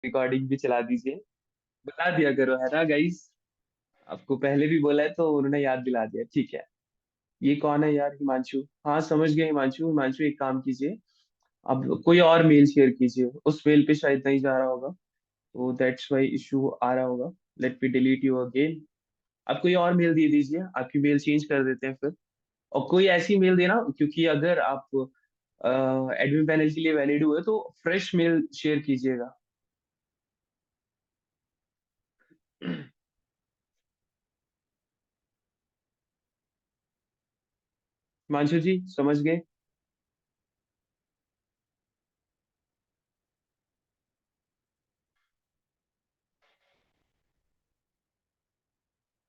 Recording भी चला दीजिए। बता दिया करो, है ना गाइस। आपको पहले भी बोला है तो उन्होंने याद दिला दिया, ठीक है। ये कौन है यार, हिमांशु? हाँ समझ गया हिमांशु। हिमांशु एक काम कीजिए, अब कोई और मेल शेयर कीजिए, उस मेल पे शायद नहीं जा रहा होगा, तो दैट्स वाई इशू आ रहा होगा। Let me delete you again. आप कोई और मेल दे दीजिए, आपकी मेल चेंज कर देते हैं फिर। और कोई ऐसी मेल देना, क्योंकि अगर आप एडमिन पैनल के लिए वैलिड हुए तो फ्रेश मेल शेयर कीजिएगा। हिमांशु जी समझ गए?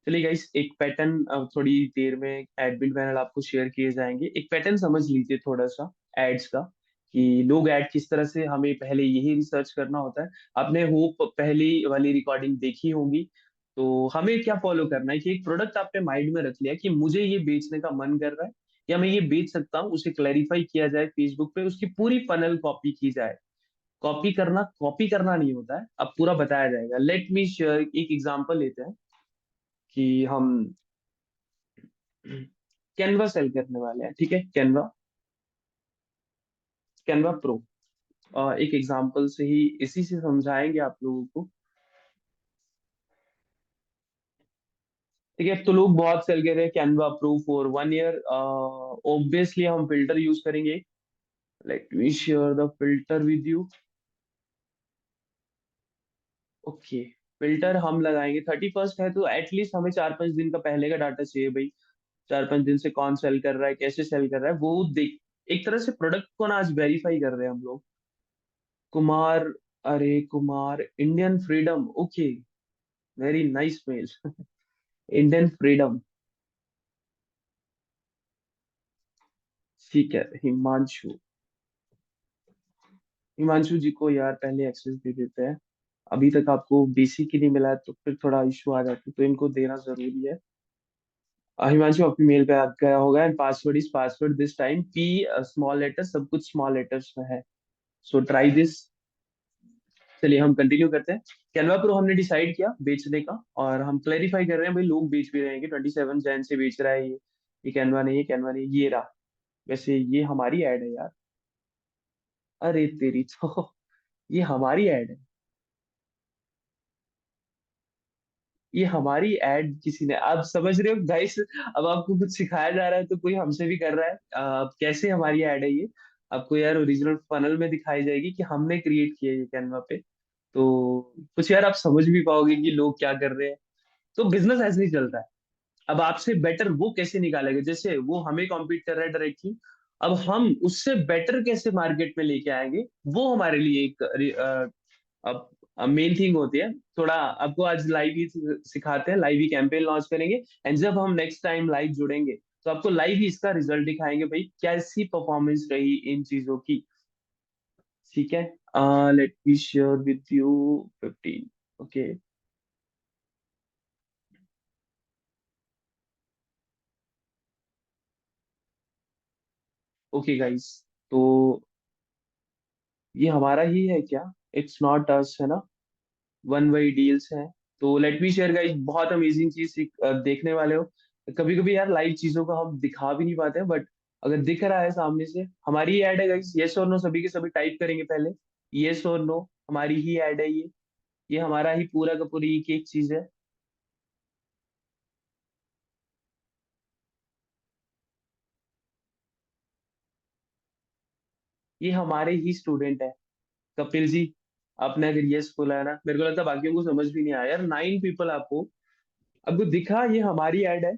चलिए गाइस, एक पैटर्न थोड़ी देर में एडमिन पैनल आपको शेयर किए जाएंगे। एक पैटर्न समझ लीजिए थोड़ा सा एड्स का, कि लोग ऐड किस तरह से, हमें पहले यही रिसर्च करना होता है। आपने होप पहली वाली रिकॉर्डिंग देखी होगी। तो हमें क्या फॉलो करना है कि एक प्रोडक्ट आपने माइंड में रख लिया कि मुझे ये बेचने का मन कर रहा है, या मैं ये बेच सकता हूँ, उसे क्लैरिफाई किया जाए फेसबुक पे, उसकी पूरी फनल कॉपी की जाए। कॉपी करना नहीं होता है, अब पूरा बताया जाएगा। लेट मी शेयर, एक एग्जांपल लेते हैं कि हम कैनवा सेल करने वाले हैं, ठीक है। Canva, Canva pro. एक एग्जांपल से ही, इसी से समझाएंगे आप लोगों को। ठीक है, तो लोग बहुत सेल कर रहे हैं Canva pro for 1 year. Obviously हम फिल्टर यूज करेंगे। Late me share the filter with you. Okay, filter हम लगाएंगे 31st है, तो एटलीस्ट हमें 4-5 दिन का पहले का डाटा चाहिए भाई। 4-5 दिन से कौन सेल कर रहा है, कैसे सेल कर रहा है, वो देख। एक तरह से प्रोडक्ट को ना आज वेरीफाई कर रहे हैं हम लोग। कुमार, अरे Kumar, Indian freedom, okay, very nice mail. Indian freedom, ठीक है। हिमांशु, हिमांशु जी को यार पहले एक्सेस दे देते हैं। अभी तक आपको बेसिक ही नहीं मिला है, तो फिर थोड़ा इशू आ जाता है, तो इनको देना जरूरी है। हिमांशु आपकी मेल पे आ गया होगा, and password is password this time, P small letter, सब कुछ स्मॉल लेटर्स में है। So try this. चलिए हम कंटिन्यू करते हैं। कैनवा प्रो हमने डिसाइड किया बेचने का, और हम क्लैरिफाई कर रहे हैं भाई, लोग बेच भी रहे हैं कि 27 जैन से बेच रहा है ये कैनवा नहीं है, कैनवा नहीं है, ये रहा। वैसे ये हमारी ऐड है यार। अरे तेरी तो, ये हमारी ऐड है। ये हमारी ऐड किसी ने, आप समझ रहे हो गाइस? अब आपको कुछ सिखाया जा रहा है तो कोई हमसे भी कर रहा है। कैसे हमारी ऐड है ये, आपको यार ओरिजिनल फनल में दिखाई जाएगी कि हमने क्रिएट किया है ये कैनवा पे। तो कुछ यार आप समझ भी पाओगे कि लोग क्या कर रहे हैं। तो बिजनेस ऐसे ही चलता है। अब आपसे बेटर वो कैसे निकालेगा, जैसे वो हमें कॉम्पीट कर रहा है डायरेक्टली, अब हम उससे बेटर कैसे मार्केट में लेके आएंगे, वो हमारे लिए एक अब मेन थिंग होती है। थोड़ा आपको आज लाइव ही सिखाते हैं, लाइव ही कैंपेन लॉन्च करेंगे। एंड जब हम नेक्स्ट टाइम लाइव जुड़ेंगे, तो आपको लाइव ही इसका रिजल्ट दिखाएंगे भाई, कैसी परफॉर्मेंस रही इन चीजों की। ठीक है, late me share with you 15। Okay, okay guys, तो ये हमारा ही है क्या? इट्स नॉट अस, है ना? वन वे डील्स हैं। तो लेट मी शेयर गाइस, बहुत अमेजिंग चीज देखने वाले हो। कभी कभी यार लाइव चीजों को हम दिखा भी नहीं पाते हैं, बट अगर दिख रहा है सामने से, हमारी ही ऐड है गाइस। यस और नो सभी के सभी टाइप करेंगे पहले। यस और नो, हमारी ही ऐड है ये हमारा ही पूरा का पूरी एक एक चीज है। ये हमारे ही स्टूडेंट है। कपिल जी, आपने अगर यस बोला है ना, मेरे को लगता है बाकियों को समझ भी नहीं आया यार। 9 पीपल आपको अब दिखा, ये हमारी ऐड है।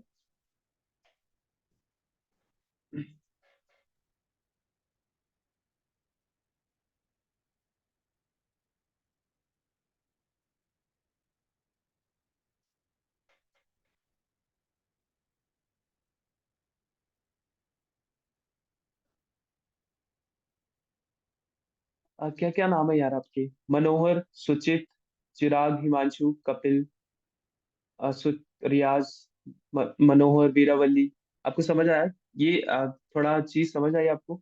क्या क्या नाम है यार आपके? मनोहर, सुचित, चिराग, हिमांशु, कपिल, रियाज, मनोहर, वीरावली। आपको समझ आया? ये थोड़ा चीज समझ आई आपको?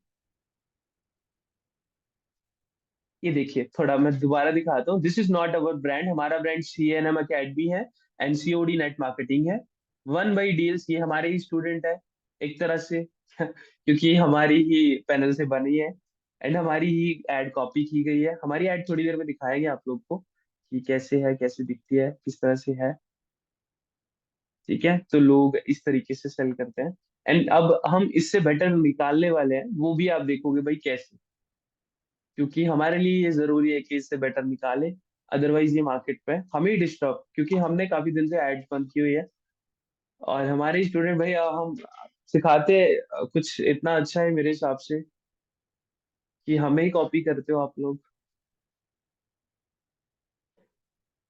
ये देखिए, थोड़ा मैं दोबारा दिखाता हूँ। This is not our brand, हमारा ब्रांड CNM अकेडमी है, NCOD नेट मार्केटिंग है। वन बाई डील्स, ये हमारे ही स्टूडेंट है एक तरह से क्योंकि ये हमारी ही पैनल से बनी है, एंड हमारी ही एड कॉपी की गई है। हमारी एड थोड़ी देर में दिखाएंगे आप लोग को कि कैसे है, कैसे दिखती है, किस तरह से है। ठीक है, तो लोग इस तरीके से सेल करते हैं। एंड अब हम इससे बेटर निकालने वाले हैं, वो भी आप देखोगे भाई कैसे, क्योंकि हमारे लिए ये जरूरी है कि इससे बेटर निकाले। अदरवाइज ये मार्केट पे हमें ही डिस्टर्ब, क्योंकि हमने काफी दिन से एड्स बंद की हुई है, और हमारे स्टूडेंट भाई हम सिखाते कुछ इतना अच्छा है मेरे हिसाब से कि हमें ही कॉपी करते हो आप लोग।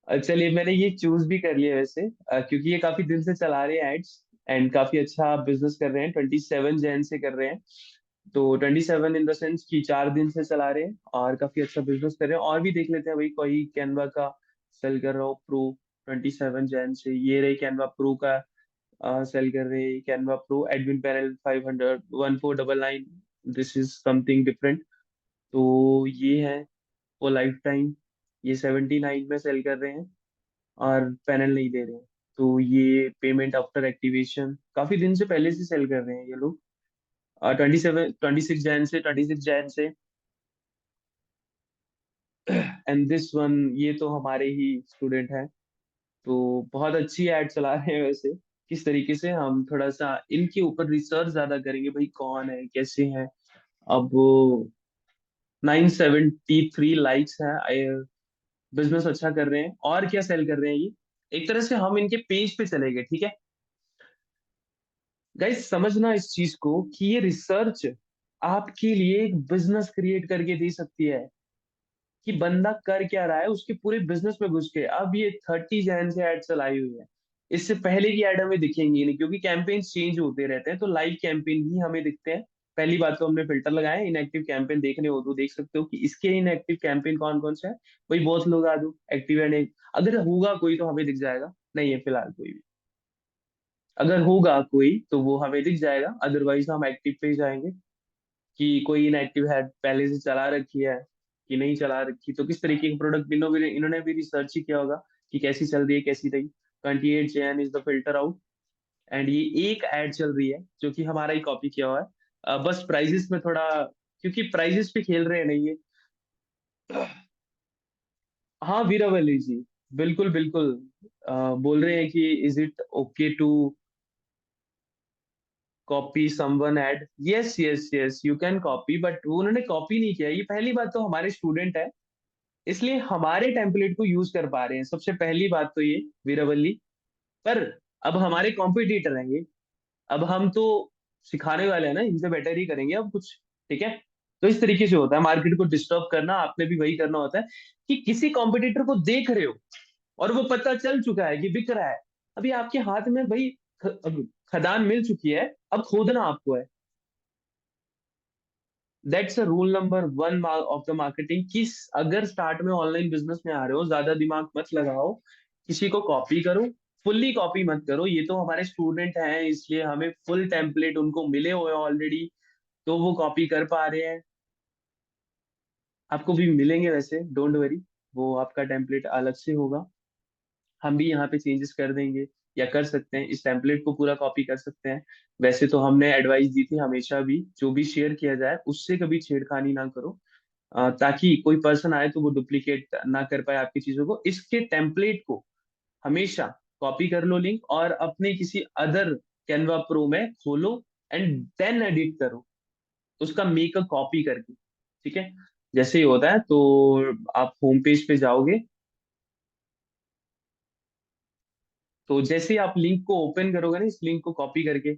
चलिए, मैंने ये चूज भी कर लिया वैसे, क्योंकि ये काफी दिन से चला रहे हैं एड्स, एंड काफी अच्छा बिजनेस कर रहे हैं। 27 जैन से कर रहे हैं, तो 27 इन द सेंस कि 4 दिन से चला रहे हैं और काफी अच्छा बिजनेस कर रहे हैं। और भी देख लेते हैं भाई, कोई कैनवा का सेल कर रहा हो प्रो, 27 जैन से ये रहे कैनवा प्रो का सेल कर रहे हैं। Canva pro admin panel 500 1499, this is something different. तो ये है वो लाइफ टाइम, ये 79 में सेल कर रहे हैं और पैनल नहीं दे रहे हैं। तो ये पेमेंट आफ्टर एक्टिवेशन, काफी दिन से पहले से सेल कर रहे हैं ये लोग। 26 जैन से, 26 जैन से। एंड दिस वन, ये तो हमारे ही स्टूडेंट हैं। तो बहुत अच्छी ऐड चला रहे हैं वैसे। किस तरीके से हम थोड़ा सा इनके ऊपर रिसर्च ज्यादा करेंगे भाई, कौन है, कैसे हैं। अब 973 लाइक्स हैं, बिजनेस अच्छा कर रहे हैं। और क्या सेल कर रहे हैं ये, एक तरह से हम इनके पेज पे चले गए। ठीक है गाइस, समझना इस चीज को कि ये रिसर्च आपके लिए एक बिजनेस क्रिएट करके दे सकती है, कि बंदा कर क्या रहा है उसके पूरे बिजनेस में घुस के। अब ये 30 जैन से एड चलाई हुई है, इससे पहले की एड हमें दिखेंगी नहीं, क्योंकि कैंपेन चेंज होते रहते हैं, तो लाइव कैंपेन ही हमें दिखते हैं। पहली बात तो हमने फिल्टर लगाया है, इनएक्टिव कैंपेन देखने हो तो देख सकते हो कि इसके इनएक्टिव कैंपेन कौन कौन से है। वही बहुत लोग आ दो एक्टिव एंड, अगर होगा कोई तो हमें दिख जाएगा, नहीं है फिलहाल कोई भी। अगर होगा कोई तो वो हमें दिख जाएगा, अदरवाइज हम एक्टिव पे ही जाएंगे कि कोई इनएक्टिव है पहले से चला रखी है कि नहीं चला रखी। तो किस तरीके के प्रोडक्ट, इन्होंने भी रिसर्च ही किया होगा कि कैसी चल रही है, कैसी नहीं। 28 Jain is the filter out, and ये एक एड चल रही है जो कि हमारा ही कॉपी किया हुआ है। बस प्राइजेस में थोड़ा, क्योंकि प्राइजेस पे खेल रहे हैं नहीं ये। हाँ, वीरावली जी, बिल्कुल बिल्कुल। बोल रहे हैं कि is it okay to copy someone ad. Yes yes yes, you can copy, but उन्होंने कॉपी नहीं किया। ये पहली बात तो हमारे स्टूडेंट है, इसलिए हमारे टेम्पलेट को यूज कर पा रहे हैं, सबसे पहली बात तो ये वीरावली। पर अब हमारे कॉम्पिटिटर हैं ये, अब हम तो सिखाने वाले हैं ना, इनसे बेटर ही करेंगे अब कुछ। ठीक है, तो इस तरीके से होता है मार्केट को डिस्टर्ब करना, आपने भी वही करना होता है कि किसी कॉम्पिटिटर को देख रहे हो और वो पता चल चुका है कि बिक रहा है, अभी आपके हाथ में भाई अब खदान मिल चुकी है, अब खोदना आपको है। That's a rule number 1 of the marketing, कि अगर स्टार्ट में ऑनलाइन बिजनेस में आ रहे हो, ज्यादा दिमाग मत लगाओ, किसी को कॉपी करो, फुल्ली कॉपी मत करो। ये तो हमारे स्टूडेंट हैं, इसलिए हमें फुल टेम्पलेट उनको मिले हुए ऑलरेडी, तो वो कॉपी कर पा रहे हैं। आपको भी मिलेंगे वैसे, डोंट वरी, वो आपका टेम्पलेट अलग से होगा। हम भी यहाँ पे चेंजेस कर देंगे, या कर सकते हैं, इस टेम्पलेट को पूरा कॉपी कर सकते हैं। वैसे तो हमने एडवाइस दी थी हमेशा भी, जो भी शेयर किया जाए उससे कभी छेड़खानी ना करो, ताकि कोई पर्सन आए तो वो डुप्लीकेट ना कर पाए आपकी चीजों को। इसके टेम्पलेट को हमेशा कॉपी कर लो लिंक, और अपने किसी अदर कैनवा प्रो में खोलो, एंड देन एडिट करो उसका मेक अ कॉपी करके। ठीक है, जैसे ही होता है तो आप होम पेज पे जाओगे, तो जैसे ही आप लिंक को ओपन करोगे ना, इस लिंक को कॉपी करके,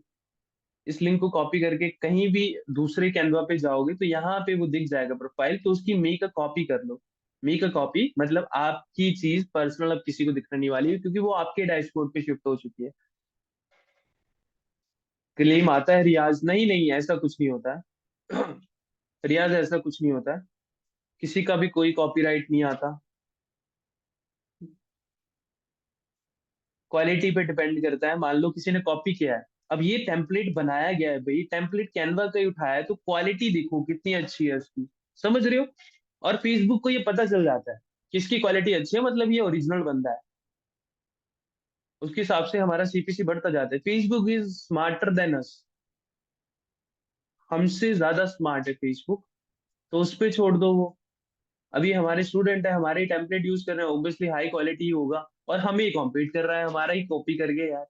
इस लिंक को कॉपी करके कहीं भी दूसरे कैनवा पे जाओगे तो यहाँ पे वो दिख जाएगा प्रोफाइल, तो उसकी मेक अ कॉपी कर लो। मेक अ कॉपी मतलब आपकी चीज पर्सनल अब किसी को दिखने नहीं वाली है, क्योंकि वो आपके डैशबोर्ड पे शिफ्ट हो चुकी है। क्लेम आता है रियाज, नहीं नहीं ऐसा कुछ नहीं होता है। रियाज ऐसा कुछ नहीं होता है, किसी का भी कोई कॉपीराइट नहीं आता। क्वालिटी पे डिपेंड करता है, मान लो किसी ने कॉपी किया है, अब ये टेम्पलेट बनाया गया है भाई, टेम्पलेट कैनवा का ही उठाया है, तो क्वालिटी देखो कितनी अच्छी है उसकी। समझ रहे हो, और फेसबुक को ये पता चल जाता है कि इसकी क्वालिटी अच्छी है, मतलब ये ओरिजिनल बंदा है। उसके हिसाब से हमारा सीपीसी बढ़ता जाता है। Facebook is smarter than us. हमसे ज्यादा स्मार्ट है फेसबुक। तो उस पे छोड़ दो वो। अभी हमारे स्टूडेंट है, हमारे ही टेम्पलेट यूज कर रहे हैं, ऑब्वियसली हाई क्वालिटी ही होगा। और हमें ही कॉम्पीट कर रहा है, हमारा ही कॉपी करके यार।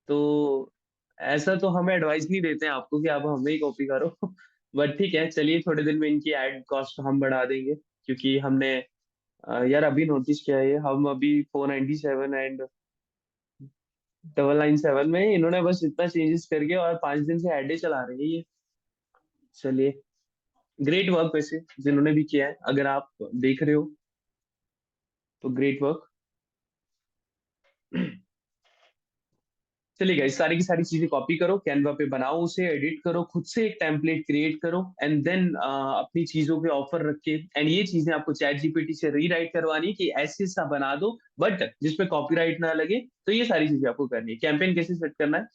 तो ऐसा तो हम एडवाइस नहीं देते हैं आपको कि आप हमें ही कॉपी करो। बट ठीक है, चलिए थोड़े दिन में इनकी एड कॉस्ट हम बढ़ा देंगे, क्योंकि हमने यार अभी नोटिस किया है, हम अभी 497 एंड 997 में इन्होंने बस इतना चेंजेस करके और 5 दिन से एडे चला रहे हैं ये। चलिए, ग्रेट वर्क वैसे जिन्होंने भी किया है, अगर आप देख रहे हो तो ग्रेट वर्क। चलिए गाइस, सारी की सारी चीजें कॉपी करो, कैनवा पे बनाओ, उसे एडिट करो, खुद से एक टेम्पलेट क्रिएट करो, एंड देन अपनी चीजों पे ऑफर रख के, एंड ये चीजें आपको चैट जीपीटी से रीराइट करवानी है कि ऐसे सा बना दो, बट जिसपे कॉपीराइट ना लगे। तो ये सारी चीजें आपको करनी है। कैंपेन कैसे सेट करना है।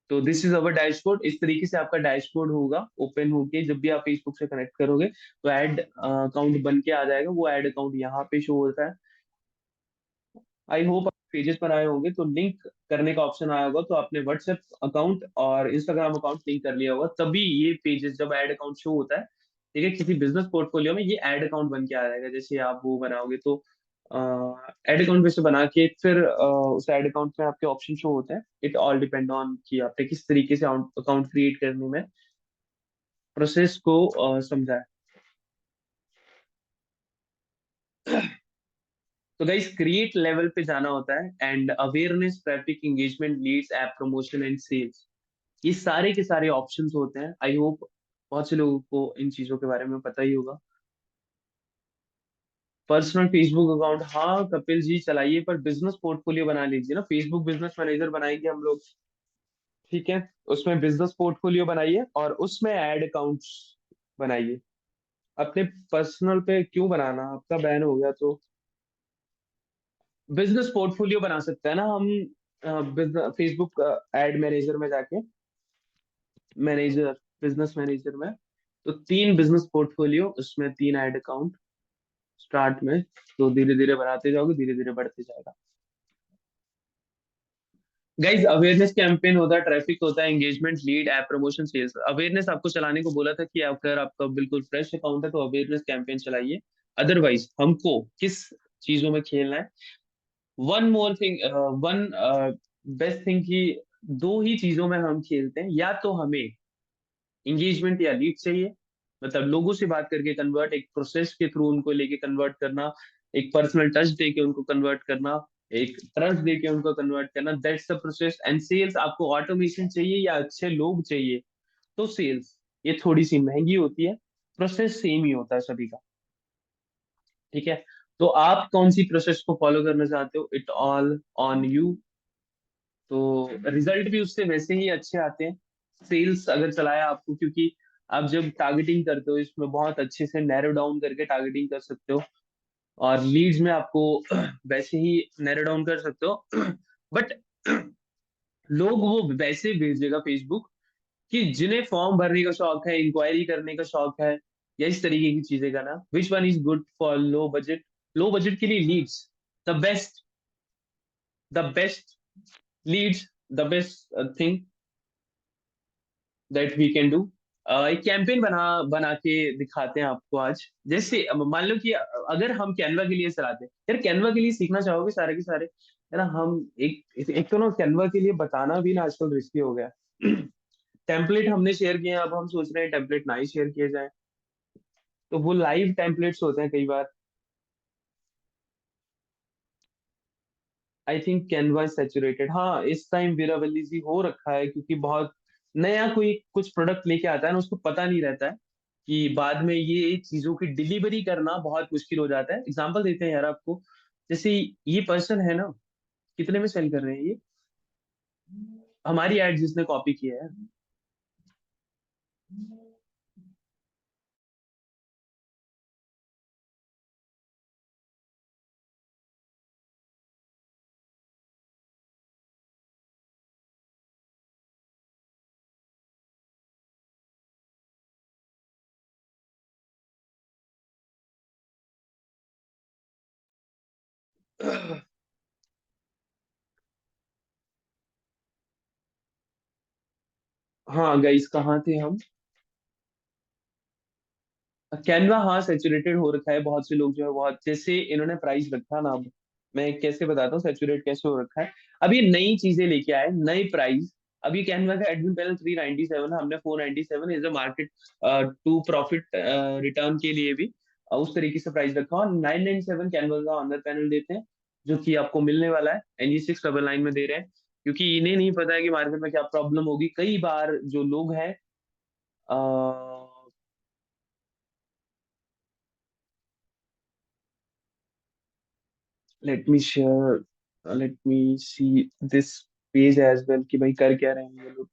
तो दिस इज अवर डैशबोर्ड। इस तरीके से आपका डैशबोर्ड होगा ओपन होके, जब भी आप फेसबुक से कनेक्ट करोगे तो ऐड अकाउंट बन के आ जाएगा। वो ऐड अकाउंट यहाँ पे शो होता है। आई होप आप पेजेस पर आए होंगे तो लिंक करने का ऑप्शन आया होगा, तो आपने व्हाट्सएप अकाउंट और इंस्टाग्राम अकाउंट लिंक कर लिया होगा, तभी ये पेजेस जब ऐड अकाउंट शो होता है, ठीक है, किसी बिजनेस पोर्टफोलियो में ये ऐड अकाउंट बन के आ जाएगा। जैसे आप वो बनाओगे तो ऐड अकाउंट वैसे बना के फिर उस ऐड अकाउंट में आपके ऑप्शन शो होते हैं। इट ऑल डिपेंड ऑन कि आपने किस तरीके से अकाउंट क्रिएट करने में प्रोसेस को समझा है। तो गाइस, क्रिएट लेवल पे जाना होता है, and awareness, traffic, engagement, leads, app promotion and sales, ये सारे के सारे ऑप्शंस होते हैं। आई होप बहुत से लोगों को इन चीजों के बारे में पता ही होगा। पर्सनल फेसबुक अकाउंट, हाँ कपिल जी चलाइए, पर बिजनेस पोर्टफोलियो बना लीजिए ना। फेसबुक बिजनेस मैनेजर बनाएंगे हम लोग, ठीक है। उसमें बिजनेस पोर्टफोलियो बनाइए और उसमें ऐड अकाउंट्स बनाइए। अपने पर्सनल पे क्यों बनाना, आपका बैन हो गया तो। बिजनेस पोर्टफोलियो बना सकते हैं ना हम, फेसबुक एड मैनेजर में जाके, मैनेजर, बिजनेस मैनेजर में। तो 3 बिजनेस पोर्टफोलियो, उसमें 3 ऐड अकाउंट स्टार्ट में। तो धीरे धीरे बनाते जाओगे, धीरे धीरे बढ़ते जाएगा। गाइज, अवेयरनेस कैंपेन होता है, ट्रैफिक होता है, engagement, lead, app promotion, sales. Awareness आपको चलाने को बोला था कि अगर आपका बिल्कुल फ्रेश अकाउंट है तो अवेयरनेस कैंपेन चलाइए। अदरवाइज हमको किस चीजों में खेलना है। One more thing, one best thing की, दो ही चीजों में हम खेलते हैं। या तो हमें इंगेजमेंट या लीड चाहिए, मतलब लोगों से बात करके कन्वर्ट, एक प्रोसेस के थ्रू उनको लेके कन्वर्ट करना, एक पर्सनल टच दे के उनको कन्वर्ट करना, एक ट्रस्ट दे के उनको कन्वर्ट करना, that's the process. And sales, आपको ऑटोमेशन चाहिए या अच्छे लोग चाहिए, तो सेल्स ये थोड़ी सी महंगी होती है। प्रोसेस सेम ही होता है सभी का, ठीक है। तो आप कौन सी प्रोसेस को फॉलो करना चाहते हो, इट ऑल ऑन यू। तो रिजल्ट भी उससे वैसे ही अच्छे आते हैं, सेल्स अगर चलाया आपको, क्योंकि आप जब टारगेटिंग करते हो इसमें बहुत अच्छे से नैरो डाउन करके टारगेटिंग कर सकते हो, और लीड्स में आपको वैसे ही नैरो डाउन कर सकते हो। बट लोग वो वैसे भेजेगा फेसबुक कि जिन्हें फॉर्म भरने का शौक है, इंक्वायरी करने का शौक है, या इस तरीके की चीजें का ना। Which one is good for low budget. Low budget के लिए leads, the best, the best leads, the best thing that we can do. एक कैंपेन बना के दिखाते हैं आपको आज। जैसे अब मान लो कि अगर हम कैनवा के लिए चलाते हैं, यार कैनवा के लिए सीखना चाहोगे सारे के सारे, है ना। हम एक तो ना कैनवा के लिए बताना भी ना आजकल रिस्की हो गया। टेम्पलेट हमने शेयर किए हैं, अब हम सोच रहे हैं टेम्पलेट ना ही शेयर किए जाए। तो वो लाइव टेम्पलेट्स होते हैं कई बार। आई थिंक कैनवा सैचुरेटेड, हाँ इस टाइम वेराबिलिटी जी हो रखा है, क्योंकि बहुत नया कोई कुछ प्रोडक्ट लेके आता है ना, उसको पता नहीं रहता है कि बाद में ये चीजों की डिलीवरी करना बहुत मुश्किल हो जाता है। एग्जांपल देते हैं यार आपको, जैसे ये पर्सन है ना, कितने में सेल कर रहे हैं ये, हमारी एड जिसने कॉपी किया है। हाँ गाइस, कहाँ थे हम? कैनवा, हाँ सैचुरेटेड हो रखा है। बहुत से लोग जो है बहुत, जैसे इन्होंने प्राइस रखा ना, अब मैं कैसे बताता हूँ सेचुरेट कैसे हो रखा है। अब ये नई चीजें लेके आए, नई प्राइस। अभी कैनवा का एडमिन पैनल 397, हमने 497 is a market to profit return के लिए भी उस तरीके से प्राइस रखा, और 997 कैनवा का ऑनर पैनल देते हैं, जो कि आपको मिलने वाला है। एंड ये 699 में दे रहे हैं, क्योंकि इन्हें नहीं पता है कि मार्केट में क्या प्रॉब्लम होगी। कई बार जो लोग हैं, let me share, let me see this page as well, कि भाई कर क्या रहे हैं ये लोग।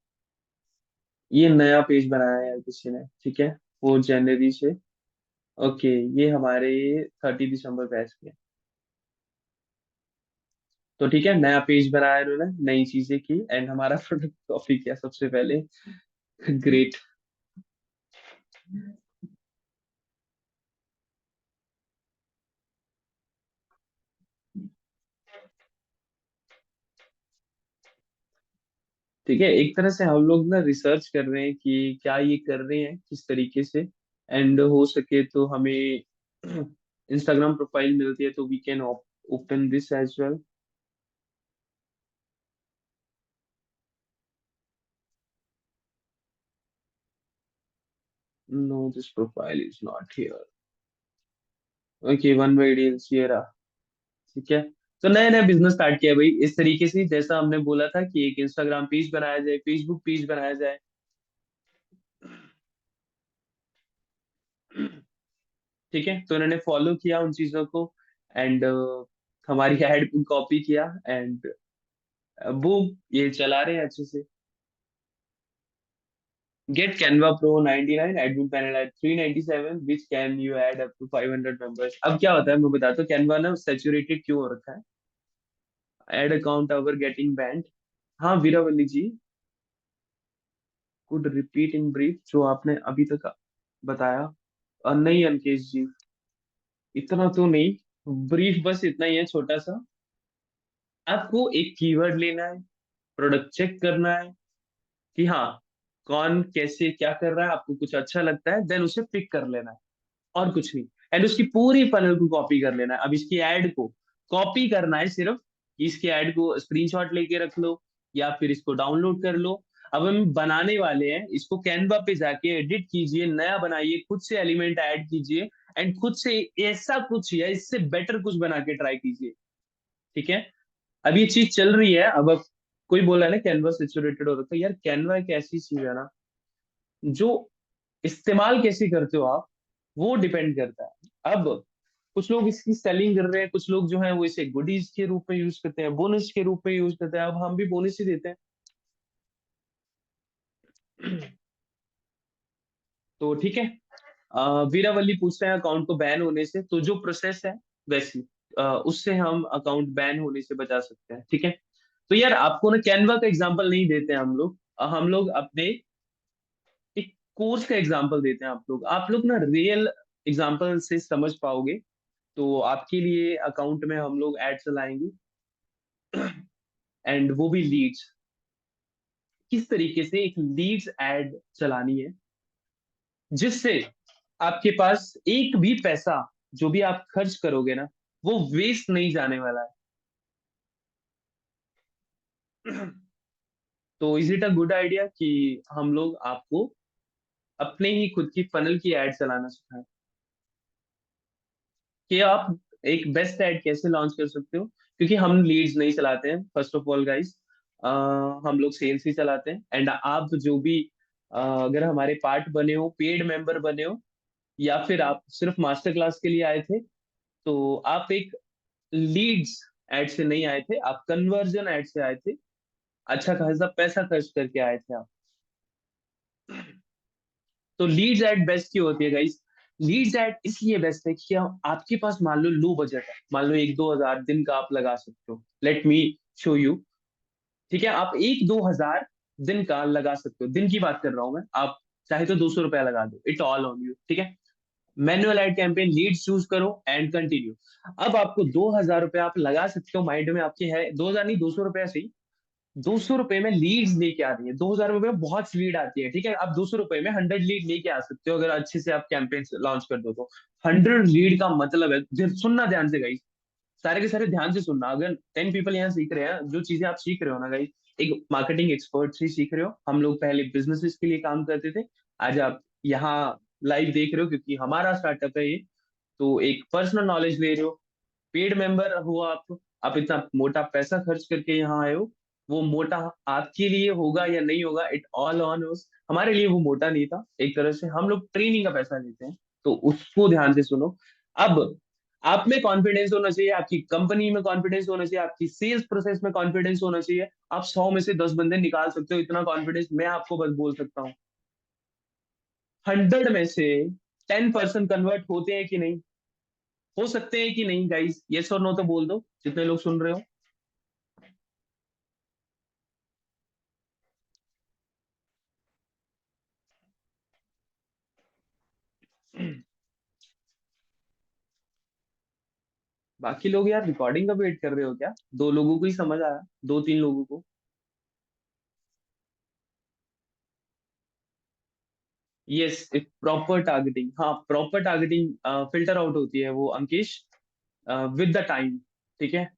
ये नया पेज बनाया है यार किसी ने, ठीक है, 4 जनवरी से। ओके, ये हमारे 30 दिसंबर बैच के। तो ठीक है, नया पेज बनाया इन्होंने, नई चीजें की, एंड हमारा प्रोडक्ट कॉपी किया सबसे पहले। ग्रेट। ठीक है, एक तरह से हम लोग ना रिसर्च कर रहे हैं कि क्या ये कर रहे हैं किस तरीके से, एंड हो सके तो हमें इंस्टाग्राम प्रोफाइल मिलती है तो we can open this as well. No, this profile is not here. Okay, one by deals ये रहा। ठीक है, तो नया नया बिजनेस स्टार्ट किया भाई इस तरीके से, जैसा हमने बोला था कि एक इंस्टाग्राम पेज बनाया जाए, फेसबुक पेज बनाया जाए। ठीक है, तो इन्होंने फॉलो किया उन चीजों को, एंड हमारी एड कॉपी किया, एंड वो ये चला रहे हैं अच्छे से। Get Canva pro 99, admin panel at 397, which can you add up to 500 members. अब क्या होता है मैं बताता हूँ, कैनवा ना सैचुरेटेड क्यों हो रखा है। एड अकाउंट अवर गेटिंग बैंड। हाँ वीरावली जी, कुड रिपीट इन ब्रीफ जो आपने अभी तक बताया। नहीं अंकेश जी, इतना तो नहीं, ब्रीफ बस इतना ही है छोटा सा। आपको एक कीवर्ड लेना है, प्रोडक्ट चेक करना है कि हाँ कौन कैसे क्या कर रहा है, आपको कुछ अच्छा लगता है, देन उसे पिक कर लेना है, और कुछ नहीं। एंड उसकी पूरी पनल को कॉपी कर लेना है। अब इसकी एड को कॉपी करना है सिर्फ, कि इसकी एड को स्क्रीनशॉट लेके रख लो, या फिर इसको डाउनलोड कर लो। अब हम बनाने वाले हैं इसको, कैनवा पे जाके एडिट कीजिए, नया बनाइए, खुद से एलिमेंट ऐड कीजिए, एंड खुद से ऐसा कुछ या इससे बेटर कुछ बना के ट्राई कीजिए। ठीक है, अब ये चीज चल रही है। अब कोई बोला है ना कैनवा सेचुरेटेड हो रखा है, यार कैनवा एक ऐसी चीज है ना, जो इस्तेमाल कैसे करते हो आप, वो डिपेंड करता है। अब कुछ लोग इसकी सेलिंग कर रहे हैं, कुछ लोग जो है वो इसे गुडीज के रूप में यूज करते हैं, बोनस के रूप में यूज करते हैं। अब हम भी बोनस ही देते हैं। तो ठीक है, वीरावली पूछते हैं अकाउंट को बैन होने से, तो जो प्रोसेस है वैसी, उससे हम अकाउंट बैन होने से बचा सकते हैं। ठीक है, तो यार आपको ना कैनवा का एग्जांपल नहीं देते हैं हम लोग, हम लोग अपने एक कोर्स का एग्जांपल देते हैं। आप लोग ना रियल एग्जांपल से समझ पाओगे। तो आपके लिए अकाउंट में हम लोग ऐड चलाएंगे, एंड वो भी लीड्स। किस तरीके से एक लीड्स ऐड चलानी है, जिससे आपके पास एक भी पैसा जो भी आप खर्च करोगे ना, वो वेस्ट नहीं जाने वाला है। तो is it a good idea कि हम लोग आपको अपने ही खुद की फनल की एड चलाना सिखाएं, कि आप एक बेस्ट ऐड कैसे लॉन्च कर सकते हो। क्योंकि हम लीड्स नहीं चलाते हैं फर्स्ट ऑफ ऑल गाइस, हम लोग सेल्स ही चलाते हैं। एंड आप जो भी अगर हमारे पार्ट बने हो, पेड मेंबर बने हो, या फिर आप सिर्फ मास्टर क्लास के लिए आए थे, तो आप एक लीड्स ऐड से नहीं आए थे, आप कन्वर्जन ऐड से आए थे। अच्छा खासा पैसा खर्च करके आए थे आप। तो लीड्स एड बेस्ट क्यों होती है गाइस? लीड्स एड इसलिए बेस्ट है कि आपके पास मान लो लो बजट है, मान लो 1-2 हजार दिन का आप लगा सकते हो। Let me show you. ठीक है, आप 1-2 हजार दिन का लगा सकते हो, दिन की बात कर रहा हूं मैं। आप चाहे तो 200 रुपया लगा दो, इट ऑल ऑन यू। ठीक है, manual ad campaign, leads choose करो एंड कंटिन्यू। अब आपको 2,000 रुपये आप लगा सकते हो, माइंड में आपके है 2,000 नहीं, 200 रुपया सही। 200 रुपये में लीड्स लेके आ रही है, 2,000 रुपये में बहुत लीड आती है, ठीक है। आप 200 रुपये में 100 लीड लेके आ सकते हो अगर अच्छे से आप कैंपेन लॉन्च कर दो तो। 100 लीड का मतलब है, सुनना ध्यान से गाइस, सारे के सारे ध्यान से सुनना। अगर 10 पीपल यहाँ सीख रहे हैं, जो चीजें आप सीख रहे हो ना गाइस, एक मार्केटिंग एक्सपर्ट से ही सीख रहे हो। हम लोग पहले बिजनेसेस के लिए काम करते थे, आज आप यहाँ लाइव देख रहे हो क्योंकि हमारा स्टार्टअप है ये। तो एक पर्सनल नॉलेज ले रहे हो, पेड मेंबर हो आप इतना मोटा पैसा खर्च करके यहाँ आए हो। वो मोटा आपके लिए होगा या नहीं होगा, इट ऑल ऑन उस, हमारे लिए वो मोटा नहीं था। एक तरह से हम लोग ट्रेनिंग का पैसा लेते हैं, तो उसको ध्यान से सुनो। अब आप में कॉन्फिडेंस होना चाहिए, आपकी कंपनी में कॉन्फिडेंस होना चाहिए, आपकी सेल्स प्रोसेस में कॉन्फिडेंस होना चाहिए। आप 100 में से 10 बंदे निकाल सकते हो, इतना कॉन्फिडेंस मैं आपको बस बोल सकता हूँ। 100 में से 10% कन्वर्ट होते हैं कि नहीं, हो सकते हैं कि नहीं गाइस, यस और नो तो बोल दो जितने लोग सुन रहे हो। बाकी लोग यार रिकॉर्डिंग का वेट कर रहे हो क्या? 2 लोगों को ही समझ आया, 2-3 लोगों को। यस, प्रॉपर टारगेटिंग, हाँ प्रॉपर टारगेटिंग फिल्टर आउट होती है वो अंकेश, विद द टाइम, ठीक है।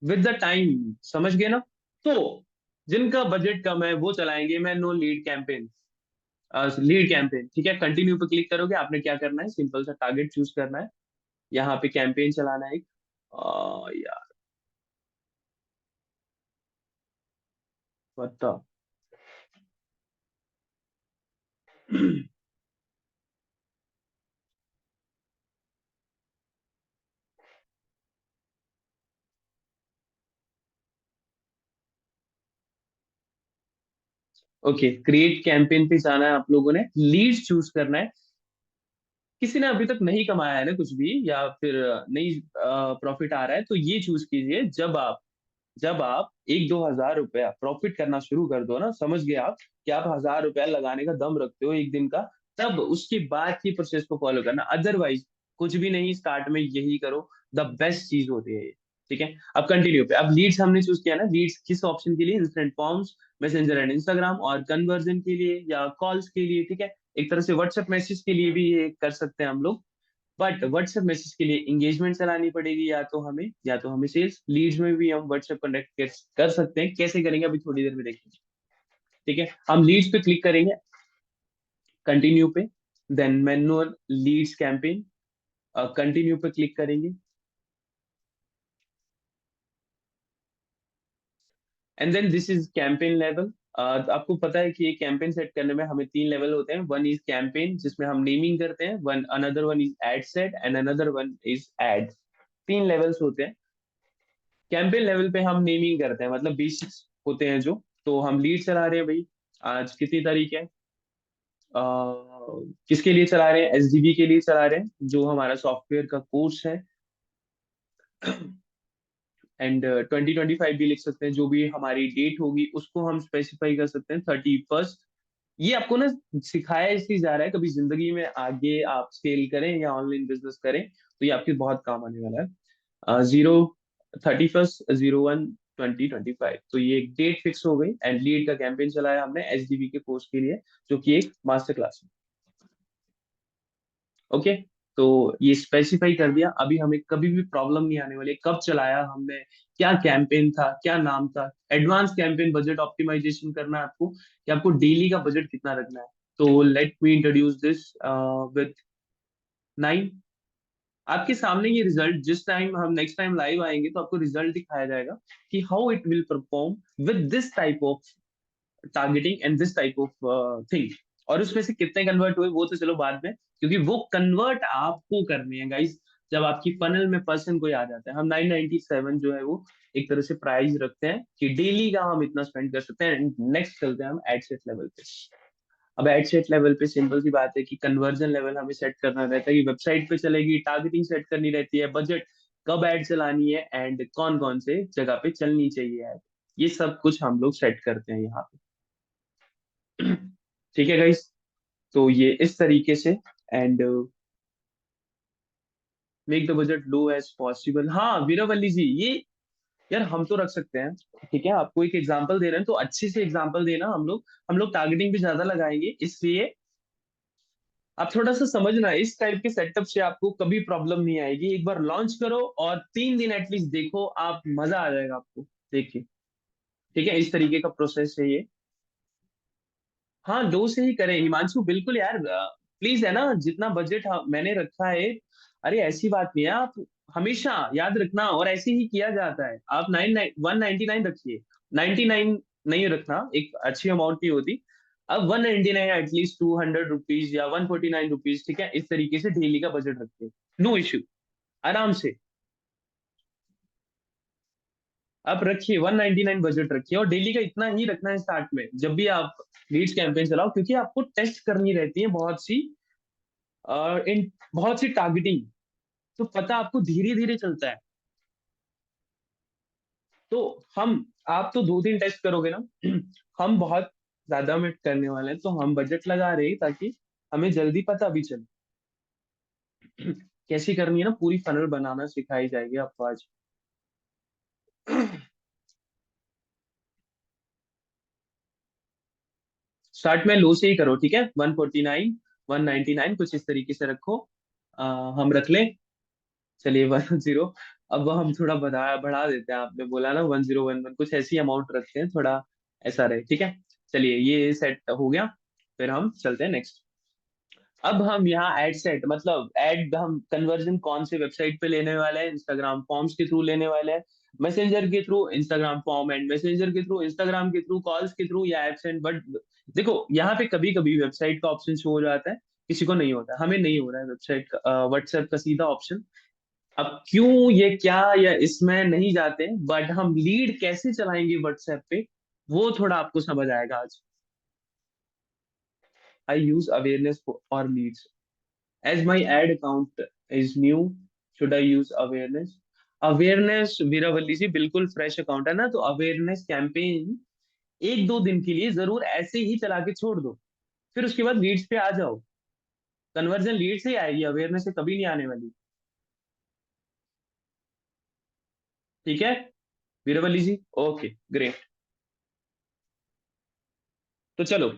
विद द टाइम, समझ गए ना? तो जिनका बजट कम है वो चलाएंगे मैं no lead campaign, lead campaign, ठीक है। कंटिन्यू पे क्लिक करोगे, आपने क्या करना है, सिंपल सा टारगेट चूज करना है, यहाँ पे कैंपेन चलाना है एक। यार बताओ। ओके, क्रिएट कैंपेन पे जाना है आप लोगों ने, लीड्स चूज करना है। किसी ने अभी तक नहीं कमाया है ना कुछ भी, या फिर नहीं प्रॉफिट आ रहा है, तो ये चूज कीजिए। जब आप 1-2 हजार रुपया प्रॉफिट करना शुरू कर दो ना, समझ गए आप कि आप 1,000 रुपया लगाने का दम रखते हो एक दिन का, तब उसके बाद की प्रोसेस को फॉलो करना। अदरवाइज कुछ भी नहीं, स्टार्ट में यही करो, द बेस्ट चीज होती है ये, ठीक है। अब कंटिन्यू पे, अब लीड्स हमने चूज किया ना, लीड्स किस ऑप्शन के लिए, instant forms, messenger and Instagram, और कन्वर्जन के लिए या कॉल्स के लिए, ठीक है। एक तरह से व्हाट्सएप मैसेज के लिए भी ये कर सकते हैं हम लोग। बट व्हाट्सएप मैसेज के लिए इंगेजमेंट चलानी पड़ेगी, या तो हमें सेल्स लीड्स में भी हम व्हाट्सएप कनेक्ट कर सकते हैं। कैसे करेंगे अभी थोड़ी देर में देखेंगे, ठीक है। हम लीड्स पे क्लिक करेंगे, कंटिन्यू पे, then manual leads campaign, continue पे क्लिक करेंगे, and then this is campaign level. आपको पता है कि ये कैंपेन सेट करने में हमें 3 लेवल होते हैं। वन इज कैंपेन जिसमें हम नेमिंग करते हैं, one another one is ad set, and another one is ad. 3 levels होते हैं। कैंपेन लेवल पे हम नेमिंग करते हैं, मतलब बेसिक्स होते हैं जो। तो हम लीड चला रहे हैं भाई, आज कितनी तारीख है, किसके लिए चला रहे हैं, एसडीबी के लिए चला रहे हैं, जो हमारा सॉफ्टवेयर का कोर्स है। एंड 2025 भी लिख सकते हैं, जो भी हमारी डेट होगी उसको हम स्पेसिफाई कर सकते हैं, 31st। ये आपको ना सिखाया इसलिए जा रहा है, कभी जिंदगी में आगे आप स्केल करें या ऑनलाइन बिजनेस करें तो ये आपके बहुत काम आने वाला है। 31 01 2025, तो ये एक डेट फिक्स हो गई, एंड लीड का कैंपेन चलाया हमने एसडीबी के कोर्स के लिए, जो कि एक मास्टर क्लास है। ओके, तो ये स्पेसिफाई कर दिया, अभी हमें कभी भी प्रॉब्लम नहीं आने वाली। कब चलाया हमने, क्या कैंपेन था, क्या नाम था, एडवांस कैंपेन बजट ऑप्टिमाइजेशन करना है आपको, कि आपको डेली का बजट कितना रखना है। तो let me introduce this with 9। आपके सामने ये रिजल्ट, जिस टाइम हम नेक्स्ट टाइम लाइव आएंगे तो आपको रिजल्ट दिखाया जाएगा कि how it will perform with this type of targeting and this type of thing. और उसमें से कितने कन्वर्ट हुए वो तो चलो बाद में, क्योंकि वो कन्वर्ट आपको करने हैं गाइस। जब आपकी फनल में पर्सन कोई आ जाता है, हम 997 जो है वो एक तरह से प्राइस रखते हैं कि डेली का हम इतना स्पेंड कर सकते हैं। नेक्स्ट चलते हैं हम एड सेट लेवल पे। अब एड सेट लेवल पे सिंपल सी बात है कि कन्वर्जन लेवल हमें सेट करना रहता है कि वेबसाइट पे चलेगी, टारगेटिंग सेट करनी रहती है, बजट, कब ऐड चलानी है, एंड कौन कौन से जगह पे चलनी चाहिए ऐड। ये सब कुछ हम लोग सेट करते हैं यहाँ पे। ठीक है गाइस, तो ये इस तरीके से। And make the budget low as possible, हाँ वीरवल्ली जी, ये यार हम तो रख सकते हैं। ठीक है, आपको एक एग्जांपल दे रहे हैं तो अच्छे से एग्जांपल देना, हम लोग टारगेटिंग भी ज्यादा लगाएंगे, इसलिए आप थोड़ा सा समझना, इस टाइप के सेटअप से आपको कभी प्रॉब्लम नहीं आएगी। एक बार लॉन्च करो और 3 दिन एटलीस्ट देखो, आप मजा आ जाएगा आपको देख के। ठीक है, इस तरीके का प्रोसेस है ये। हाँ, दो से ही करें हिमांशु, बिल्कुल यार, प्लीज है ना, जितना बजट मैंने रखा है। अरे ऐसी बात नहीं है, आप हमेशा याद रखना, और ऐसे ही किया जाता है। आप 199 रखिए, 99 नहीं रखना, एक अच्छी अमाउंट नहीं होती। अब 199, एटलीस्ट 200 रुपीज या 149 रुपीज, ठीक है, इस तरीके से डेली का बजट रखिए। नो इश्यू, आराम से आप रखिए, 199 बजट रखिए, और डेली का इतना ही रखना है स्टार्ट में, जब भी आप लीड्स कैंपेन चलाओ, क्योंकि आपको टेस्ट करनी रहती है बहुत सी, इन बहुत सी टारगेटिंग, तो पता आपको धीरे धीरे चलता है। तो हम आप तो 2 दिन टेस्ट करोगे ना, हम बहुत ज्यादा में करने वाले हैं, तो हम बजट लगा रहे हैं ताकि हमें जल्दी पता भी चले। कैसी करनी है ना, पूरी फनल बनाना सिखाई जाएगी आपको आज। स्टार्ट में लो से ही करो, ठीक है, 149, 199 कुछ इस तरीके से रखो। हम रख लें, चलिए 10। अब हम थोड़ा बढ़ा बढ़ा देते हैं, आपने बोला ना 1011, कुछ ऐसी अमाउंट रखते हैं, थोड़ा ऐसा रहे, ठीक है। चलिए ये सेट हो गया, फिर हम चलते हैं नेक्स्ट। अब हम यहाँ एड सेट, मतलब एड हम कन्वर्जन कौन से वेबसाइट पे लेने वाले हैं, इंस्टाग्राम फॉर्म्स के थ्रू लेने वाले हैं, मैसेंजर के through Instagram form and messenger के थ्रू, इंस्टाग्राम के थ्रू, कॉल्स के थ्रू, या एप्स एंड, बट देखो यहाँ पे कभी कभी वेबसाइट का ऑप्शन शो हो जाता है, किसी को नहीं होता है, हमें नहीं हो रहा है वेबसाइट का, व्हाट्सएप का सीधा ऑप्शन। अब क्यों, ये क्या, या इसमें नहीं जाते, बट हम लीड कैसे चलाएंगे व्हाट्सएप पे, वो थोड़ा आपको समझ आएगा आज। आई यूज अवेयरनेस और leads as my ad account is new, should I use awareness? Awareness Veeravalli ji बिल्कुल फ्रेश अकाउंट है ना, तो अवेयरनेस कैंपेन 1-2 दिन के लिए जरूर ऐसे ही चला के छोड़ दो, फिर उसके बाद लीड्स पे आ जाओ। कन्वर्जन लीड से ही आएगी, अवेयरनेस से कभी नहीं आने वाली। ठीक है वीरावल्ली जी, ओके ग्रेट। तो चलो,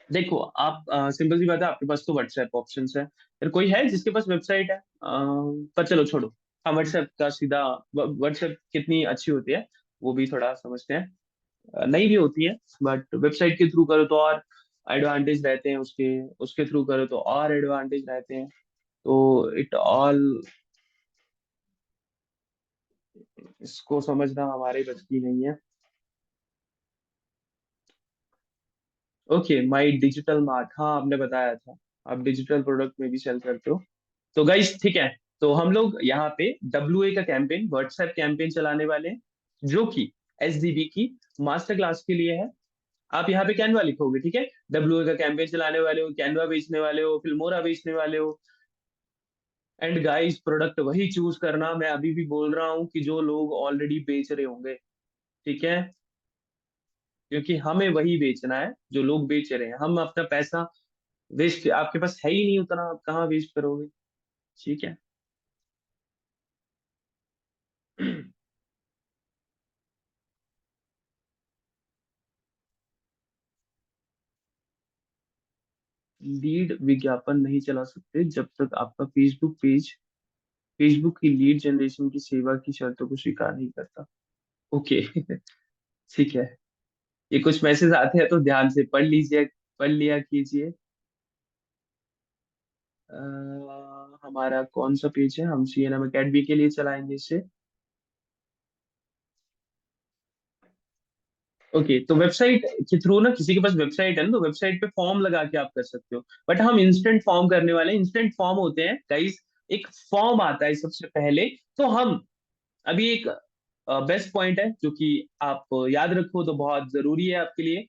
देखो आप, सिंपल सी बात है, आपके पास तो व्हाट्सएप ऑप्शन है, फिर कोई है जिसके पास वेबसाइट है, पर चलो छोड़ो। हाँ, व्हाट्सएप का सीधा, व्हाट्सएप कितनी अच्छी होती है वो भी थोड़ा समझते हैं। नहीं भी होती है, बट वेबसाइट के थ्रू करो तो और एडवांटेज रहते हैं, उसके उसके थ्रू करो तो और एडवांटेज रहते हैं, तो इट ऑल, इसको समझना हमारे बस की नहीं है। ओके, माई डिजिटल मार्ट, हाँ आपने बताया था, आप डिजिटल प्रोडक्ट में भी सेल करते हो। तो गाइस ठीक है, तो हम लोग यहाँ पे WA का कैंपेन, व्हाट्सएप कैंपेन चलाने वाले हैं, जो कि SDB की मास्टर क्लास के लिए है। आप यहाँ पे कैनवा लिखोगे, ठीक है, WA का कैंपेन चलाने वाले हो, कैनवा बेचने वाले हो, फिल्मोरा बेचने वाले हो, एंड गाइस प्रोडक्ट वही चूज करना, मैं अभी भी बोल रहा हूँ कि जो लोग ऑलरेडी बेच रहे होंगे, ठीक है, क्योंकि हमें वही बेचना है जो लोग बेच रहे हैं। हम अपना पैसा वेस्ट, आपके पास है ही नहीं उतना, आप कहाँ वेस्ट करोगे, ठीक है। लीड विज्ञापन नहीं चला सकते जब तक आपका फेसबुक की लीड जनरेशन की सेवा की शर्तों को स्वीकार नहीं करता। ओके। ठीक है, ये कुछ मैसेज आते हैं तो ध्यान से पढ़ लीजिए, पढ़ लिया कीजिए। हमारा कौन सा पेज है, हम CNM अकेडमी के लिए चलाएंगे इसे। ओके, तो वेबसाइट के थ्रू ना, किसी के पास वेबसाइट है ना, तो वेबसाइट पे फॉर्म लगा के आप कर सकते हो, बट हम इंस्टेंट फॉर्म करने वाले हैं। इंस्टेंट फॉर्म होते हैं गाइस, एक फॉर्म आता है सबसे पहले, तो हम अभी एक बेस्ट पॉइंट है जो कि आप याद रखो, तो बहुत जरूरी है आपके लिए,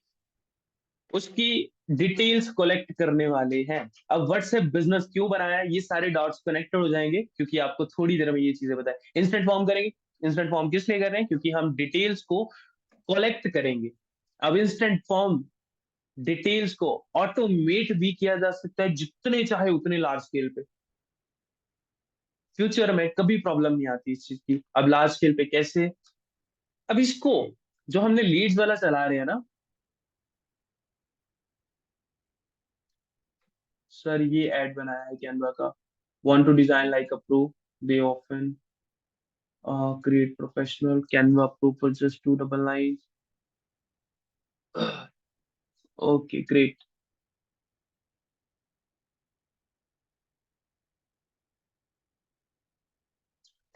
उसकी डिटेल्स कलेक्ट करने वाले हैं। अब व्हाट्सएप बिजनेस क्यों बनाया है, ये सारे डॉट्स कनेक्टेड हो जाएंगे, क्योंकि आपको थोड़ी देर में ये चीजें बताएं। इंस्टेंट फॉर्म करेंगे, इंस्टेंट फॉर्म किस लिए कर रहे हैं, क्योंकि हम डिटेल्स को कलेक्ट करेंगे। अब इंस्टेंट फॉर्म डिटेल्स को ऑटोमेट भी किया जा सकता है, जितने चाहे उतने लार्ज स्केल पे। फ्यूचर में कभी प्रॉब्लम नहीं आती इस चीज की। अब लार्ज स्केल पे कैसे, अब इसको जो हमने लीड्स वाला चला रहे हैं ना सर, ये ऐड बनाया है कैनवा का। Want to design like a pro, they often create professional Canva Pro for just 299. Okay, great.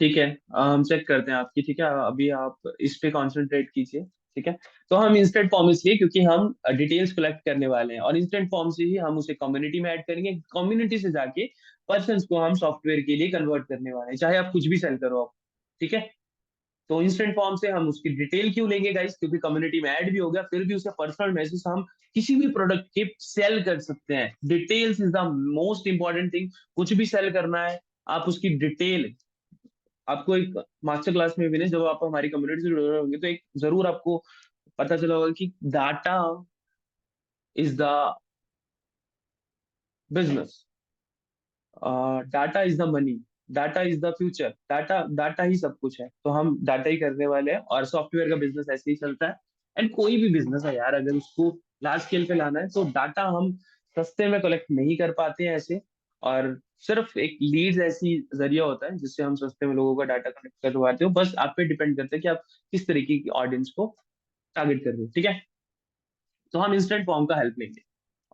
ठीक है, हम चेक करते हैं आपकी। ठीक है, अभी आप इस पे कंसंट्रेट कीजिए। ठीक है, तो हम इंस्टेंट फॉर्म इसलिए क्योंकि हम डिटेल्स कलेक्ट करने वाले हैं, और इंस्टेंट फॉर्म से ही हम उसे कम्युनिटी में ऐड करेंगे। कम्युनिटी से जाके पर्सन को हम सॉफ्टवेयर के लिए कन्वर्ट करने वाले हैं, चाहे आप कुछ भी सेल करो आप। ठीक है, तो इंस्टेंट फॉर्म से हम उसकी डिटेल क्यों लेंगे गाइस, क्योंकि कम्युनिटी में ऐड भी हो गया, फिर भी उसे पर्सनल मैसेज हम किसी भी प्रोडक्ट के सेल कर सकते हैं। Details is the most important thing. कुछ भी सेल करना है, आप उसकी डिटेल, आपको एक मास्टर क्लास में भी नहीं, जब आप हमारी कम्युनिटी से जुड़े होंगे तो एक जरूर आपको पता चला होगा कि data is the business, data is the money, data is the future, data data ही सब कुछ है। तो हम डाटा ही करने वाले हैं, और सॉफ्टवेयर का बिजनेस ऐसे ही चलता है। एंड कोई भी बिजनेस है यार, अगर उसको लार्ज स्केल पे लाना है तो डाटा हम सस्ते में कलेक्ट नहीं कर पाते हैं ऐसे। और सिर्फ एक लीड्स ऐसी जरिया होता है जिससे हम सस्ते में लोगों का डाटा कलेक्ट करवाते हो। बस आप पे डिपेंड करता है कि आप किस तरीके की ऑडियंस को टारगेट कर रहे हो। ठीक है, तो हम इंस्टेंट फॉर्म का हेल्प लेंगे,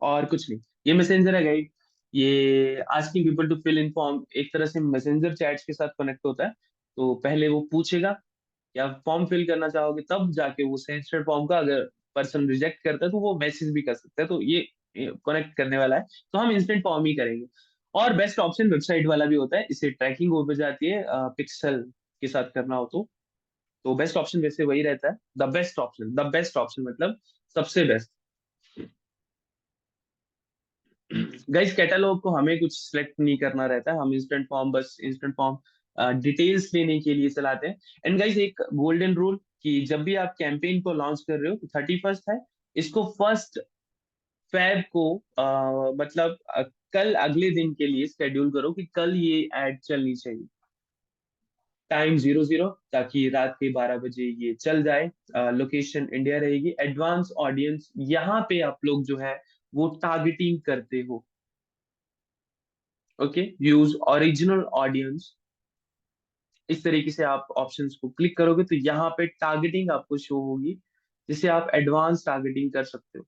और कुछ नहीं। ये मैसेंजर है गाइड, ये asking people to fill in form एक तरह से मैसेंजर चैट्स के साथ कनेक्ट होता है। तो पहले वो पूछेगा कि आप फॉर्म फिल करना चाहोगे, तब जाके वो सेंसर फॉर्म का अगर पर्सन रिजेक्ट करता है तो वो मैसेज भी कर सकता है। तो ये कनेक्ट करने वाला है, तो हम इंस्टेंट फॉर्म ही करेंगे। और बेस्ट ऑप्शन वेबसाइट वाला भी होता है, इसे ट्रैकिंग हो जाती है पिक्सल के साथ करना हो तो बेस्ट ऑप्शन वैसे वही रहता है। The best option, the best option मतलब सबसे बेस्ट। गाइस कैटलॉग को हमें कुछ सिलेक्ट नहीं करना रहता है, हम इंस्टेंट फॉर्म, बस इंस्टेंट फॉर्म डिटेल्स लेने के लिए चलाते हैं। एंड गाइस एक गोल्डन रूल, कि जब भी आप कैंपेन को लॉन्च कर रहे हो, तो 31st है, इसको 1 फैब को मतलब कल अगले दिन के लिए शेड्यूल करो कि कल ये एड चलनी चाहिए, टाइम 00, ताकि रात के 12 बजे ये चल जाए। लोकेशन इंडिया रहेगी। एडवांस ऑडियंस यहाँ पे आप लोग जो है वो टारगेटिंग करते हो। ओके, यूज ओरिजिनल ऑडियंस, इस तरीके से आप ऑप्शंस को क्लिक करोगे तो यहाँ पे टारगेटिंग आपको शो होगी, जिसे आप एडवांस टारगेटिंग कर सकते हो।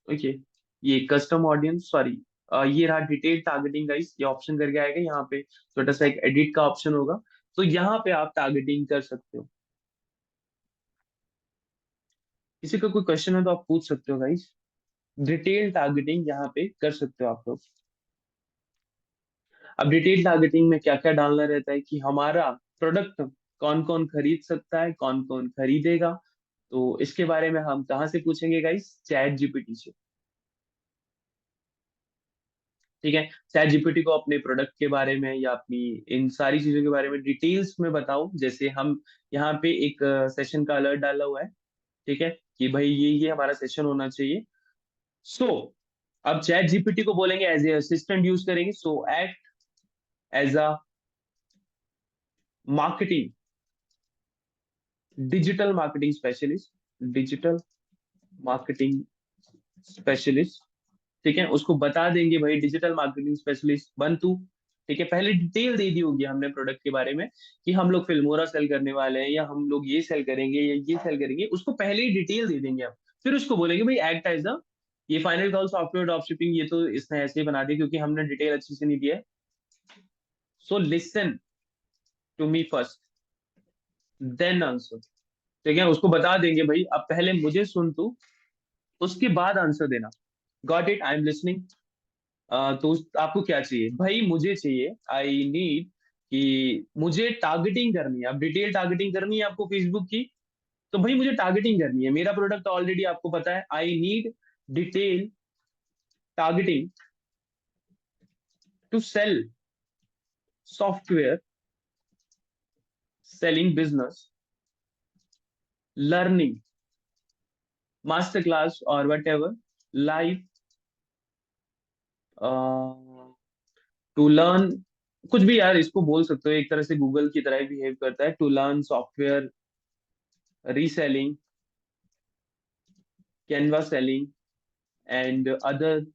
ओके, ये कस्टम ऑडियंस, सॉरी, ये रहा डिटेल टारगेटिंग गाइस, ये ऑप्शन करके आएगा यहाँ पे, छोटा सा एक एडिट का ऑप्शन होगा, तो यहाँ पे आप टारगेटिंग कर सकते हो। किसी का कोई क्वेश्चन है तो आप पूछ सकते हो गाइस। डिटेल टारगेटिंग यहाँ पे कर सकते हो आप लोग। अब डिटेल टारगेटिंग में क्या क्या डालना रहता है कि हमारा प्रोडक्ट कौन कौन खरीद सकता है, कौन कौन खरीदेगा। तो इसके बारे में हम कहाँ से पूछेंगे गाइस, चैट जीपीटी से। ठीक है, चैट जीपीटी को अपने प्रोडक्ट के बारे में या अपनी इन सारी चीजों के बारे में डिटेल्स में बताओ। जैसे हम यहाँ पे एक सेशन का अलर्ट डाला हुआ है, ठीक है, कि भाई ये हमारा सेशन होना चाहिए। सो अब चैट जीपीटी को बोलेंगे एज ए असिस्टेंट यूज करेंगे, so act as a marketing, digital marketing specialist, digital marketing specialist. ठीक है, उसको बता देंगे भाई डिजिटल मार्केटिंग स्पेशलिस्ट बन तू। ठीक है, पहले डिटेल दे दी होगी हमने प्रोडक्ट के बारे में, कि हम लोग फिल्मोरा सेल करने वाले हैं, या हम लोग ये सेल करेंगे या ये सेल करेंगे, उसको पहले ही डिटेल दे देंगे हम। फिर उसको बोलेंगे भाई एक्ट एज द, ये final call software drop shipping, ये तो इसने ऐसे ही बना दिया क्योंकि हमने डिटेल अच्छे से नहीं दिया है। So listen to me first, then answer. ठीक है, उसको बता देंगे भाई अब पहले मुझे सुन तू, उसके बाद आंसर देना। Got it, I am listening. तो आपको क्या चाहिए भाई, मुझे चाहिए, आई नीड, कि मुझे टारगेटिंग करनी है। अब डिटेल टारगेटिंग करनी है आपको फेसबुक की, तो भाई मुझे टारगेटिंग करनी है, मेरा प्रोडक्ट ऑलरेडी आपको पता है। I need detail targeting to sell software, selling business, learning, master class और whatever, live, to learn, कुछ भी यार इसको बोल सकते हो, एक तरह से गूगल की तरह बिहेव करता है। To learn software reselling, Canva selling and other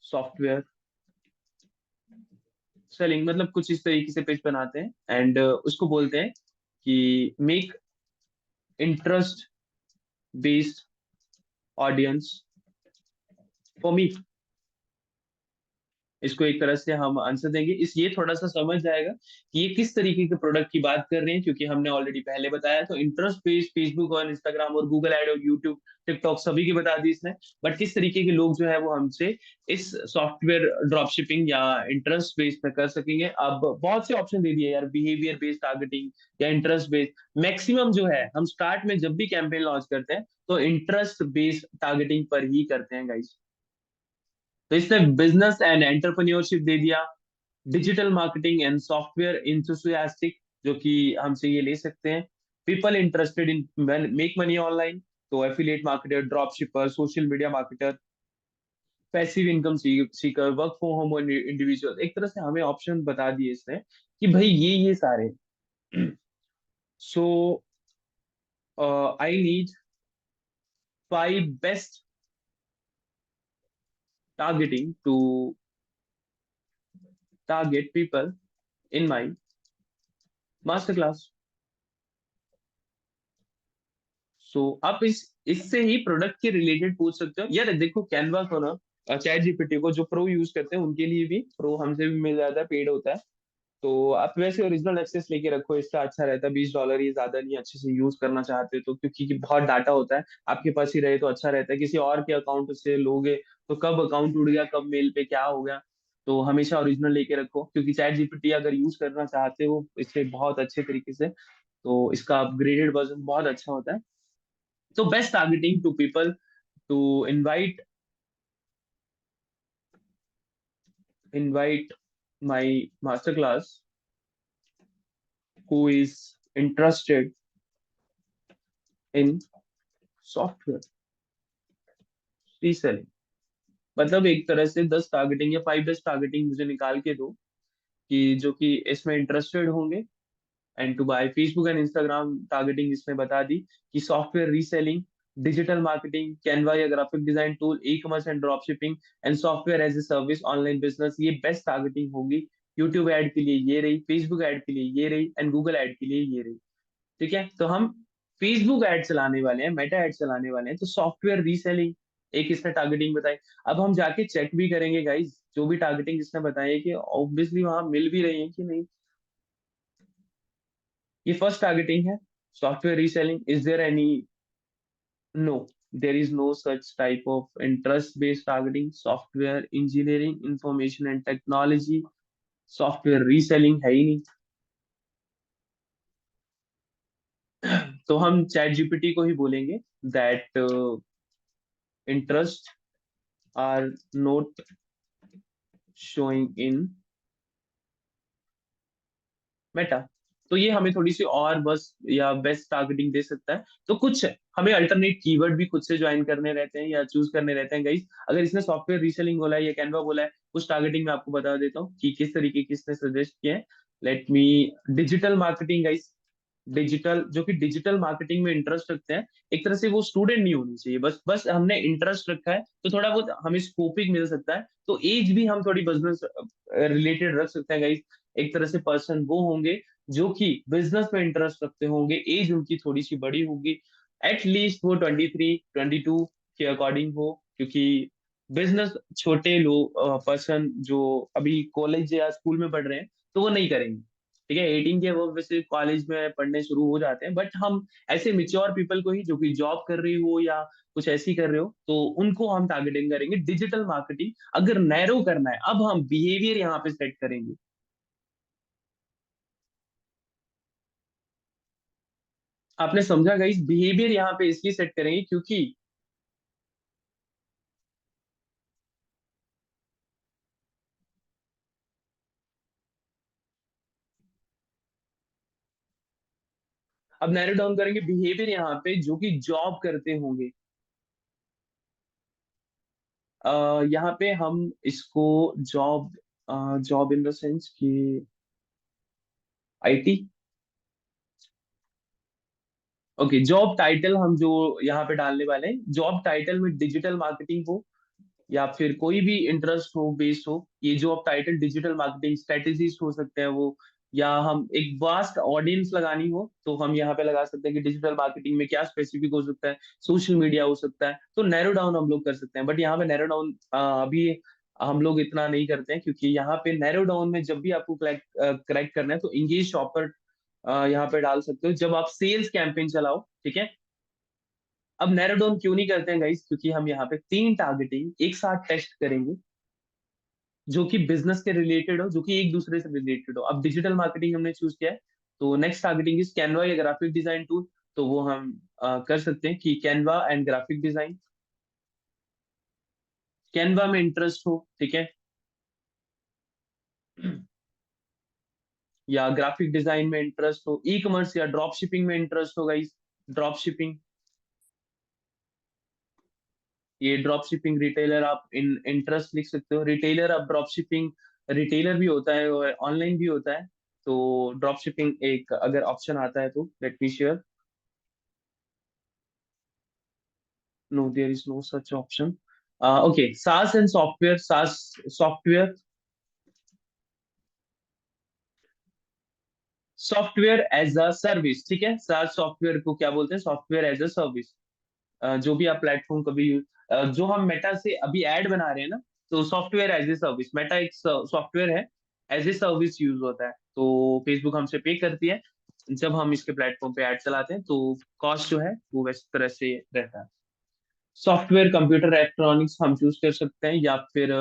software selling, मतलब कुछ इस तरीके से पेज बनाते हैं एंड उसको बोलते हैं कि make interest based audience for me. इसको एक तरह से हम आंसर देंगे, इस ये थोड़ा सा समझ जाएगा कि ये किस तरीके के प्रोडक्ट की बात कर रहे हैं, क्योंकि हमने ऑलरेडी पहले बताया। तो इंटरेस्ट पेज फेसबुक और इंस्टाग्राम और गूगल एड और यूट्यूब टिकटॉक सभी की बता दी इसने। बट किस तरीके के लोग जो है वो हमसे इस सॉफ्टवेयर ड्रॉप शिपिंग या इंटरेस्ट बेस्ड पे कर सकेंगे। अब बहुत से ऑप्शन दे दिए यार, बिहेवियर बेस्ड टारगेटिंग या इंटरेस्ट बेस्ड। मैक्सिमम जो है हम स्टार्ट में जब भी कैंपेन लॉन्च करते हैं तो इंटरेस्ट बेस्ड टारगेटिंग पर ही करते हैं गाइस। तो इसने बिजनेस एंड एंटरप्रेन्योरशिप दे दिया, digital marketing and software enthusiastic, जो कि हमसे ये ले सकते हैं। People interested in make money online, तो affiliate marketer, drop shipper, social media marketer, passive income seeker, work from home individual. एक तरह से हमें ऑप्शन बता दिए इसने कि भाई ये सारे। So I need 5 best targeting to target people in my master class. आप इससे ही प्रोडक्ट के रिलेटेड पूछ सकते हो यार। देखो कैनवा को ना, चैट जीपीटी को जो प्रो यूज करते हैं उनके लिए भी, प्रो हमसे भी मिल जाता है, पेड होता है। तो आप वैसे ओरिजिनल एक्सेस लेके रखो, इसका अच्छा रहता है। $20 ये ज्यादा नहीं, अच्छे से यूज करना चाहते हो तो, क्योंकि बहुत डाटा होता है आपके पास ही रहे तो अच्छा रहता है। किसी और के अकाउंट से लोगे तो कब अकाउंट उड़ गया, कब मेल पे क्या हो गया। तो हमेशा ओरिजिनल लेके रखो, क्योंकि चैट जीपीटी अगर यूज करना चाहते हो इससे बहुत अच्छे तरीके से, तो इसका अपग्रेडेड वर्जन बहुत अच्छा होता है। So best targeting to people to invite my masterclass who is interested in software reselling। मतलब एक तरह से 10 टारगेटिंग या 5 बेस्ट टारगेटिंग मुझे निकाल के दो कि जो कि इसमें इंटरेस्टेड होंगे। And to buy Facebook and Instagram targeting इसमें बता दी कि software reselling, digital marketing, Canva या graphic design tool, e commerce and drop shipping and software as a service online business, ये बेस्ट टारगेटिंग होगी। यूट्यूब एड के लिए ये रही, फेसबुक एड के लिए ये रही एंड गूगल एड के लिए ये रही। ठीक है, तो हम फेसबुक एड चलाने वाले हैं, मेटा एड चलाने वाले हैं, तो सॉफ्टवेयर रीसेलिंग एक इसने टारगेटिंग बताई। अब हम जाके चेक भी करेंगे गाइज, जो भी टारगेटिंग इसने बताई है कि ऑब्वियसली वहां मिल भी रही है कि नहीं। ये फर्स्ट टारगेटिंग है, software reselling. Is there any? No, there is no such type of interest based targeting. Software engineering, information and technology, software reselling है ही नहीं। तो हम चैट जीपीटी को ही बोलेंगे that interest are not showing in Meta. तो ये हमें थोड़ी सी और बस या बेस्ट टारगेटिंग दे सकता है। तो कुछ हमें अल्टरनेट कीवर्ड भी खुद से ज्वाइन करने रहते हैं या चूज करने रहते हैं गाइस। अगर इसने सॉफ्टवेयर रीसेलिंग बोला है या कैनवा बोला है, कुछ टारगेटिंग मैं आपको बता देता हूँ कि किस तरीके की इसने सजेस्ट किए हैं। लेट मी, डिजिटल मार्केटिंग गाइस, डिजिटल जो कि डिजिटल मार्केटिंग में इंटरेस्ट रखते हैं। एक तरह से वो स्टूडेंट नहीं होनी चाहिए, बस बस हमने इंटरेस्ट रखा है तो थोड़ा बहुत हमें स्कोपिंग मिल सकता है। तो एज भी हम थोड़ी बिजनेस रिलेटेड रख सकते हैं गाइस। एक तरह से पर्सन वो होंगे जो कि बिजनेस में इंटरेस्ट रखते होंगे, एज उनकी थोड़ी सी बड़ी होगी, एटलीस्ट वो 23 22 के अकॉर्डिंग हो, क्योंकि बिजनेस छोटे लोग पर्सन जो अभी कॉलेज या स्कूल में पढ़ रहे हैं तो वो नहीं करेंगे। ठीक है, 18 के वो वैसे कॉलेज में पढ़ने शुरू हो जाते हैं, बट हम ऐसे मिच्योर पीपल को ही, जो कि जॉब कर रही हो या कुछ ऐसी कर रहे हो, तो उनको हम टारगेटिंग करेंगे। डिजिटल मार्केटिंग अगर नैरो करना है, अब हम बिहेवियर यहाँ पे सेट करेंगे। आपने समझा गाइस, बिहेवियर यहाँ पे इसलिए सेट करेंगे क्योंकि अब नैरो डाउन करेंगे बिहेवियर यहाँ पे, जो कि जॉब करते होंगे। यहाँ पे हम इसको job, job in the sense कि आईटी। ओके, जॉब टाइटल हम जो यहाँ पे डालने वाले हैं, जॉब टाइटल में डिजिटल मार्केटिंग हो या फिर कोई भी इंटरेस्ट हो, बेस हो, ये job title digital marketing strategies हो सकते हैं वो, या हम एक वास्ट ऑडियंस लगानी हो तो हम यहाँ पे लगा सकते हैं कि डिजिटल मार्केटिंग में क्या स्पेसिफिक हो सकता है, सोशल मीडिया हो सकता है, तो नैरो डाउन हम लोग कर सकते हैं। बट यहाँ पे नैरो डाउन अभी हम लोग इतना नहीं करते हैं, क्योंकि यहाँ पे नैरो डाउन में जब भी आपको करेक्ट करना है तो इंगेज शॉपर यहाँ पे डाल सकते हो जब आप सेल्स कैंपेन चलाओ, ठीक है। अब नैरो डाउन क्यों नहीं करते हैं गाइस, क्योंकि हम यहाँ पे 3 टारगेटिंग एक साथ टेस्ट करेंगे जो कि बिजनेस के रिलेटेड हो, जो कि एक दूसरे से रिलेटेड हो। अब डिजिटल मार्केटिंग हमने चूज किया है, तो नेक्स्ट टारगेटिंग इज कैनवा या ग्राफिक डिजाइन टूल। तो वो हम कर सकते हैं कि Canva and graphic design, Canva में इंटरेस्ट हो, ठीक है, या ग्राफिक डिजाइन में इंटरेस्ट हो, ई कॉमर्स या ड्रॉप शिपिंग में इंटरेस्ट हो गाइस, ड्रॉप शिपिंग, ये ड्रॉप शिपिंग रिटेलर आप इन इंटरेस्ट लिख सकते हो। रिटेलर, अब ड्रॉप शिपिंग रिटेलर भी होता है और ऑनलाइन भी होता है, तो ड्रॉप शिपिंग एक अगर ऑप्शन आता है तो let me share. No, there is no such option. Okay, SaaS and software, SaaS software, software as a service, ठीक है। सास सॉफ्टवेयर को क्या बोलते हैं, सॉफ्टवेयर एज अ सर्विस। जो भी आप प्लेटफॉर्म कभी जो हम मेटा से अभी ऐड बना रहे हैं ना, तो software as a service, Meta एक सॉफ्टवेयर है, एज ए सर्विस यूज होता है। तो फेसबुक हमसे पे करती है जब हम इसके प्लेटफॉर्म पे ऐड चलाते हैं, तो कॉस्ट जो है वो वैसे तरह से रहता है। सॉफ्टवेयर कंप्यूटर इलेक्ट्रॉनिक्स हम चूज कर सकते हैं, या फिर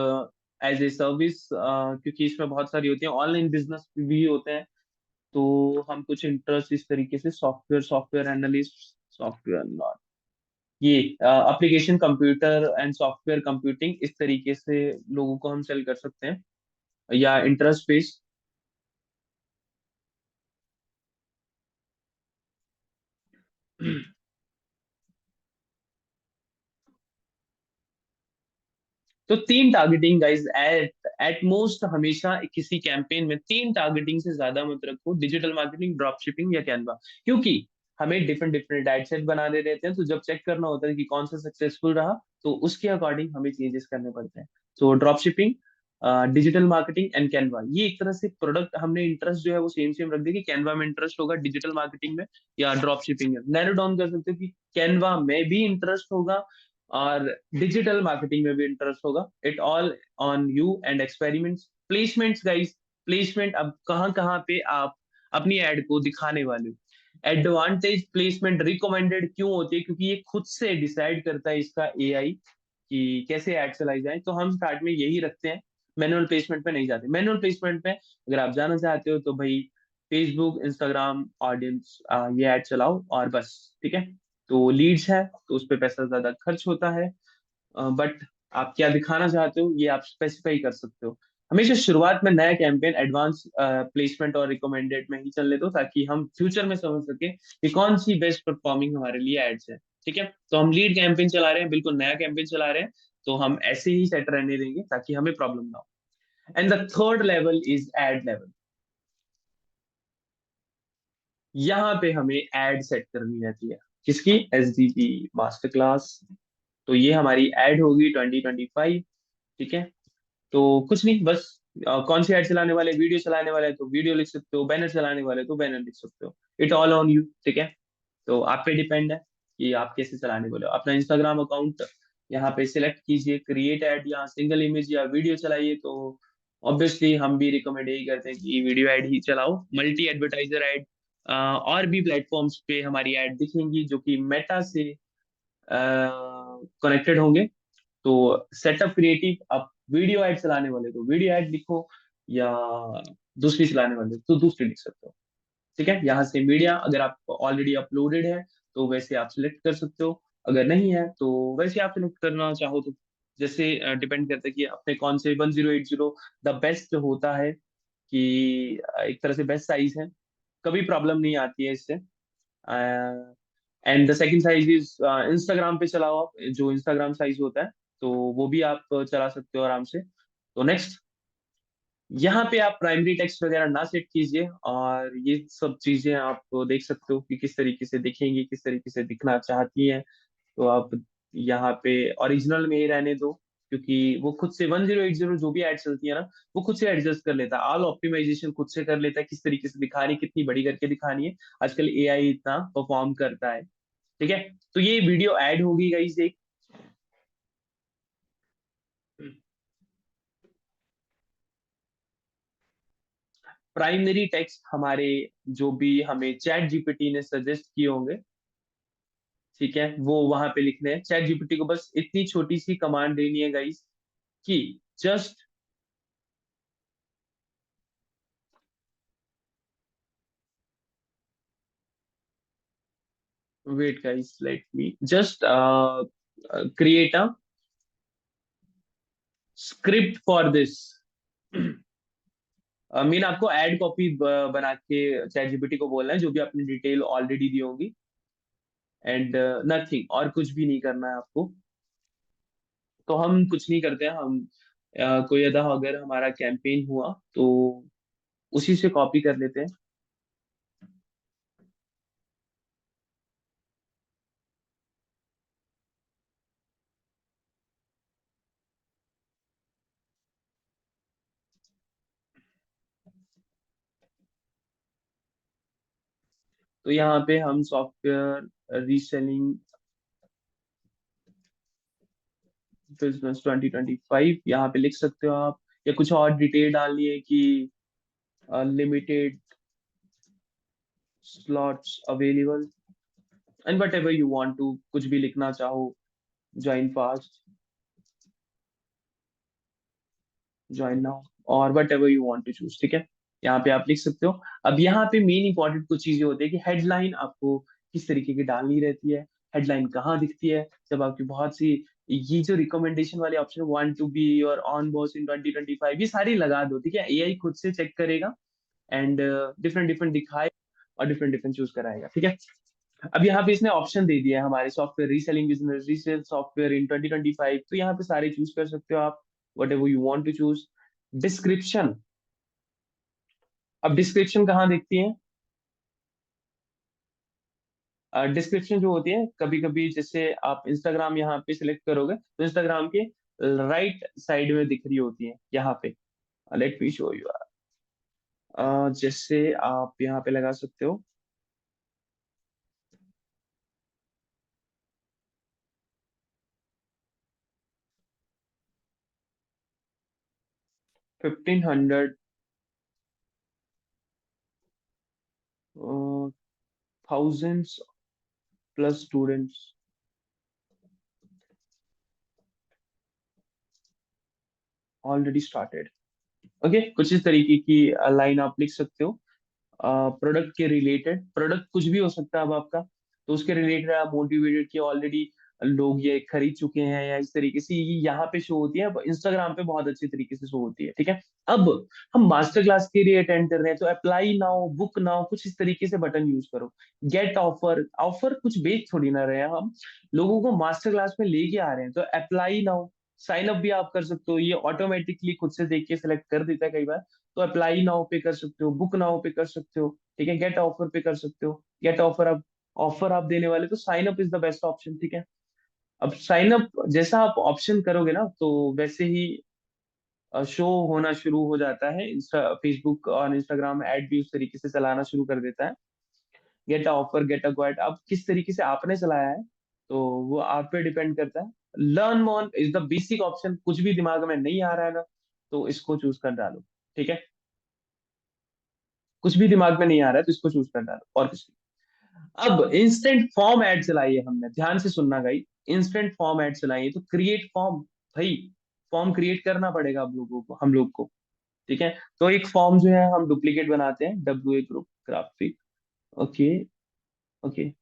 एज ए सर्विस, क्योंकि इसमें बहुत सारी होती है, ऑनलाइन बिजनेस भी होते हैं, तो हम कुछ इंटरेस्ट इस तरीके से, सॉफ्टवेयर, सॉफ्टवेयर एनालिस्ट, सॉफ्टवेयर, ये application computer and software computing, इस तरीके से लोगों को हम सेल कर सकते हैं, या इंटरेस्ट बेस्ड। तो 3 टारगेटिंग गाइस, एट मोस्ट हमेशा किसी कैंपेन में 3 टारगेटिंग से ज्यादा मत रखो, डिजिटल मार्केटिंग, ड्रॉप शिपिंग या कैनवा, क्योंकि हमें डिफरेंट डिफरेंट एड सेट बनाने रहते हैं, तो जब चेक करना होता है कि कौन सा सक्सेसफुल रहा, तो उसके अकॉर्डिंग हमें चेंजेस करने पड़ते हैं। तो drop shipping, digital marketing and Canva, ये एक तरह से प्रोडक्ट हमने इंटरेस्ट जो है वो सेम सेम रख दिया कि कैनवा में इंटरेस्ट होगा, डिजिटल मार्केटिंग में या ड्रॉप शिपिंग में। नैरो डाउन कर सकते हो कि कैनवा में भी इंटरेस्ट होगा और डिजिटल मार्केटिंग में भी इंटरेस्ट होगा, it all on you and experiments. Placements guys, placement अब कहाँ कहाँ पे आप अपनी एड को दिखाने वाले हो। एडवांटेज प्लेसमेंट रिकमेंडेड क्यों होती है, क्योंकि ये खुद से डिसाइड करता है इसका एआई कि कैसे ऐड चलाई जाए, तो हम स्टार्ट में यही रखते हैं, मैनुअल प्लेसमेंट पे नहीं जाते। मैनुअल प्लेसमेंट में अगर आप जाना चाहते हो तो भाई फेसबुक, इंस्टाग्राम ऑडियंस, ये ऐड चलाओ और बस, ठीक है। तो लीड्स है तो उस पर पैसा ज्यादा खर्च होता है, बट आप क्या दिखाना चाहते हो ये आप स्पेसिफाई कर सकते हो। हमेशा शुरुआत में नया कैंपेन एडवांस प्लेसमेंट और रिकमेंडेड में ही चलने दो, ताकि हम फ्यूचर में समझ सके कि कौन सी बेस्ट परफॉर्मिंग हमारे लिए एड्स है, ठीक है। तो हम लीड कैंपेन चला रहे हैं, बिल्कुल नया कैंपेन चला रहे हैं, तो हम ऐसे ही सेट रहने देंगे ताकि हमें प्रॉब्लम ना हो। And the third level is ad level. यहाँ पे हमें एड सेट करनी रहती है, किसकी, एसडीपी मास्टर क्लास। तो ये हमारी एड होगी 2025, ठीक है। तो कुछ नहीं, बस कौन सी एड चलाने वाले, वीडियो चलाने वाले हैं तो वीडियो लिख सकते हो, बैनर चलाने वाले तो बैनर लिख सकते हो, इट ऑल ऑन यू, ठीक है। तो आप पे डिपेंड है कि आप कैसे चलाने वाले हो। अपना इंस्टाग्राम अकाउंट यहाँ पे सिलेक्ट कीजिए, क्रिएट एड, या सिंगल इमेज या वीडियो चलाइए, तो ऑब्वियसली हम भी रिकमेंड यही करते हैं कि वीडियो एड ही चलाओ। मल्टी एडवर्टाइजर एड, और भी प्लेटफॉर्म्स पे हमारी एड दिखेंगी जो कि मेटा से कनेक्टेड होंगे। तो सेटअप क्रिएटिव, आप वीडियो ऐड चलाने वाले तो वीडियो ऐड लिखो, या दूसरी चलाने वाले तो दूसरी लिख सकते हो, ठीक है। यहाँ से मीडिया अगर आप ऑलरेडी अपलोडेड है तो वैसे आप सिलेक्ट कर सकते हो, अगर नहीं है तो वैसे आप सिलेक्ट करना चाहो तो, जैसे डिपेंड करता है कि अपने कौन से 1080 द बेस्ट होता है, कि एक तरह से बेस्ट साइज है, कभी प्रॉब्लम नहीं आती है इससे। And the second size is Instagram पे चलाओ आप, जो इंस्टाग्राम साइज होता है, तो वो भी आप चला सकते हो आराम से। तो नेक्स्ट, यहाँ पे आप प्राइमरी टेक्स्ट वगैरह ना सेट कीजिए, और ये सब चीजें आप देख सकते हो कि किस तरीके से दिखेंगी, किस तरीके से दिखना चाहती हैं। तो आप यहाँ पे ओरिजिनल में ही रहने दो, क्योंकि वो खुद से 1080 जो भी एड चलती है ना, वो खुद से एडजस्ट कर लेता है, ऑल ऑप्टिमाइजेशन खुद से कर लेता है, किस तरीके से दिखानी है, कितनी बड़ी करके दिखानी है। आजकल एआई इतना परफॉर्म करता है। ठीक है, तो ये वीडियो ऐड होगी गाइस एक। प्राइमरी टेक्स्ट हमारे जो भी हमें चैट जीपीटी ने सजेस्ट किए होंगे, ठीक है, वो वहां पे लिखने हैं। चैट जीपीटी को बस इतनी छोटी सी कमांड देनी है गाइस, कि just wait guys, let me just create a script for this. Mean आपको एड कॉपी बना के चैट जीपीटी को बोलना है, जो भी आपने डिटेल ऑलरेडी दी होगी, एंड नथिंग, और कुछ भी नहीं करना है आपको। तो हम कुछ नहीं करते हैं, हम कोई अदा अगर हमारा कैंपेन हुआ तो उसी से कॉपी कर लेते हैं। तो यहाँ पे हम सॉफ्टवेयर रीसेलिंग बिजनेस 2025 यहाँ पे लिख सकते हो आप, या कुछ और डिटेल डालनी है कि limited slots available, and whatever you want to, कुछ भी लिखना चाहो, ज्वाइन फास्ट, ज्वाइन नाउ, और whatever you want to choose. ठीक है, यहाँ पे आप लिख सकते हो। अब यहाँ पे मेन इंपॉर्टेंट कुछ चीजें होती है कि हेडलाइन आपको किस तरीके की डालनी रहती है, हेडलाइन कहाँ दिखती है, जब आपकी बहुत सी, ये जो रिकमेंडेशन वाले option, want to be your own boss in 2025, ये सारी लगा दो। ठीक है, एआई खुद से चेक करेगा, एंड डिफरेंट डिफरेंट दिखाए, और डिफरेंट डिफरेंट चूज कराएगा। ठीक है, अब यहाँ पे इसने ऑप्शन दे दिया है हमारे software reselling business, resale software in 2025, तो यहाँ पे सारे चूज कर सकते हो आप, whatever you want to choose. Description, अब डिस्क्रिप्शन कहाँ दिखती है? डिस्क्रिप्शन जो होती है, कभी कभी जैसे आप इंस्टाग्राम यहाँ पे सिलेक्ट करोगे तो इंस्टाग्राम के राइट साइड में दिख रही होती है यहाँ पे। Let me show you. जैसे आप यहाँ पे लगा सकते हो 1500 thousands plus students already started. Okay, कुछ इस तरीके की लाइन आप लिख सकते हो। प्रोडक्ट के रिलेटेड, प्रोडक्ट कुछ भी हो सकता है अब आपका, तो उसके रिलेटेड आप मोटिवेटेड कि ऑलरेडी लोग ये खरीद चुके हैं, या इस तरीके से ये यहाँ पे शो होती है, इंस्टाग्राम पे बहुत अच्छी तरीके से शो होती है। ठीक है, अब हम मास्टर क्लास के लिए अटेंड कर रहे हैं, तो अप्लाई नाउ, बुक नाउ, कुछ इस तरीके से बटन यूज करो। गेट ऑफर, ऑफर कुछ बेच थोड़ी ना रहे हैं हम, लोगों को मास्टर क्लास में लेके आ रहे हैं, तो अप्लाई नाउ। साइन अप भी आप कर सकते हो, ये ऑटोमेटिकली खुद से देख के सिलेक्ट कर देता है कई बार। तो अप्लाई नाउ पे कर सकते हो, बुक नाउ पे कर सकते हो, ठीक है, गेट ऑफर पे कर सकते हो। गेट ऑफर, अब ऑफर आप देने वाले तो sign up is the best option. ठीक है, अब साइन अप जैसा आप ऑप्शन करोगे ना, तो वैसे ही शो होना शुरू हो जाता है। इंस्टा, फेसबुक और इंस्टाग्राम ऐड भी उस तरीके से चलाना शुरू कर देता है। Get a offer, get a quite, अब किस तरीके से आपने चलाया है, तो वो आप पे डिपेंड करता है। Learn more is the basic option, कुछ भी दिमाग में नहीं आ रहा है ना, तो इसको चूज कर डालो। ठीक है, कुछ भी दिमाग में नहीं आ रहा है तो इसको चूज कर डालो, और कुछ नहीं। अब इंस्टेंट फॉर्म ऐड चलाई है हमने, ध्यान से सुनना गाइस। इंस्टेंट फॉर्म ऐड चलाई है, तो क्रिएट फॉर्म, भाई फॉर्म क्रिएट करना पड़ेगा अब लोगों को, हम लोग को। ठीक है, तो एक फॉर्म जो है हम डुप्लीकेट बनाते हैं, W A group graphic. Okay, okay,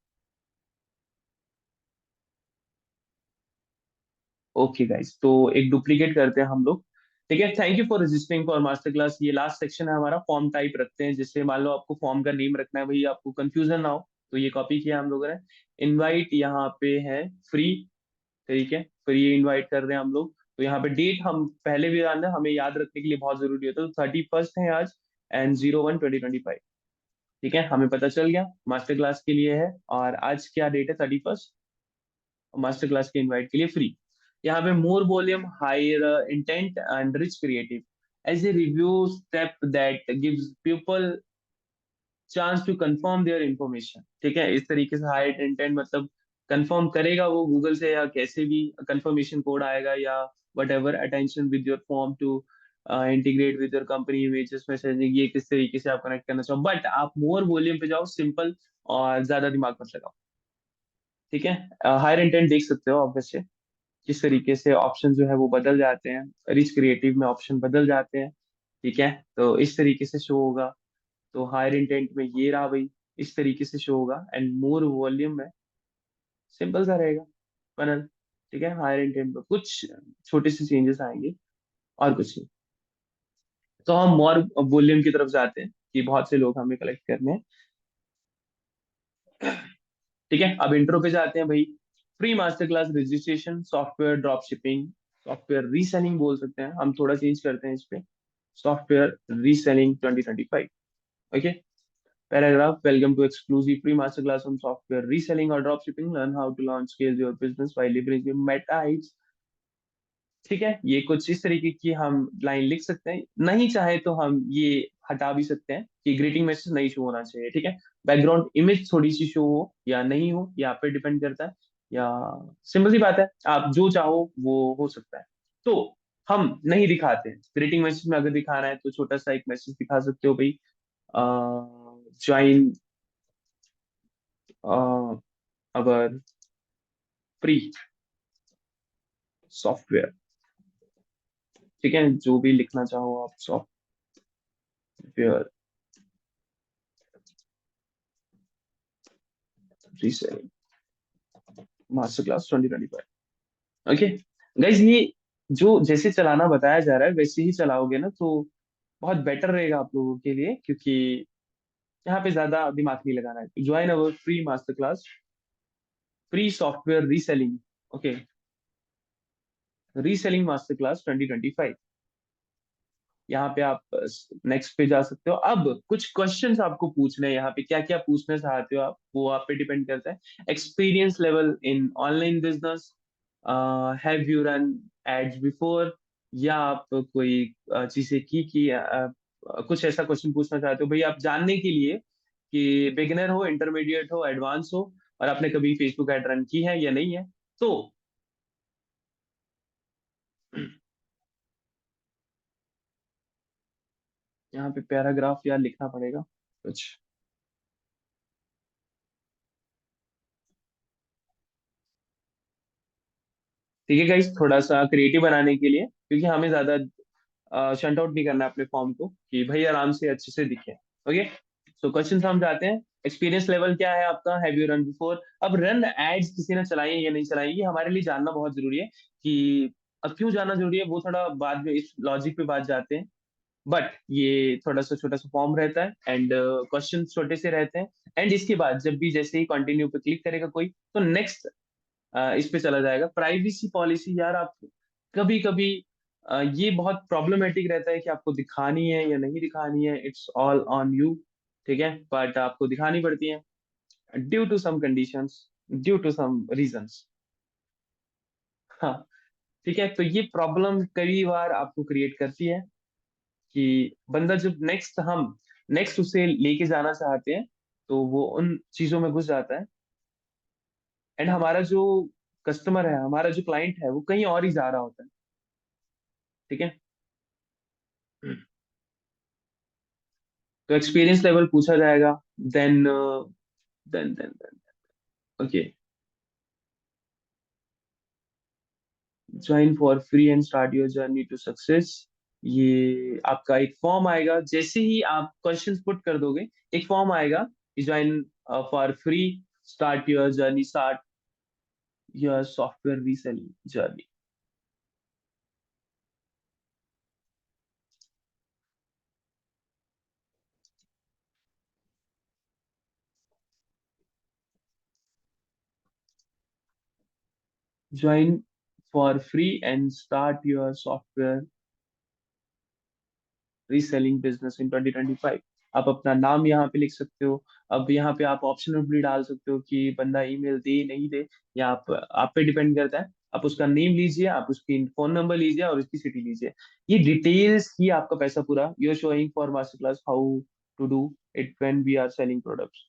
okay guys, तो एक डुप्लीकेट करते हैं हम लोग। ठीक है, thank you for registering for master class. ये लास्ट सेक्शन है हमारा, फॉर्म टाइप रखते हैं, जिससे मान लो आपको फॉर्म का नेम रखना है, भाई आपको कंफ्यूजन ना हो, तो ये कॉपी किया हम लोगों ने। इनवाइट यहाँ पे है फ्री, ठीक है, फ्री इनवाइट कर रहे हैं हम लोग। तो यहाँ पे डेट हम पहले भी जानना हमें याद रखने के लिए बहुत जरूरी होता है। तो 31st है आज, एंड 01/2025। ठीक है, हमें पता चल गया मास्टर क्लास के लिए है। और आज क्या डेट है? 31st। मास्टर क्लास के इनवाइट के लिए फ्री। यहाँ पे more volume, higher intent and rich creative as a review step that gives people chance to confirm their information. ठीक है, इस तरीके से हायर इंटेंट मतलब कंफर्म करेगा वो गूगल से, या कैसे भी कंफर्मेशन कोड आएगा, या whatever attention with your form to integrate with your company images messaging, ये किस तरीके से आप कनेक्ट करना चाहो। बट आप मोर वॉल्यूम पे जाओ, सिंपल, और ज्यादा दिमाग मत लगाओ। ठीक है, हायर इंटेंट देख सकते हो आप वैसे किस तरीके से ऑप्शन जो है वो बदल जाते हैं, रिच क्रिएटिव में ऑप्शन बदल जाते हैं। ठीक है, तो इस तरीके से शो होगा। तो हायर इंटेंट में ये रहा भाई, इस तरीके से शो होगा। एंड मोर वॉल्यूम में सिंपल सा रहेगा पैनल। ठीक है, हायर इंटेंट में कुछ छोटे से चेंजेस आएंगे, और कुछ नहीं। तो हम मोर वॉल्यूम की तरफ जाते हैं कि बहुत से लोग हमें कलेक्ट करने हैं। ठीक है, अब इंट्रो पे जाते हैं भाई। Free master class registration, software drop shipping, software reselling बोल सकते हैं हम, थोड़ा चेंज करते हैं इस पे, software reselling 2025। Okay, paragraph, welcome to exclusive free masterclass on software reselling or dropshipping. Learn how to launch, scale your business by leveraging meta hits. ठीक है, ये कुछ इस तरीके की हम लाइन लिख सकते हैं। नहीं चाहे तो हम ये हटा भी सकते हैं कि ग्रीटिंग मैसेज नहीं शो होना चाहिए। ठीक है, बैकग्राउंड इमेज थोड़ी सी शो हो या नहीं हो, या आप पे डिपेंड करता है। या सिंपल सी बात है, आप जो चाहो वो हो सकता है। तो हम नहीं दिखाते हैं ग्रीटिंग मैसेज में। अगर दिखाना है तो छोटा सा एक मैसेज दिखा सकते हो भाई, ज्वाइन अवर फ्री सॉफ्टवेयर। ठीक है, जो भी लिखना चाहो आप, software reselling master class 2025। Okay guys, ये जो जैसे चलाना बताया जा रहा है वैसे ही चलाओगे ना, तो बहुत बेटर रहेगा आप लोगों के लिए, क्योंकि यहाँ पे ज्यादा दिमाग नहीं लगाना है। ज्वाइन अवर free master class, free software reselling. Okay, reselling master class 2025। यहाँ पे आप नेक्स्ट पे जा सकते हो। अब कुछ क्वेश्चंस आपको पूछने हैं यहाँ पे, क्या क्या पूछना चाहते हो आप, वो आप पे डिपेंड करता है। Experience level in online business, have you run ads before, या आप कोई चीजें की कुछ ऐसा क्वेश्चन पूछना चाहते हो भाई आप जानने के लिए कि बिगिनर हो, इंटरमीडिएट हो, एडवांस हो, और आपने कभी फेसबुक ऐड रन की है या नहीं है। तो यहाँ पे पैराग्राफ यार लिखना पड़ेगा कुछ। ठीक है गाइस, थोड़ा सा क्रिएटिव बनाने के लिए, क्योंकि हमें ज्यादा शंट आउट नहीं करना है अपने फॉर्म को, कि भाई आराम से अच्छे से दिखे। ओके, सो क्वेश्चन हम जाते हैं। एक्सपीरियंस लेवल क्या है आपका, हैव यू रन बिफोर। अब रन एड्स किसी ने चलाई है या नहीं चलाई, ये हमारे लिए जानना बहुत जरूरी है। कि अब क्यों जानना जरूरी है वो थोड़ा बाद में, इस लॉजिक पे बात जाते हैं। बट ये थोड़ा सा छोटा सा फॉर्म रहता है, एंड क्वेश्चन छोटे से रहते हैं। एंड इसके बाद जब भी जैसे ही कंटिन्यू पे क्लिक करेगा कोई, तो नेक्स्ट इस पे चला जाएगा। प्राइवेसी पॉलिसी यार, आप कभी कभी ये बहुत प्रॉब्लमेटिक रहता है कि आपको दिखानी है या नहीं दिखानी है, इट्स ऑल ऑन यू। ठीक है, बट आपको दिखानी पड़ती है due to some conditions, due to some reasons. हाँ, ठीक है, तो ये प्रॉब्लम कई बार आपको क्रिएट करती है कि बंदा जब नेक्स्ट उसे लेके जाना चाहते हैं, तो वो उन चीजों में घुस जाता है। एंड हमारा जो कस्टमर है, हमारा जो क्लाइंट है, वो कहीं और ही जा रहा होता है। ठीक है, तो एक्सपीरियंस लेवल पूछा जाएगा। Then then okay, join for free and start your journey to success. ये आपका एक फॉर्म आएगा, जैसे ही आप क्वेश्चंस पुट कर दोगे एक फॉर्म आएगा कि join for free, start your software reselling journey. Join for free and start your software reselling business in 2025। आप अपना नाम यहाँ पे लिख सकते हो। अब यहाँ पे आप ऑप्शनल भी डाल सकते हो कि बंदा ईमेल दे नहीं दे, या आप पे डिपेंड करता है। आप उसका नेम लीजिए, आप उसकी फोन नंबर लीजिए और उसकी सिटी लीजिए। ये डिटेल्स ही आपका पैसा पूरा। You are showing for master class how to do it when we are selling products.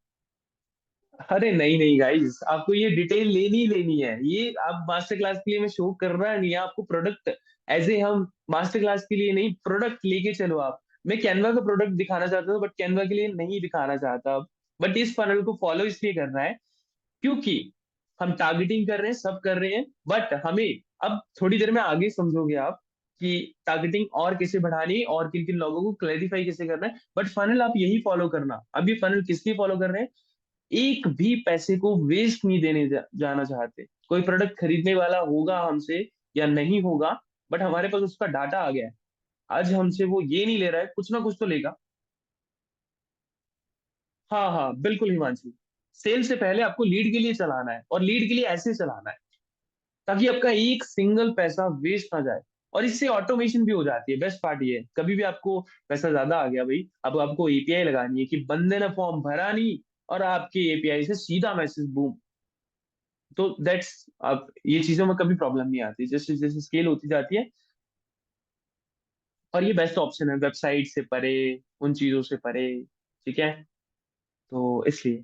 अरे नहीं नहीं गाइस, आपको ये डिटेल लेनी ही लेनी है। ये आप मास्टर क्लास के लिए मैं शो कर रहा नहीं है आपको प्रोडक्ट। एज ए हम मास्टर क्लास के लिए नहीं, प्रोडक्ट लेके चलो आप। मैं कैनवा का प्रोडक्ट दिखाना चाहता था बट कैनवा के लिए नहीं दिखाना चाहता। बट इस फनल को फॉलो इसलिए करना है क्योंकि हम टारगेटिंग कर रहे हैं, सब कर रहे हैं, बट हमें अब थोड़ी देर में आगे समझोगे आप कि टारगेटिंग और कैसे बढ़ानी है और किन किन लोगों को क्लैरिफाई कैसे करना है। बट फनल आप यही फॉलो करना। अब ये फनल किस लिए फॉलो कर रहे हैं? एक भी पैसे को वेस्ट नहीं देने जाना चाहते। कोई प्रोडक्ट खरीदने वाला होगा हमसे या नहीं होगा, बट हमारे पास उसका डाटा आ गया है। आज हमसे वो ये नहीं ले रहा है, कुछ ना कुछ तो लेगा। हाँ हाँ बिल्कुल हिमांशु। सेल से पहले आपको लीड के लिए चलाना है, और लीड के लिए ऐसे चलाना है ताकि आपका एक सिंगल पैसा वेस्ट ना जाए। और इससे ऑटोमेशन भी हो जाती है। बेस्ट पार्ट ये है, कभी भी आपको पैसा ज्यादा आ गया भाई, अब आपको एपीआई लगानी है कि बंदे ने फॉर्म भरा नहीं, और आपके एपीआई से सीधा मैसेज बूम। तो दैट्स, अब ये चीजों में कभी प्रॉब्लम नहीं आती जैसे जैसे स्केल होती जाती है। और ये बेस्ट ऑप्शन है वेबसाइट से परे, उन चीजों से परे। ठीक है, तो इसलिए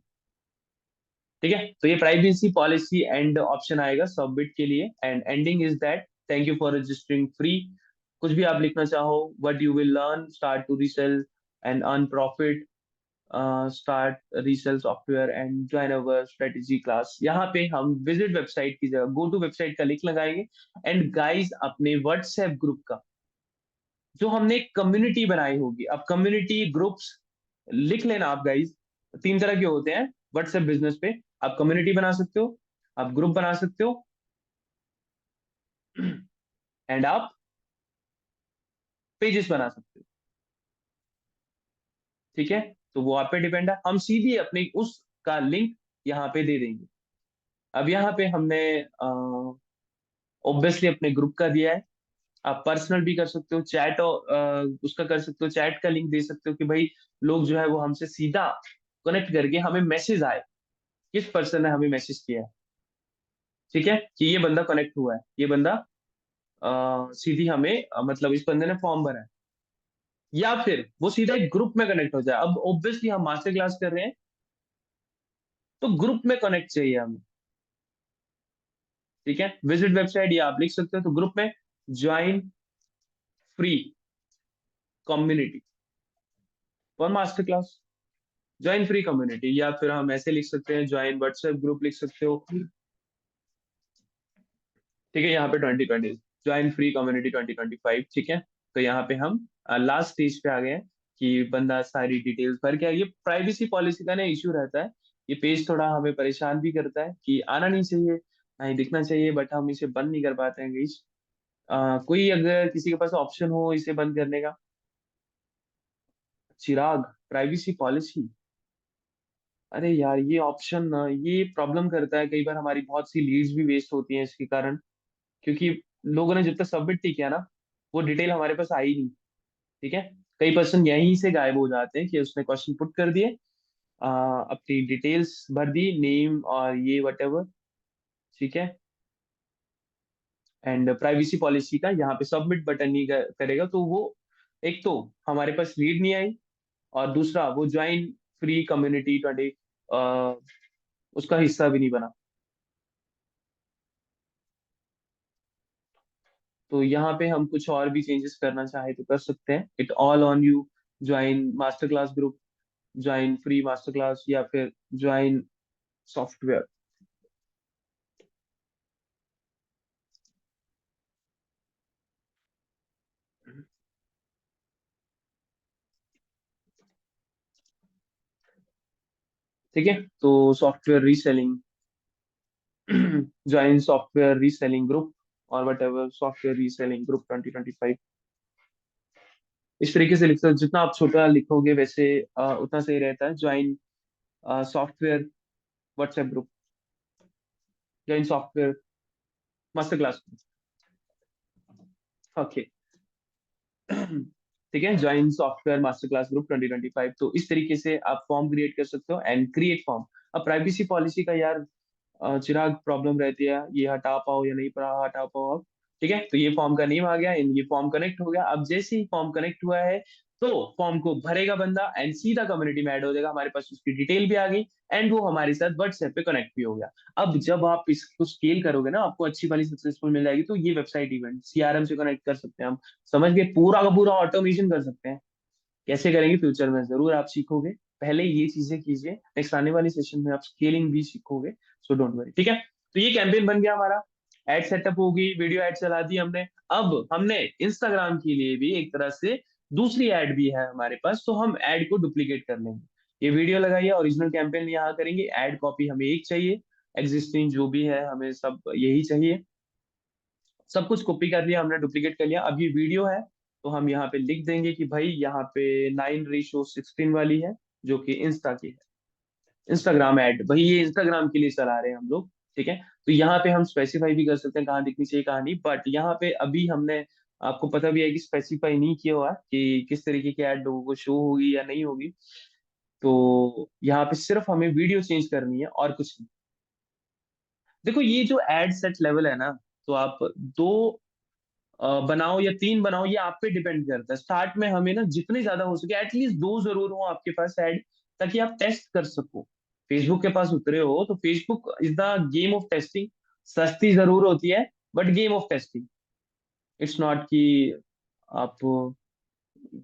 ठीक है। तो ये प्राइवेसी पॉलिसी एंड ऑप्शन आएगा सबमिट के लिए, and ending is that thank you for registering free. कुछ भी आप लिखना चाहो, what you will learn, start to resell and earn profit, start resell software and join our strategy class. यहाँ पे हम विजिट वेबसाइट की जगह गो टू वेबसाइट का लिंक लगाएंगे। एंड गाइस, अपने व्हाट्सएप ग्रुप का जो हमने कम्युनिटी बनाई होगी, अब कम्युनिटी ग्रुप्स लिख लेना आप गाइस। तीन तरह के होते हैं व्हाट्सएप बिजनेस पे। आप कम्युनिटी बना सकते हो, आप ग्रुप बना सकते हो, एंड आप पेजेस बना सकते हो। ठीक है, तो वो आप पे डिपेंड है। हम सीधे अपने उसका लिंक यहाँ पे दे देंगे। अब यहाँ पे हमने ऑब्वियसली अपने ग्रुप का दिया है। आप पर्सनल भी कर सकते हो, चैट उसका कर सकते हो, चैट का लिंक दे सकते हो कि भाई लोग जो है वो हमसे सीधा कनेक्ट करके हमें मैसेज आए, किस पर्सन ने हमें मैसेज किया है। ठीक है, कि ये बंदा कनेक्ट हुआ है, ये बंदा सीधी हमें मतलब इस बंदे ने फॉर्म भरा है, या फिर वो सीधा एक ग्रुप में कनेक्ट हो जाए। अब ऑब्वियसली हम मास्टर क्लास कर रहे हैं, तो ग्रुप में कनेक्ट चाहिए हमें। ठीक है, विजिट वेबसाइट या आप लिख सकते हो, तो ग्रुप में join free community for master class, join free community, या फिर हम ऐसे लिख सकते हैं ज्वाइन व्हाट्सएप ग्रुप लिख सकते हो। ठीक है, यहाँ पे 2020 ज्वाइन फ्री कम्युनिटी 2025। ठीक है, तो यहाँ पे हम लास्ट स्टेज पे आ गए हैं कि बंदा सारी डिटेल्स भर के ये प्राइवेसी पॉलिसी का ना इश्यू रहता है। ये पेज थोड़ा हमें परेशान भी करता है कि आना नहीं चाहिए, नहीं दिखना चाहिए, बट हम इसे बंद नहीं कर पाते हैं गाइस। कोई अगर किसी के पास ऑप्शन हो इसे बंद करने का? चिराग, प्राइवेसी पॉलिसी। अरे यार ये ऑप्शन ना, ये प्रॉब्लम करता है कई बार, हमारी बहुत सी लीड्स भी वेस्ट होती हैं इसके कारण। क्योंकि लोगों ने जब तक सबमिट नहीं किया ना, वो डिटेल हमारे पास आई नहीं। ठीक है, कई पर्सन यहीं से गायब हो जाते हैं कि उसने क्वेश्चन पुट कर दिए, अपनी डिटेल्स भर दी, नेम और ये वट एवर। ठीक है, एंड प्राइवेसी पॉलिसी का यहाँ पे सबमिट बटन नहीं करेगा, तो वो एक तो हमारे पास लीड नहीं आई, और दूसरा वो ज्वाइन फ्री कम्युनिटी 20 उसका हिस्सा भी नहीं बना। तो यहाँ पे हम कुछ और भी चेंजेस करना चाहे तो कर सकते हैं। It all on you. Join master class group, join free master class, या फिर ज्वाइन सॉफ्टवेयर। ठीक है, तो software reselling, join software reselling group, और whatever software reselling group 2025। इस तरीके से लिखते हो, जितना आप छोटा लिखोगे वैसे उतना सही रहता है। Join software WhatsApp group, join software master class. Okay. ठीक है, join software master class group 2025, तो इस तरीके से आप फॉर्म क्रिएट कर सकते हो एंड क्रिएट फॉर्म। अब प्राइवेसी पॉलिसी का यार चिराग प्रॉब्लम रहती है, ये हटा पाओ या नहीं पड़ा हटा पाओ अब। ठीक है, तो ये फॉर्म का नेम आ गया एंड ये फॉर्म कनेक्ट हो गया। अब जैसे ही फॉर्म कनेक्ट हुआ है तो फॉर्म को भरेगा बंदा एंड सीधा कम्युनिटी में ऐड हो जाएगा, हमारे पास उसकी डिटेल भी आ गई एंड वो हमारे साथ व्हाट्सएप पे कनेक्ट भी हो गया। अब जब आप इसको स्केल करोगे ना, आपको अच्छी वाली सक्सेसफुल मिल जाएगी, तो ये वेबसाइट इवेंट सीआरएम से कनेक्ट कर सकते हैं हम। समझ गए, पूरा का पूरा ऑटोमेशन कर सकते हैं। कैसे करेंगे फ्यूचर में जरूर आप सीखोगे, पहले ये चीजें कीजिए, नेक्स्ट आने वाली सेशन में आप स्केलिंग भी सीखोगे। सो डोंट वरी, ठीक है। तो ये कैंपेन बन गया हमारा, एड सेटअप होगी, वीडियो एड चला दी हमने। अब हमने इंस्टाग्राम के लिए भी एक तरह से दूसरी एड भी है हमारे पास, तो हम एड को डुप्लीकेट कर लेंगे। ये वीडियो लगाइए, ओरिजिनल कैंपेन यहाँ करेंगे, एड कॉपी हमें एक चाहिए, एग्जिस्टिंग जो भी है हमें सब यही चाहिए। सब कुछ कॉपी कर लिया हमने, डुप्लीकेट कर लिया। अब ये वीडियो है तो हम यहाँ पे लिख देंगे कि भाई यहाँ पे 9:16 वाली है, जो कि इंस्टा की है। इंस्टाग्राम ऐड, भाई ये इंस्टाग्राम के लिए चला रहे हैं हम लोग। ठीक है, तो यहाँ पे हम स्पेसिफाई भी कर सकते हैं कहाँ दिखनी चाहिए कहाँ नहीं, बट यहाँ पे अभी हमने, आपको पता भी है कि स्पेसिफाई नहीं किया हुआ है कि किस तरीके की ऐड लोगों को शो होगी या नहीं होगी। तो यहाँ पे सिर्फ हमें वीडियो चेंज करनी है और कुछ नहीं। देखो ये जो एड सेट लेवल है ना, तो आप दो बनाओ या तीन बनाओ, ये आप पे डिपेंड करता है। स्टार्ट में हमें ना जितने ज्यादा हो सके एटलीस्ट दो जरूर हो आपके पास ऐड, ताकि आप टेस्ट कर सको। फेसबुक के पास उतरे हो तो Facebook is the game of testing. सस्ती जरूर होती है but game of testing. It's not कि आप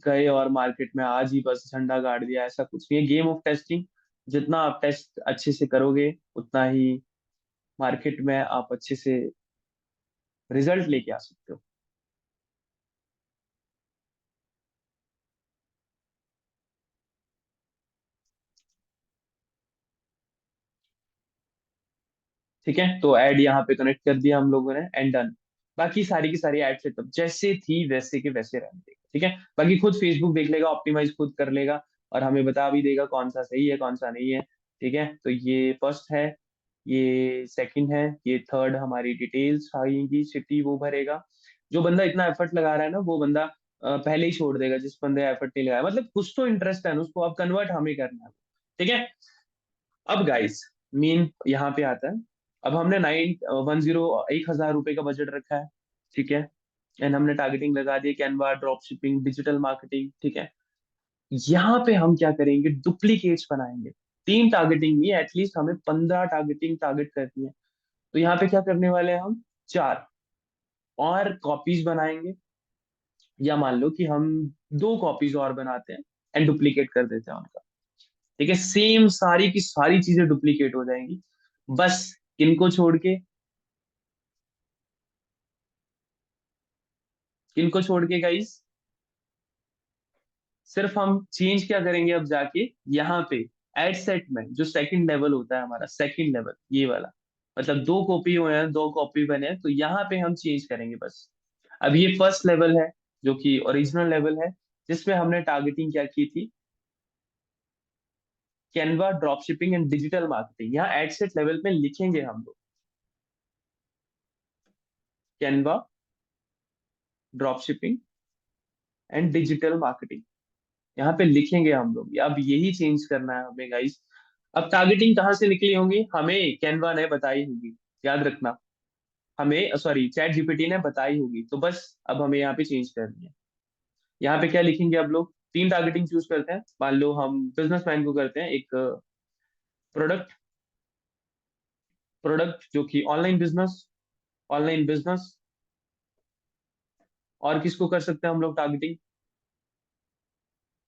गए और मार्केट में आज ही बस झंडा गाड़ दिया, ऐसा कुछ नहीं है। गेम ऑफ टेस्टिंग, जितना आप टेस्ट अच्छे से करोगे उतना ही मार्केट में आप अच्छे से रिजल्ट लेके आ सकते हो। ठीक है, तो ऐड यहाँ पे कनेक्ट कर दिया हम लोगों ने एंड डन। बाकी सारी की सारी ऐड सेटअप जैसे थी वैसे के वैसे रहने देगा। ठीक है, बाकी खुद फेसबुक देख लेगा, ऑप्टिमाइज खुद कर लेगा और हमें बता भी देगा कौन सा सही है कौन सा नहीं है। ठीक है, तो ये फर्स्ट है, ये सेकंड है, ये थर्ड हमारी डिटेल्स आएंगी, सिटी वो भरेगा। जो बंदा इतना एफर्ट लगा रहा है ना, वो बंदा पहले ही छोड़ देगा जिस बंदे एफर्ट नहीं लगाया, मतलब कुछ तो इंटरेस्ट है ना उसको, अब कन्वर्ट हमें करना है। ठीक है, अब गाइस मेन यहाँ पे आता है। अब हमने 1,010 का बजट रखा है। ठीक है, एंड हमने टारगेटिंग लगा दी, Canva, drop shipping, digital marketing. ठीक है, यहाँ पे हम क्या करेंगे, डुप्लीकेट्स बनाएंगे। तीन टारगेटिंग नहीं, एटलीस्ट हमें 15 टारगेटिंग टारगेट करनी है। तो यहाँ पे क्या करने वाले हैं हम, चार और कॉपीज बनाएंगे, या मान लो कि हम दो कॉपीज और बनाते हैं एंड डुप्लीकेट कर देते हैं उनका। ठीक है, सेम सारी की सारी चीजें डुप्लीकेट हो जाएंगी, बस किनको छोड़ के, किनको छोड़ के गाइस, सिर्फ हम चेंज क्या करेंगे अब जाके यहाँ पे एड सेट में, जो सेकंड लेवल होता है हमारा, सेकंड लेवल ये वाला, मतलब दो कॉपी हुए हैं, दो कॉपी बने हैं, तो यहाँ पे हम चेंज करेंगे बस। अब ये फर्स्ट लेवल है जो कि ओरिजिनल लेवल है, जिसमें हमने टारगेटिंग क्या की थी, Canva, drop shipping and digital marketing. यहाँ एड सेट लेवल पे लिखेंगे हम लोग Canva, drop shipping and digital marketing, यहाँ पे लिखेंगे हम लोग। अब यही चेंज करना है हमें गाइस। अब टारगेटिंग कहाँ से निकली होंगी, हमें कैनवा ने बताई होगी, याद रखना। हमें सॉरी चैट जीपीटी ने बताई होगी, तो बस अब हमें यहाँ पे चेंज करनी है। यहाँ पे क्या लिखेंगे, अब लोग तीन टारगेटिंग चूज करते हैं। मान लो हम बिजनेसमैन को करते हैं, एक प्रोडक्ट, प्रोडक्ट जो कि ऑनलाइन बिजनेस, ऑनलाइन बिजनेस। और किसको कर सकते हैं हम लोग टारगेटिंग,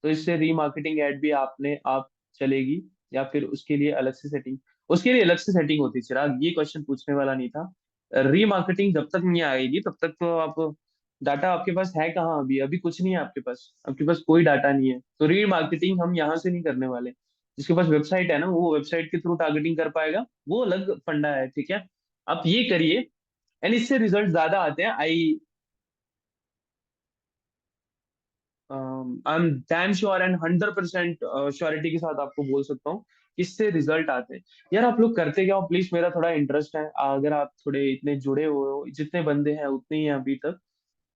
तो इससे रीमार्केटिंग एड भी आपने आप चलेगी, या फिर उसके लिए अलग से सेटिंग, उसके लिए अलग से सेटिंग होती है चिराग, ये क्वेश्चन पूछने वाला नहीं था। रीमार्केटिंग जब तक नहीं आएगी तब तक तो आप, डाटा आपके पास है कहाँ, अभी अभी कुछ नहीं है आपके पास, आपके पास कोई डाटा नहीं है, तो रीमार्केटिंग हम यहाँ से नहीं करने वाले। जिसके पास वेबसाइट है ना, वो वेबसाइट के थ्रू टारगेटिंग कर पाएगा, वो अलग फंडा है। ठीक है, आप ये करिए एंड इससे रिजल्ट ज्यादा आते हैं। I I am damn sure and 100% surety के साथ आपको बोल सकता हूँ, इससे रिजल्ट आते हैं। यार आप लोग करते क्या हो प्लीज, मेरा थोड़ा इंटरेस्ट है, अगर आप थोड़े इतने जुड़े हो, जितने बंदे हैं उतने ही हैं अभी तक,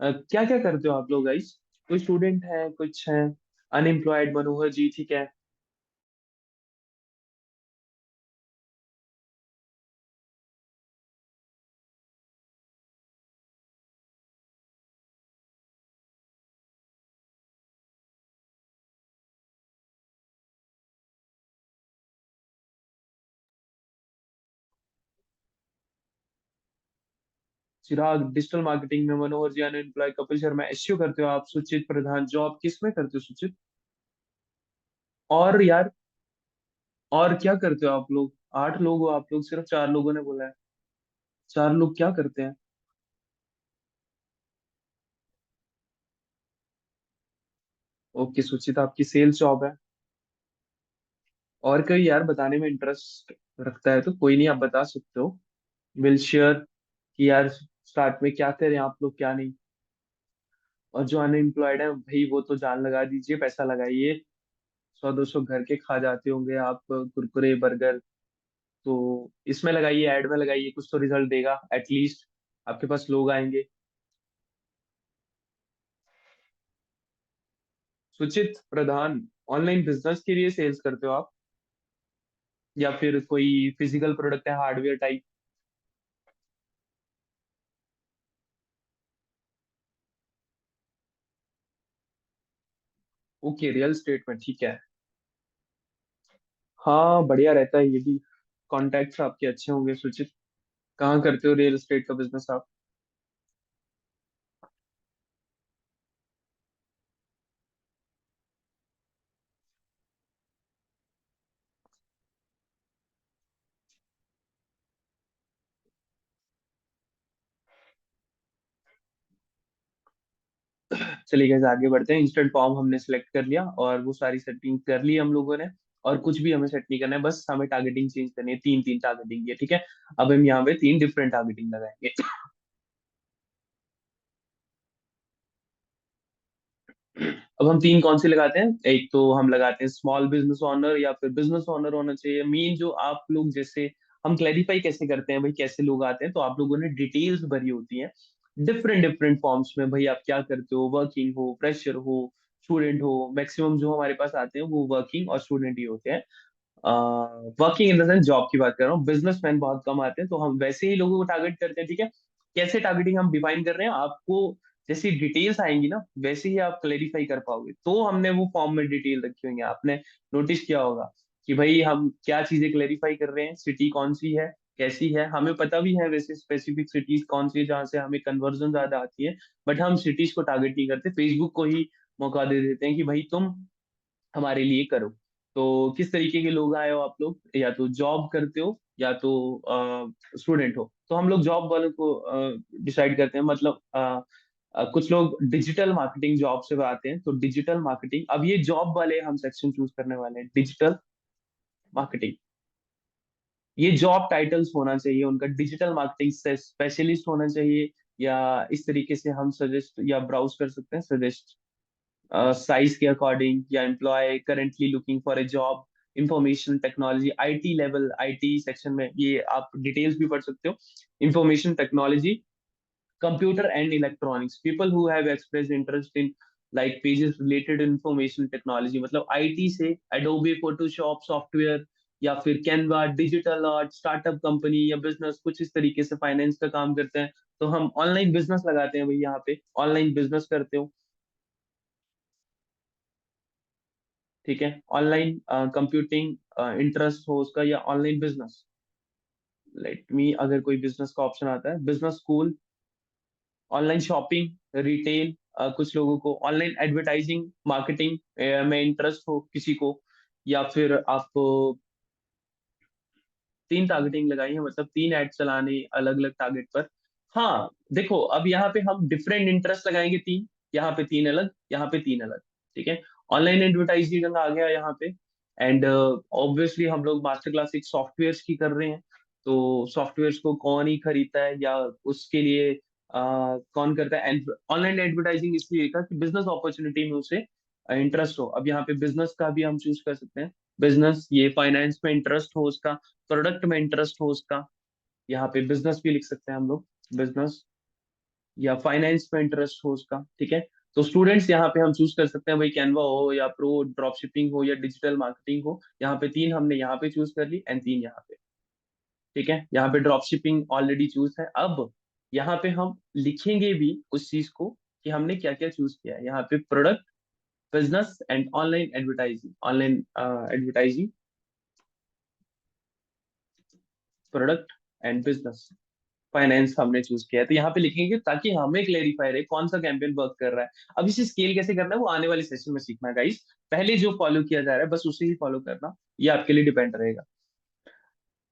क्या क्या करते हो आप लोग गाइस? कोई स्टूडेंट है, कुछ है? अनएम्प्लॉयड मनोहर जी, ठीक है। चिराग डिजिटल मार्केटिंग में, मनोहर जी अनएम्प्लॉयड, कपिल शर्मा एसईओ करते हो आप, सुचित प्रधान जॉब किस में करते हो सुचित? और यार, और क्या करते हो आप लोग? 8 लोग हो आप लोग, सिर्फ 4 लोगों ने बोला है। 4 लोग क्या करते हैं? ओके सुचित, आपकी सेल्स जॉब है। और कोई यार बताने में इंटरेस्ट रखता है तो कोई नहीं, आप बता सकते हो। विल शेयर कि यार स्टार्ट में क्या करें आप लोग, क्या नहीं। और जो अनएम्प्लॉयड है भाई, वो तो जान लगा दीजिए, पैसा लगाइए। 100-200 घर के खा जाते होंगे आप, कुरकुरे बर्गर। तो इसमें लगाइए, ऐड में लगाइए, कुछ तो रिजल्ट देगा एटलीस्ट। आपके पास लोग आएंगे। सुचित प्रधान, ऑनलाइन बिजनेस के लिए सेल्स करते हो आप, या फिर कोई फिजिकल प्रोडक्ट है, hardware type? Okay, real estate में, ठीक है। हाँ बढ़िया रहता है ये भी। कॉन्टैक्ट्स आपके अच्छे होंगे सुचित। कहाँ करते हो रियल एस्टेट का बिजनेस आप? चलिए guys, आगे बढ़ते हैं। इंस्टेंट फॉर्म हमने सेलेक्ट कर लिया और वो सारी सेटिंग कर ली हम लोगों ने। और कुछ भी हमें सेट नहीं करना है, बस हमें टारगेटिंग चेंज करनी है। तीन तीन टारगेटिंग है, ठीक है। अब हम यहाँ पे तीन डिफरेंट टारगेटिंग लगाएंगे। अब हम तीन कौन सी लगाते हैं? एक तो हम लगाते हैं स्मॉल बिजनेस ओनर, या फिर बिजनेस ओनर होना चाहिए मेन। जो आप लोग जैसे, हम क्लैरिफाई कैसे करते हैं भाई, कैसे लोग आते हैं, तो आप लोगों ने डिटेल्स भरी होती हैं डिफरेंट डिफरेंट फॉर्म्स में। भाई आप क्या करते हो, वर्किंग हो, फ्रेशर हो, स्टूडेंट हो। मैक्सिमम जो हमारे पास आते हैं वो वर्किंग और स्टूडेंट ही होते हैं। Working in the sense job की बात कर रहा हूँ। बिजनेसमैन बहुत कम आते हैं, तो हम वैसे ही लोगों को टारगेट करते हैं, ठीक है। कैसे टारगेटिंग हम डिफाइन कर रहे हैं आपको, जैसी डिटेल्स आएंगी ना वैसे ही आप क्लेरिफाई कर पाओगे। तो हमने वो फॉर्म में डिटेल रखी होंगी, आपने नोटिस किया होगा कि भाई हम क्या चीजें क्लेरिफाई कर रहे हैं। सिटी कौन सी है, कैसी है, हमें पता भी है वैसे स्पेसिफिक सिटीज कौन सी है जहाँ से हमें कन्वर्जन ज्यादा आती है। बट हम सिटीज को टारगेट नहीं करते, फेसबुक को ही मौका दे देते हैं कि भाई तुम हमारे लिए करो। तो किस तरीके के लोग आए हो आप लोग, या तो जॉब करते हो या तो स्टूडेंट हो। तो हम लोग जॉब वालों को डिसाइड करते हैं, मतलब कुछ लोग डिजिटल मार्केटिंग जॉब से आते हैं, तो डिजिटल मार्केटिंग। अब ये जॉब वाले हम सेक्शन चूज करने वाले हैं, डिजिटल मार्केटिंग। ये जॉब टाइटल्स होना चाहिए उनका, डिजिटल मार्केटिंग से स्पेशलिस्ट होना चाहिए। या इस तरीके से हम सजेस्ट या ब्राउज कर सकते हैं, सजेस्ट साइज के अकॉर्डिंग, या employ currently looking for a job, information technology, IT level, IT section में ये आप डिटेल्स भी पढ़ सकते हो। Information technology, computer and electronics, people who have expressed interest in like pages related information technology, मतलब आईटी से एडोबे फोटोशॉप सॉफ्टवेयर, या फिर Canva, digital art, startup company या बिजनेस, कुछ इस तरीके से फाइनेंस का काम करते हैं। तो हम ऑनलाइन बिजनेस लगाते हैं भाई, यहाँ पे ऑनलाइन बिजनेस करते हो, ठीक है। ऑनलाइन कंप्यूटिंग इंटरेस्ट हो उसका, या ऑनलाइन बिजनेस। लेट मी, अगर कोई बिजनेस का ऑप्शन आता है, business school, online shopping, retail, कुछ लोगों को ऑनलाइन एडवर्टाइजिंग मार्केटिंग में इंटरेस्ट हो किसी को, या फिर आप तीन टारगेटिंग लगाई है, मतलब तीन ऐड चलाने अलग अलग टारगेट पर। हाँ देखो, अब यहाँ पे हम डिफरेंट इंटरेस्ट लगाएंगे तीन, यहाँ पे तीन अलग, यहाँ पे तीन अलग, ठीक है। ऑनलाइन एडवर्टाइजिंग आ गया यहाँ पे। एंड ऑब्वियसली हम लोग मास्टर क्लास एक सॉफ्टवेयर की कर रहे हैं। तो सॉफ्टवेयर को कौन ही खरीदता है, या उसके लिए कौन करता है। एंड ऑनलाइन एडवर्टाइजिंग इसलिए का कि बिजनेस अपॉर्चुनिटी में उसे इंटरेस्ट हो। अब यहाँ पे बिजनेस का भी हम चूज कर सकते हैं। बिजनेस, ये फाइनेंस में इंटरेस्ट हो उसका, प्रोडक्ट में इंटरेस्ट हो उसका। यहाँ पे बिजनेस भी लिख सकते हैं हम लोग, बिजनेस। या फाइनेंस में इंटरेस्ट हो उसका, ठीक है। तो स्टूडेंट्स यहाँ पे हम चूज कर सकते हैं भाई, कैनवा हो या प्रो ड्रॉप शिपिंग हो या डिजिटल मार्केटिंग हो। यहाँ पे तीन हमने यहाँ पे चूज कर ली एंड तीन यहाँ पे, ठीक है। यहाँ पे ड्रॉप शिपिंग ऑलरेडी चूज है। अब यहाँ पे हम लिखेंगे भी उस चीज को कि हमने क्या क्या चूज किया है। यहाँ पे product, business and online advertising, online advertising, product and business, finance हमने चूज किया है। तो यहाँ पे लिखेंगे ताकि हमें क्लेरिफाई रहे कौन सा कैंपेन वर्क कर रहा है। अब इसे स्केल कैसे करना है वो आने वाले सेशन में सीखना है गाइस। पहले जो फॉलो किया जा रहा है बस उसे ही फॉलो करना, ये आपके लिए डिपेंड रहेगा।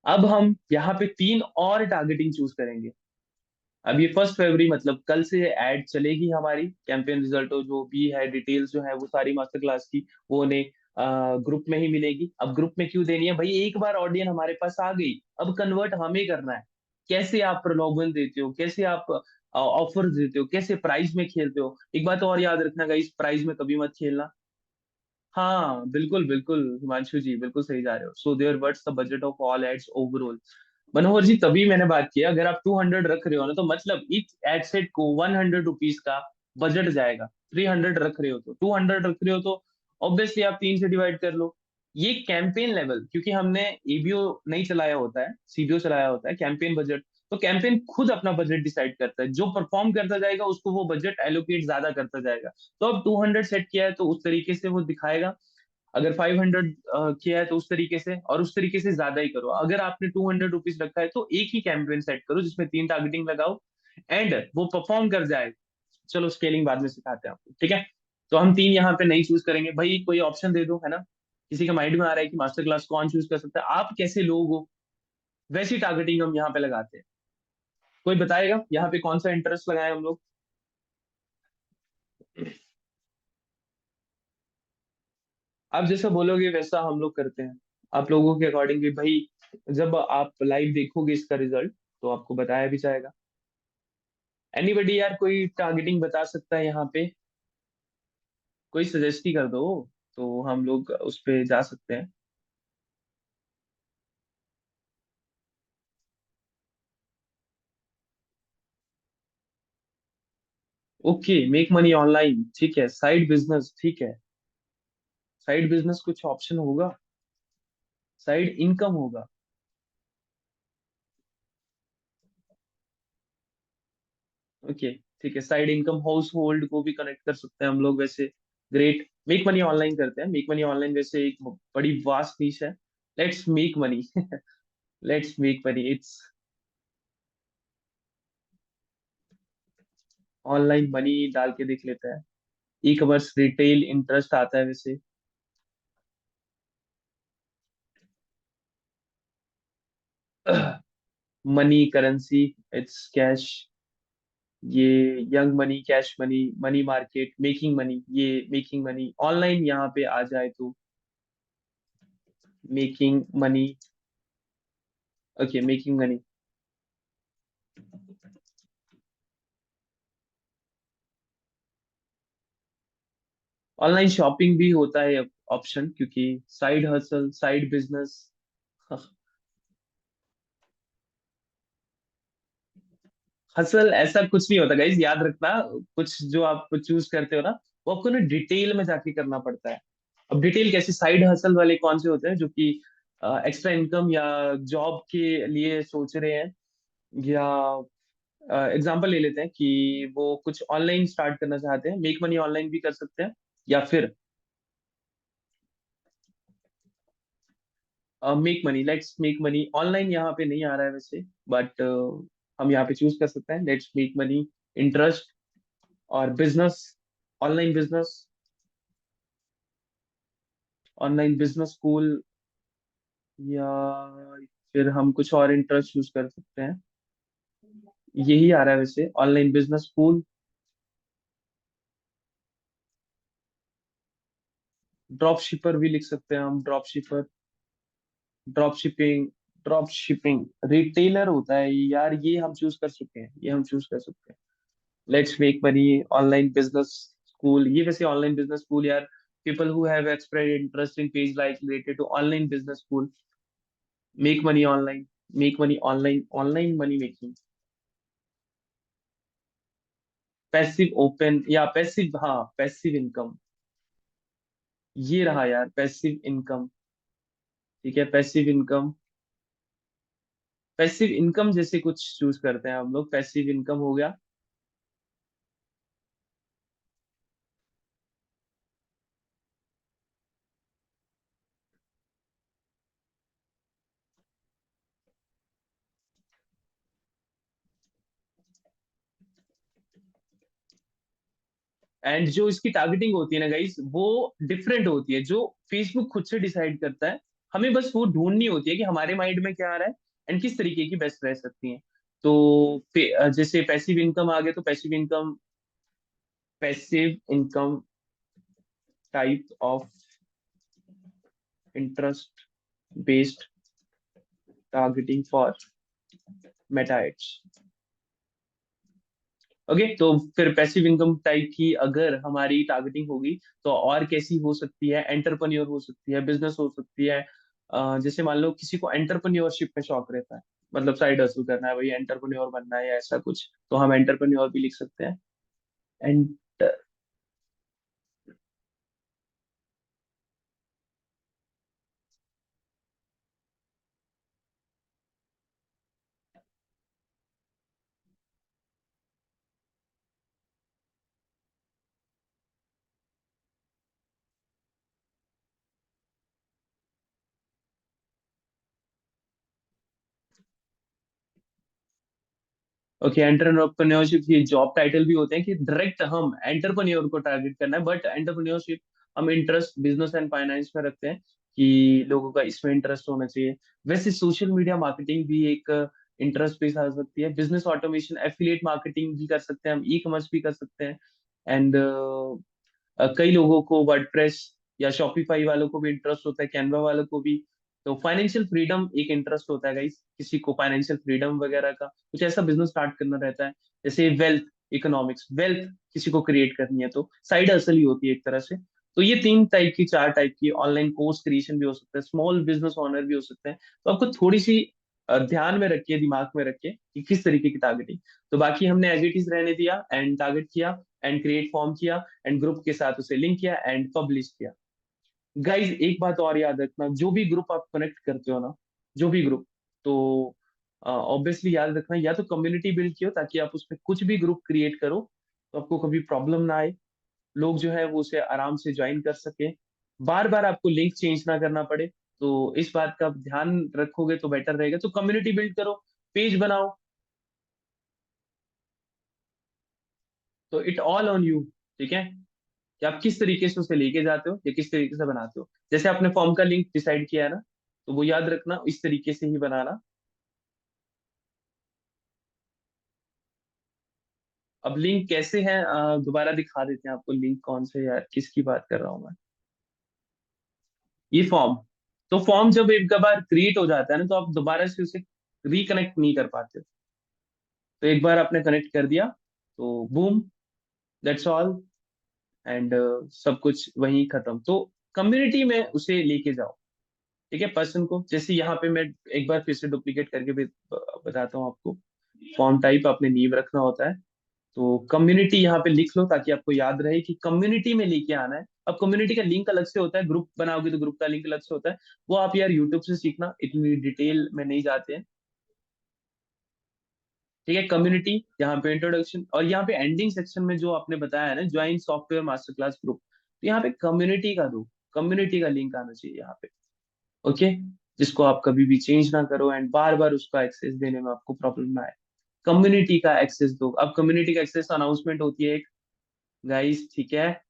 अब हम यहाँ पे तीन और टारगेटिंग चूज करेंगे। अब ये 1 फरवरी मतलब कल से ऐड चलेगी हमारी, कैंपेन रिजल्ट जो भी है, डिटेल्स जो है वो सारी मास्टर क्लास की वो उन्हें ग्रुप में ही मिलेगी। अब ग्रुप में क्यों देनी है भाई, एक बार ऑडियंस हमारे पास आ गई, अब कन्वर्ट हमें करना है। कैसे आप प्रलोभन देते हो, कैसे आप ऑफर देते हो, कैसे प्राइस में खेलते हो। एक बात और याद रखना गाइस, प्राइस में कभी मत खेलना। हाँ बिल्कुल बिल्कुल हिमांशु जी, बिल्कुल सही जा रहे हो। So there what's the budget of all ads overall. Manohar ji तभी मैंने बात किया, अगर आप 200 रख रहे हो ना तो मतलब इच एड सेट को 100 रुपीज का बजट जाएगा। 300 रख रहे हो तो 200 रख रहे हो तो ऑब्वियसली आप तीन से डिवाइड कर लो। ये कैंपेन लेवल, क्योंकि हमने एबीओ नहीं चलाया होता है, सीबीओ चलाया होता है, कैंपेन बजट। तो कैंपेन खुद अपना बजट डिसाइड करता है, जो परफॉर्म करता जाएगा उसको वो बजट एलोकेट ज्यादा करता जाएगा। तो अब 200 सेट किया है तो उस तरीके से वो दिखाएगा। अगर 500 किया है तो उस तरीके से, और उस तरीके से ज्यादा ही करो। अगर आपने 200 रुपीज रखा है तो एक ही कैंपेन सेट करो जिसमें तीन टारगेटिंग लगाओ एंड वो परफॉर्म कर जाए। चलो स्केलिंग बाद में सिखाते हैं आपको, ठीक है। तो हम तीन यहाँ पे नहीं चूज करेंगे भाई, कोई ऑप्शन दे दो, है ना। किसी के माइंड में आ रहा है कि मास्टर क्लास कौन चूज कर सकता है, आप कैसे लोग हो, वैसी टारगेटिंग हम यहाँ पे लगाते हैं। कोई बताएगा यहाँ पे कौन सा इंटरेस्ट लगाए हम लोग। आप जैसा बोलोगे वैसा हम लोग करते हैं, आप लोगों के अकॉर्डिंग भी भाई। जब आप लाइव देखोगे इसका रिजल्ट तो आपको बताया भी जाएगा। एनीबडी यार, कोई टारगेटिंग बता सकता है यहाँ पे, कोई सजेस्ट ही कर दो तो हम लोग उस पे जा सकते हैं। ओके, मेक मनी ऑनलाइन, ठीक है। साइड बिजनेस, ठीक है। साइड बिजनेस कुछ ऑप्शन होगा, साइड इनकम होगा। ओके, ठीक है। साइड इनकम, हाउस होल्ड को भी कनेक्ट कर सकते हैं हम लोग वैसे। ग्रेट, मेक मनी ऑनलाइन करते हैं। मेक मनी ऑनलाइन वैसे एक बड़ी वास्ट नीश है। Let's make money. Let's make money, it's online money डाल के देख लेते हैं। ई कॉमर्स रिटेल इंटरेस्ट आता है वैसे। Money currency, it's cash. ये young money, cash money, money market, making money, ये मेकिंग मनी ऑनलाइन यहाँ पे आ जाए तो making money. Okay, making money. Online shopping भी होता है ऑप्शन, क्योंकि side hustle, side business. Hustle ऐसा कुछ नहीं होता गाइज, याद रखना। कुछ जो आप चूज करते हो ना वो आपको ना डिटेल में जाके करना पड़ता है। अब डिटेल कैसे, साइड हसल वाले कौन से होते हैं जो कि एक्स्ट्रा इनकम या जॉब के लिए सोच रहे हैं, या एग्जांपल ले लेते हैं कि वो कुछ ऑनलाइन स्टार्ट करना चाहते हैं, मेक मनी ऑनलाइन भी कर सकते हैं। या फिर make money, let's make money online यहाँ पे नहीं आ रहा है वैसे, बट हम यहाँ पे चूज कर सकते हैं लेट्स मेक मनी इंटरेस्ट और business, online business, online business school. या फिर हम कुछ और इंटरेस्ट चूज कर सकते हैं। यही आ रहा है वैसे, ऑनलाइन बिजनेस स्कूल। ड्रॉप शिपर भी लिख सकते हैं हम, drop शिपर, drop shipping. Drop shipping retailer होता है यार, ये हम चूज कर सकते हैं, ये हम चूज कर सकते हैं। Let's make money online business school, ये वैसे ऑनलाइन बिजनेस स्कूल यार, people who have expressed interest in page like related to online business school, make money online, make money online, online money making. Passive open या passive, हाँ passive income. ये रहा यार passive income. ठीक है, passive income. Passive income जैसे कुछ choose करते हैं हम लोग, पैसिव इनकम हो गया। एंड जो इसकी टारगेटिंग होती है ना गाइस, वो डिफरेंट होती है, जो फेसबुक खुद से डिसाइड करता है। हमें बस वो ढूंढनी होती है कि हमारे माइंड में क्या आ रहा है एंड किस तरीके की बेस्ट रह सकती है। तो जैसे पैसिव इनकम आ गया, तो passive income type of interest based targeting for Meta ads. Okay, तो फिर पैसिव इनकम टाइप की अगर हमारी टारगेटिंग होगी, तो और कैसी हो सकती है? एंटरप्रेन्योर हो सकती है, बिजनेस हो सकती है। जैसे मान लो किसी को एंटरप्रेन्योरशिप में शौक रहता है, मतलब साइड हसल करना है भाई, एंटरप्रेन्योर बनना है या ऐसा कुछ, तो हम एंटरप्रेन्योर भी लिख सकते हैं। एंड ओके, एंटरप्रेन्योरशिप ये जॉब टाइटल भी होते हैं कि डायरेक्ट हम एंटरप्रेन्योर को टारगेट करना है, बट एंटरप्रेन्योरशिप हम इंटरेस्ट बिजनेस एंड फाइनेंस में रखते हैं कि लोगों का इसमें इंटरेस्ट होना चाहिए। वैसे सोशल मीडिया मार्केटिंग भी एक इंटरेस्ट बेस आ सकती है, बिजनेस ऑटोमेशन एफिलिएट मार्केटिंग भी कर सकते हैं हम, ई कॉमर्स भी कर सकते हैं। एंड कई लोगों को वर्डप्रेस या शॉपिफाई वालों को भी इंटरेस्ट होता है, कैनवा वालों को भी। तो फाइनेंशियल फ्रीडम एक इंटरेस्ट होता है गाइस, किसी को फाइनेंशियल फ्रीडम वगैरह का कुछ ऐसा बिजनेस स्टार्ट करना रहता है। जैसे वेल्थ, इकोनॉमिक्स, वेल्थ किसी को क्रिएट करनी है तो साइड हसल ही होती है एक तरह से। तो ये तीन टाइप की, चार टाइप की, ऑनलाइन कोर्स क्रिएशन भी हो सकता है, स्मॉल बिजनेस ओनर भी हो सकते हैं। तो आपको थोड़ी सी ध्यान में रखिए, दिमाग में रखिए कि किस तरीके की टारगेटिंग। तो बाकी हमने एज इट इज रहने दिया एंड टारगेट किया एंड क्रिएट फॉर्म किया एंड ग्रुप के साथ उसे लिंक किया एंड पब्लिश किया। गाइज एक बात और याद रखना, जो भी ग्रुप आप कनेक्ट करते हो ना, जो भी ग्रुप, तो ऑब्वियसली याद रखना, या तो कम्युनिटी बिल्ड किया ताकि आप उसमें कुछ भी ग्रुप क्रिएट करो तो आपको कभी प्रॉब्लम ना आए, लोग जो है वो उसे आराम से ज्वाइन कर सके, बार बार आपको लिंक चेंज ना करना पड़े। तो इस बात का ध्यान रखोगे तो बेटर रहेगा। तो कम्युनिटी बिल्ड करो, पेज बनाओ, तो इट ऑल ऑन यू। ठीक है, कि आप किस तरीके से उसे लेके जाते हो या किस तरीके से बनाते हो। जैसे आपने फॉर्म का लिंक डिसाइड किया है ना, तो वो याद रखना इस तरीके से ही बनाना। अब लिंक कैसे है, दोबारा दिखा देते हैं आपको लिंक कौन से, यार किसकी बात कर रहा हूँ मैं। ये फॉर्म, तो फॉर्म जब एक बार क्रिएट हो जाता है ना, तो आप दोबारा से उसे रिकनेक्ट नहीं कर पाते। तो एक बार आपने कनेक्ट कर दिया तो बूम, दैट्स ऑल। एंड सब कुछ वहीं खत्म। तो कम्युनिटी में उसे लेके जाओ। ठीक है, पर्सन को, जैसे यहाँ पे मैं एक बार फिर से डुप्लीकेट करके भी बताता हूँ आपको। फॉर्म टाइप आपने नीव रखना होता है, तो कम्युनिटी यहाँ पे लिख लो ताकि आपको याद रहे कि कम्युनिटी में लेके आना है। अब कम्युनिटी का लिंक अलग से होता है, ग्रुप बनाओगे तो ग्रुप का लिंक अलग से होता है। वो आप यार यूट्यूब से सीखना, इतनी डिटेल में नहीं जाते हैं। ठीक है, कम्युनिटी, यहाँ पे इंट्रोडक्शन, और यहाँ पे एंडिंग सेक्शन में जो आपने बताया है ना, join software master class group, तो यहाँ पे कम्युनिटी का दो, कम्युनिटी का लिंक आना चाहिए यहाँ पे। ओके, जिसको आप कभी भी चेंज ना करो एंड बार बार उसका एक्सेस देने में आपको प्रॉब्लम ना आए। कम्युनिटी का एक्सेस दो। अब कम्युनिटी का एक्सेस, अनाउंसमेंट होती है एक, गाइस ठीक है,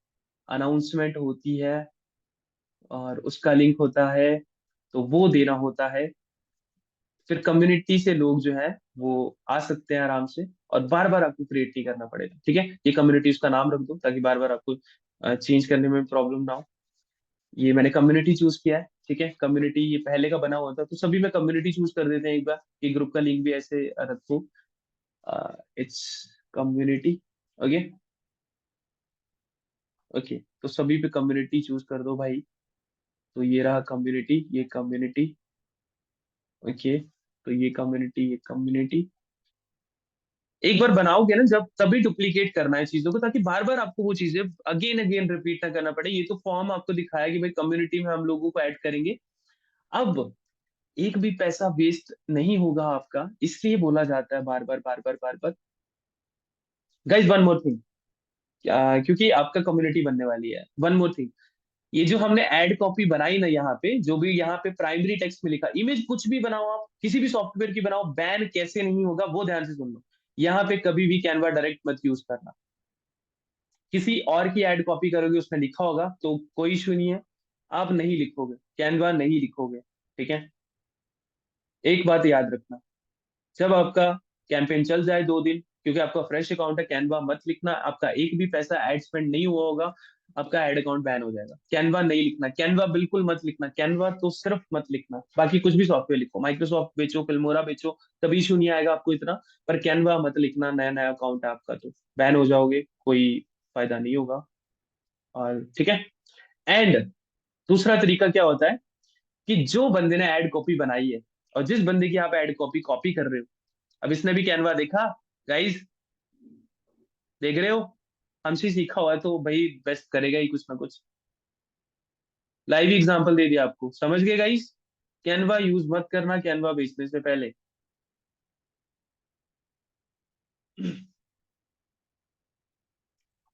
अनाउंसमेंट होती है और उसका लिंक होता है, तो वो देना होता है। फिर कम्युनिटी से लोग जो है वो आ सकते हैं आराम से, और बार बार आपको क्रिएट नहीं करना पड़ेगा। ठीक है, ये कम्युनिटी उसका नाम रख दो ताकि बार बार आपको चेंज करने में प्रॉब्लम ना हो। ये मैंने कम्युनिटी चूज किया है। ठीक है, कम्युनिटी ये पहले का बना हुआ था, तो सभी में कम्युनिटी चूज कर देते हैं एक बार, कि ग्रुप का लिंक भी ऐसे रखो, इट्स कम्युनिटी। ओके, ओके, तो सभी पे कम्युनिटी चूज कर दो भाई। तो ये रहा कम्युनिटी, ये कम्युनिटी। ओके, तो ये कम्युनिटी, ये कम्युनिटी। एक बार बनाओगे ना जब, तभी डुप्लीकेट करना है चीजों को, ताकि बार बार आपको वो चीजें अगेन अगेन रिपीट ना करना पड़े। ये तो फॉर्म आपको दिखाया कि भाई कम्युनिटी में हम लोगों को ऐड करेंगे। अब एक भी पैसा वेस्ट नहीं होगा आपका, इसलिए बोला जाता है बार बार बार बार बार बार। गाइज वन मोर थिंग, क्योंकि आपका कम्युनिटी बनने वाली है, वन मोर थिंग, ये जो हमने एड कॉपी बनाई ना, यहाँ पे जो भी यहाँ पे प्राइमरी टेक्स्ट में लिखा, इमेज कुछ भी बनाओ आप, किसी भी सॉफ्टवेयर की बनाओ, बैन कैसे नहीं होगा वो ध्यान से सुन लो। यहाँ पे कभी भी कैनवा डायरेक्ट मत यूज करना। किसी और की एड कॉपी करोगे, उसमें लिखा होगा तो कोई इशू नहीं है, आप नहीं लिखोगे, कैनवा नहीं लिखोगे, ठीक है। एक बात याद रखना, जब आपका कैंपेन चल जाए 2 दिन, क्योंकि आपका फ्रेश अकाउंट है, कैनवा मत लिखना, आपका एक भी पैसा एड स्पेंड नहीं हुआ होगा, आपका एड अकाउंट बैन हो जाएगा। कैनवा नहीं लिखना, कैनवा बिल्कुल मत लिखना, कैनवा तो सिर्फ मत लिखना, बाकी कुछ भी सॉफ्टवेयर लिखो, माइक्रोसॉफ्ट बेचो, फिल्मोरा बेचो, कभी इशू नहीं आएगा आपको इतना। पर कैनवा मत लिखना, नया नया अकाउंट है आपका तो बैन हो जाओगे, कोई फायदा नहीं होगा। और ठीक है। एंड दूसरा तरीका क्या होता है, कि जो बंदे ने एड कॉपी बनाई है, और जिस बंदे की आप एड कॉपी कॉपी कर रहे हो, अब इसने भी कैनवा देखा, गाइस, देख रहे हो, हमसे सीखा हुआ है तो भाई बेस्ट करेगा ही कुछ ना कुछ। लाइव एग्जांपल दे दिया आपको, समझ गए गाइस। कैनवा यूज मत करना कैनवा बेचने से पहले।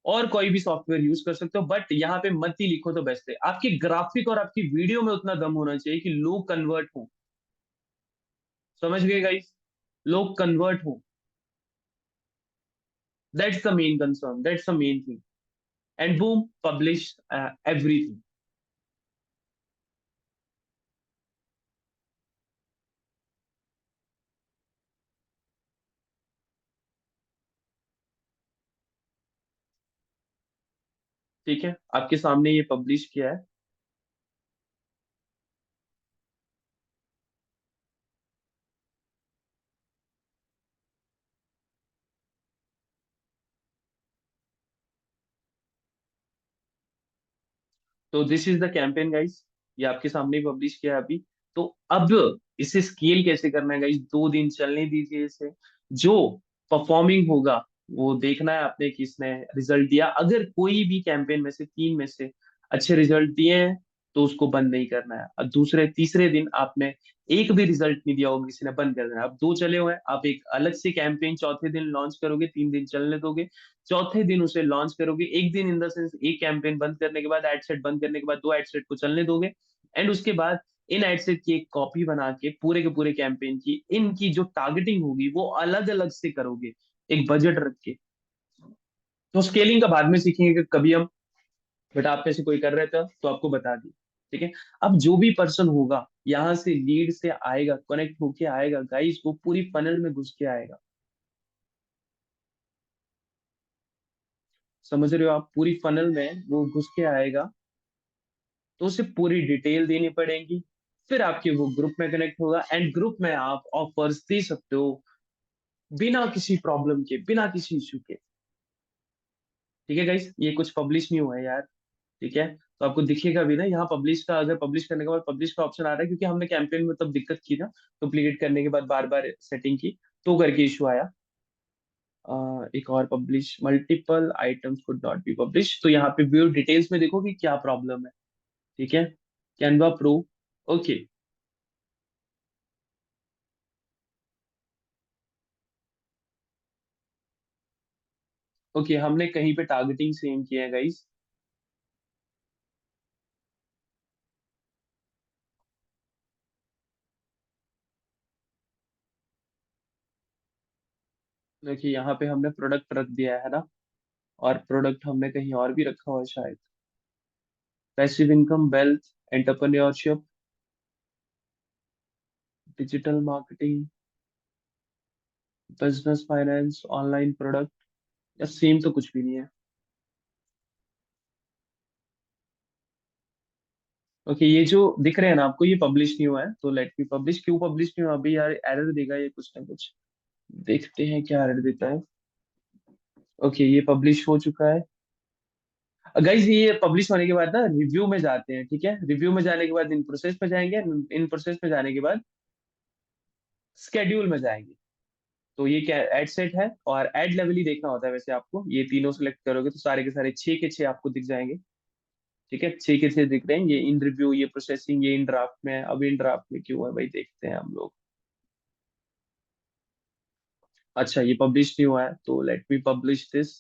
और कोई भी सॉफ्टवेयर यूज कर सकते हो, बट यहाँ पे मत ही लिखो तो बेस्ट है। आपकी ग्राफिक और आपकी वीडियो में उतना दम होना चाहिए कि लोग कन्वर्ट हो। समझ गए गाइस, लोग कन्वर्ट हो, that's the main concern, that's the main thing. And boom, publish everything. ठीक है, आपके सामने ये पब्लिश किया है। तो this is the campaign guys, ये आपके सामने पब्लिश किया है अभी। तो अब इसे स्केल कैसे करना है गाइस, 2 दिन चलने दीजिए इसे। जो परफॉर्मिंग होगा वो देखना है आपने, किसने रिजल्ट दिया। अगर कोई भी कैंपेन में से 3 में से अच्छे रिजल्ट दिए हैं, तो उसको बंद नहीं करना है। और दूसरे तीसरे दिन आपने एक भी रिजल्ट नहीं दिया होगा, किसी ने बंद कर देना है। अब 2 चले हुए हैं, आप एक अलग से कैंपेन चौथे दिन लॉन्च करोगे, 3 दिन चलने दोगे, चौथे दिन उसे लॉन्च करोगे, एक दिन इन द सेंस एक कैंपेन बंद करने के बाद, एड सेट बंद करने के बाद 2 एड सेट को चलने दोगे। एंड उसके बाद इन एड सेट की एक कॉपी बना के पूरे के पूरे कैंपेन की, इनकी जो टारगेटिंग होगी वो अलग अलग से करोगे, एक बजट रख के। तो स्केलिंग का बाद में सीखेंगे कि कभी हम, बट आप में से कोई कर रहे थे तो आपको बता दी, ठीक है। अब जो भी पर्सन होगा यहाँ से लीड से आएगा, कनेक्ट होके आएगा गाइस, वो पूरी फनल में घुस के आएगा। समझ रहे हो आप, पूरी फनल में वो घुस के आएगा, तो उसे पूरी डिटेल देनी पड़ेगी। फिर आपके वो ग्रुप में कनेक्ट होगा, एंड ग्रुप में आप ऑफर्स दे सकते हो, बिना किसी प्रॉब्लम के, बिना किसी इशू के। ठीक है गाइस, ये कुछ पब्लिश नहीं हुआ है यार, ठीक है। तो आपको दिखेगा भी ना यहाँ पब्लिश का, अगर पब्लिश करने के बाद पब्लिश का ऑप्शन आ रहा है, क्योंकि हमने कैंपेन में तब दिक्कत की ना, डुप्लीकेट करने के बाद बार बार सेटिंग की, तो करके इशू आया। एक और, publish multiple items could not be publish, तो यहाँ पे व्यू डिटेल्स में देखो कि क्या प्रॉब्लम है, ठीक है। Canva pro, okay. ओके, हमने कहीं पे टारगेटिंग सेम किया है गाइस। देखिए यहाँ पे हमने प्रोडक्ट रख दिया है ना, और प्रोडक्ट हमने कहीं और भी रखा हुआ है शायद। Passive income, wealth, entrepreneurship, digital marketing, business finance, online product, या सेम तो कुछ भी नहीं है। ओके, ये जो दिख रहे हैं ना आपको, ये पब्लिश नहीं हुआ है, तो लेट मी पब्लिश। क्यों पब्लिश नहीं हुआ अभी यार, एरर देगा ये कुछ ना कुछ, देखते हैं क्या एरर देता है। ओके, ये पब्लिश हो चुका है। गाइज ये पब्लिश होने के बाद ना रिव्यू में जाते हैं, ठीक है। रिव्यू में जाने के बाद इन प्रोसेस पे जाएंगे, इन प्रोसेस पे जाने के बाद स्केड्यूल में जाएंगे। तो ये क्या एड सेट है, और एड लेवल ही देखना होता है वैसे आपको। ये तीनों सेलेक्ट करोगे तो सारे के सारे छह के छह आपको दिख जाएंगे। ठीक है, छह के छह दिख रहे हैं। ये इन रिव्यू, ये प्रोसेसिंग, ये इन ड्राफ्ट में है। अब इन ड्राफ्ट में क्यों है भाई, देखते हैं हम लोग। अच्छा, ये पब्लिश नहीं हुआ है, तो let me publish this.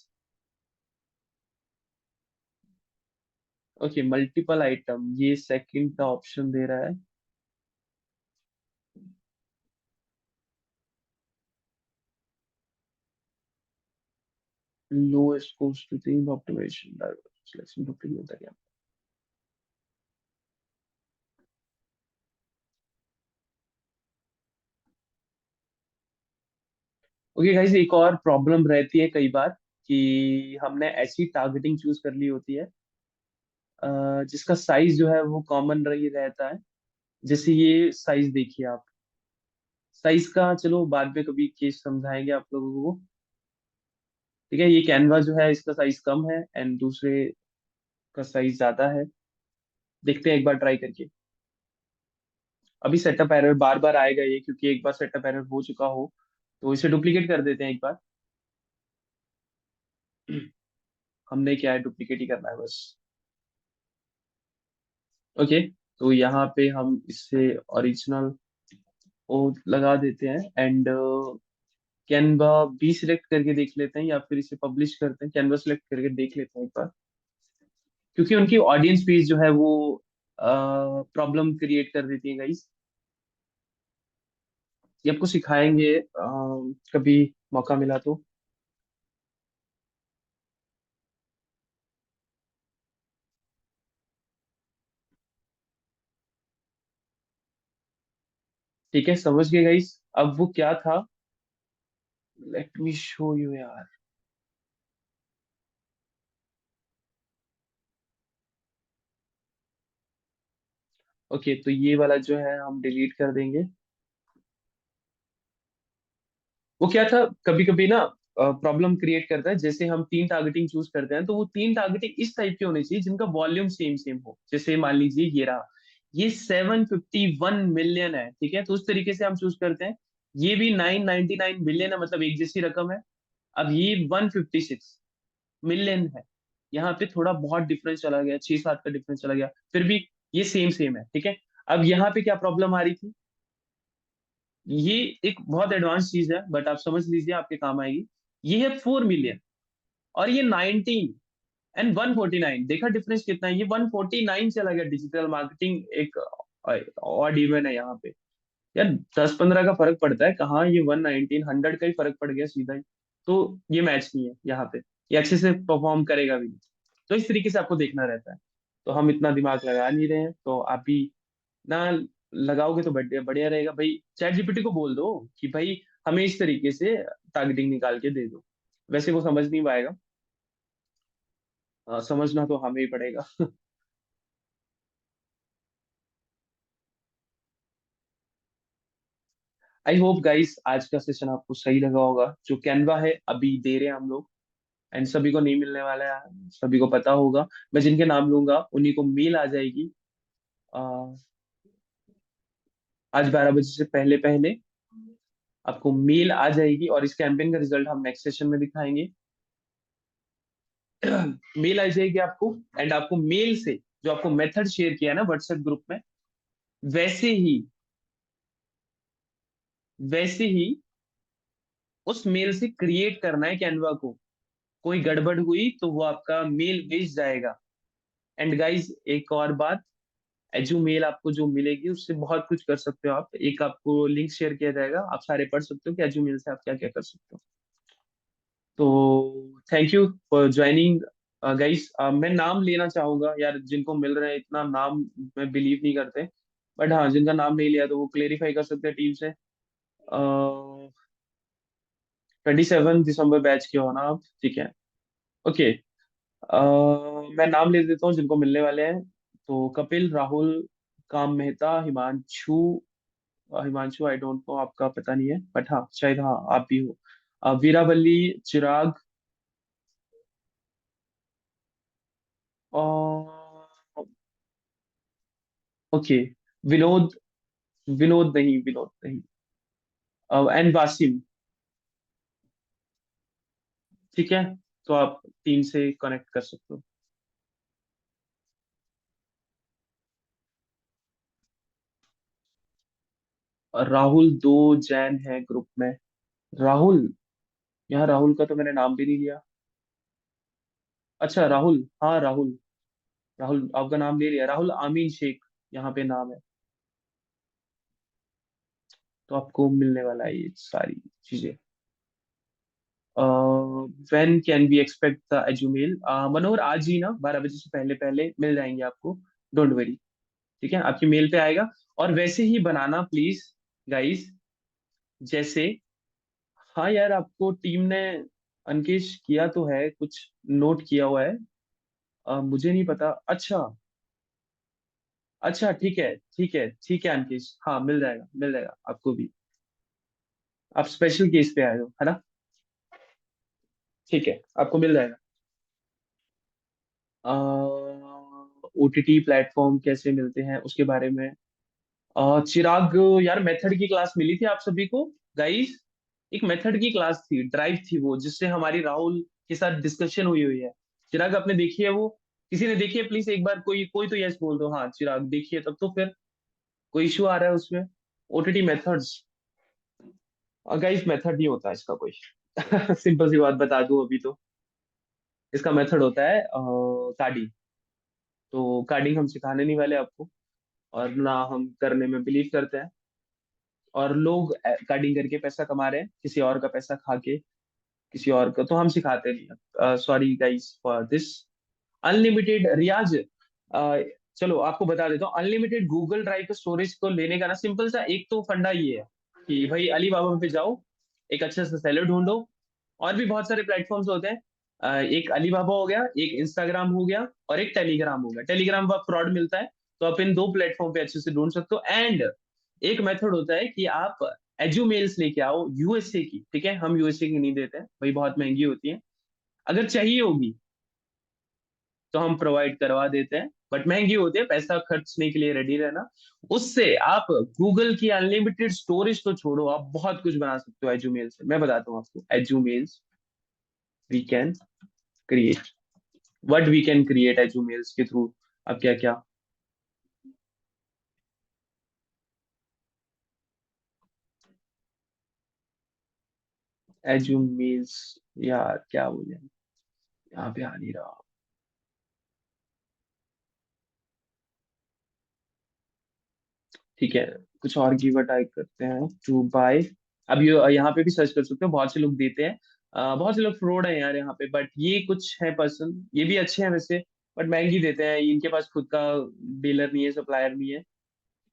Okay, multiple item, ये सेकंड का ऑप्शन दे रहा है। Lowest cost to think optimization selection duplicate होता है। ओके गाइस, एक और प्रॉब्लम रहती है कई बार कि हमने ऐसी टारगेटिंग चूज कर ली होती है जिसका साइज जो है वो कॉमन रही रहता है। जैसे ये साइज देखिए आप। साइज का चलो बाद में कभी केस समझाएंगे आप लोगों को। ठीक है, ये कैनवा जो है इसका साइज कम है एंड दूसरे का साइज ज्यादा है। देखते हैं एक बार ट्राई करके। अभी सेटअप एरर बार बार आएगा ये, क्योंकि एक बार सेटअप एरर हो चुका हो, तो इसे डुप्लीकेट कर देते हैं एक बार। हमने क्या है, डुप्लीकेट ही करना है बस। ओके, तो यहाँ पे हम इससे ओरिजिनल ओ लगा देते हैं एंड कैनवा बी सिलेक्ट करके देख लेते हैं, या फिर इसे पब्लिश करते हैं। कैनवा सिलेक्ट करके देख लेते हैं एक बार, क्योंकि उनकी ऑडियंस पेज जो है वो प्रॉब्लम क्रिएट कर देती है गाइस। ये आपको सिखाएंगे कभी मौका मिला तो। ठीक है, समझ गए गाइस। अब वो क्या था, लेट मी शो यू यार। ओके, तो ये वाला जो है हम डिलीट कर देंगे। वो क्या था, कभी कभी ना प्रॉब्लम क्रिएट करता है। जैसे हम तीन टारगेटिंग चूज करते हैं, तो वो तीन टारगेटिंग इस टाइप के होने चाहिए जिनका वॉल्यूम सेम सेम हो। जैसे मान लीजिए ये रहा, ये 751 मिलियन है, ठीक है, तो उस तरीके से हम चूज करते हैं। ये भी 999 मिलियन है, मतलब एक जैसी रकम है। अब ये 156 मिलियन है। यहाँ पे थोड़ा बहुत डिफरेंस चला गया, 6-7 का डिफरेंस चला गया, फिर भी ये सेम सेम है, ठीक है। अब यहाँ पे क्या प्रॉब्लम आ रही थी, ये एक बहुत एडवांस चीज है, बट आप समझ लीजिए, आपके काम आएगी। ये है 4 मिलियन, और ये 19 एंड 149। देखा डिफरेंस कितना है, ये 149 चला गया। डिजिटल मार्केटिंग एक ऑड इवन है यहाँ पे। यार 10-15 का फर्क पड़ता है, कहाँ ये 119 100 का ही फर्क पड़ गया सीधा ही। तो ये मैच नहीं है यहाँ पे, ये अच्छे से परफॉर्म करेगा भी नहीं। तो इस तरीके से आपको देखना रहता है। तो हम इतना दिमाग लगा नहीं रहे हैं, तो आप भी ना लगाओगे तो बढ़िया बढ़िया रहेगा भाई। चैट जीपीटी को बोल दो कि भाई हमें इस तरीके से टारगेटिंग निकाल के दे दो। वैसे वो समझ नहीं पाएगा, समझना तो हमें ही पड़ेगा। आई होप गाइस आज का सेशन आपको सही लगा होगा। जो कैनवा है अभी दे रहे हैं हम लोग, एंड सभी को नहीं मिलने वाला है, सभी को पता होगा। मैं जिनके नाम लूंगा उन्हीं को मेल आ जाएगी अ, आज 12 बजे से पहले पहले आपको मेल आ जाएगी, और इस कैंपेन का रिजल्ट हम नेक्स्ट सेशन में दिखाएंगे। मेल आ जाएगी आपको, एंड आपको मेल से जो आपको मेथड शेयर किया है ना व्हाट्सएप ग्रुप में, वैसे ही वैसे ही उस मेल से क्रिएट करना है कैनवा को। कोई गड़बड़ हुई तो वो आपका मेल भेज जाएगा। एंड गाइज, एक और बात, एजू मेल आपको जो मिलेगी उससे बहुत कुछ कर सकते हो आप। एक आपको लिंक शेयर किया जाएगा, आप सारे पढ़ सकते हो कि एजू मेल से आप क्या क्या कर सकते हो। तो thank you for joining guys. मैं नाम लेना चाहूंगा यार, जिनको मिल रहे हैं इतना नाम मैं बिलीव नहीं करते। बट हाँ, जिनका नाम नहीं लिया तो वो क्लेरिफाई कर सकते हैं टीम से। 27 दिसंबर बैच के हो ना आप, ठीक है। ओके, मैं नाम ले देता हूँ जिनको मिलने वाले हैं। तो कपिल, राहुल, काम Mehta, Himanshu. Himanshu I don't know, आपका पता नहीं है, बट हाँ शायद हाँ आप भी हो। वीरावली, चिराग, और ओके, विनोद। विनोद नहीं, विनोद नहीं, एंड वासिम। ठीक है, तो आप टीम से कनेक्ट कर सकते हो। और राहुल, दो जैन है ग्रुप में। राहुल, यहाँ राहुल का तो मैंने नाम भी नहीं लिया। अच्छा राहुल, हाँ राहुल। राहुल आपका नाम ले लिया, राहुल आमीन शेख यहाँ पे नाम है। तो आपको मिलने वाला है ये सारी चीजें। When can we expect the एजुमेल? मनोहर आज ही ना 12 बजे से पहले पहले मिल जाएंगे आपको। Don't worry. ठीक है, आपकी मेल पे आएगा। और वैसे ही बनाना प्लीज गाइस, जैसे। हाँ यार, आपको टीम ने अनकेश किया तो है, कुछ नोट किया हुआ है। मुझे नहीं पता। अच्छा। अच्छा ठीक है, ठीक है, ठीक है अनकेश, हाँ मिल जाएगा, मिल जाएगा आपको भी। आप स्पेशल केस पे आए हो है ना? ठीक है, आपको मिल जाएगा। ओटीटी प्लेटफॉर्म कैसे मिलते हैं उसके बारे में। चिराग, यार मेथड की क्लास मिली थी आप सभी को गाइस। एक मेथड की क्लास थी, ड्राइव थी वो, जिससे हमारी राहुल के साथ डिस्कशन हुई हुई है। चिराग आपने देखी है वो? किसी ने देखी है? प्लीज एक बार कोई कोई तो यस बोल दो। हाँ चिराग देखिए, तब तो फिर कोई इशू आ रहा है उसमें। OTT methods. गाइस मेथड नहीं होता इसका कोई। सिंपल सी बात बता दूं अभी तो। इसका मेथड होता है कार्डिंग। तो कार्डिंग हम सिखाने नहीं वाले आपको, और ना हम करने में बिलीव करते हैं। और लोग कार्डिंग करके पैसा कमा रहे हैं किसी और का पैसा खा के। किसी और का तो हम सिखाते नहीं। Sorry guys for this. Unlimited रियाज। अ, चलो आपको बता देता हूँ, अनलिमिटेड गूगल ड्राइव का स्टोरेज को लेने का ना सिंपल सा एक तो फंडा ये है कि भाई अली बाबा पे जाओ, एक अच्छा सा सेलर ढूंढो। और भी बहुत सारे प्लेटफॉर्म्स होते हैं। एक अलीबाबा हो गया, एक इंस्टाग्राम हो गया, और एक टेलीग्राम हो गया। टेलीग्राम पर फ्रॉड मिलता है, तो आप इन दो प्लेटफॉर्म पे अच्छे से ढूंढ सकते हो। एंड एक मेथड होता है कि आप एजू मेल्स लेके आओ यूएसए की। ठीक है, हम यूएसए की नहीं देते हैं भाई, बहुत महंगी होती है। अगर चाहिए होगी तो हम प्रोवाइड करवा देते हैं, बट महंगी होती है, पैसा खर्चने के लिए रेडी रहना। उससे आप गूगल की अनलिमिटेड स्टोरेज तो छोड़ो, आप बहुत कुछ बना सकते हो एजू मेल से। मैं बताता हूँ आपको, edu mails we can create, what we can create edu mails के थ्रू। अब क्या क्या। एज मेल्स, यार क्या बोले, यहाँ पे आ नहीं रहा। ठीक है, कुछ और कीवर्ड टाइप करते हैं, टू बाय। अब ये यहाँ पे भी सर्च कर सकते हो, बहुत से लोग देते हैं। बहुत से लोग फ्रॉड है यार यहाँ पे, बट ये कुछ है पर्सन, ये भी अच्छे हैं वैसे, बट महंगी देते हैं। इनके पास खुद का डीलर नहीं है, सप्लायर नहीं है।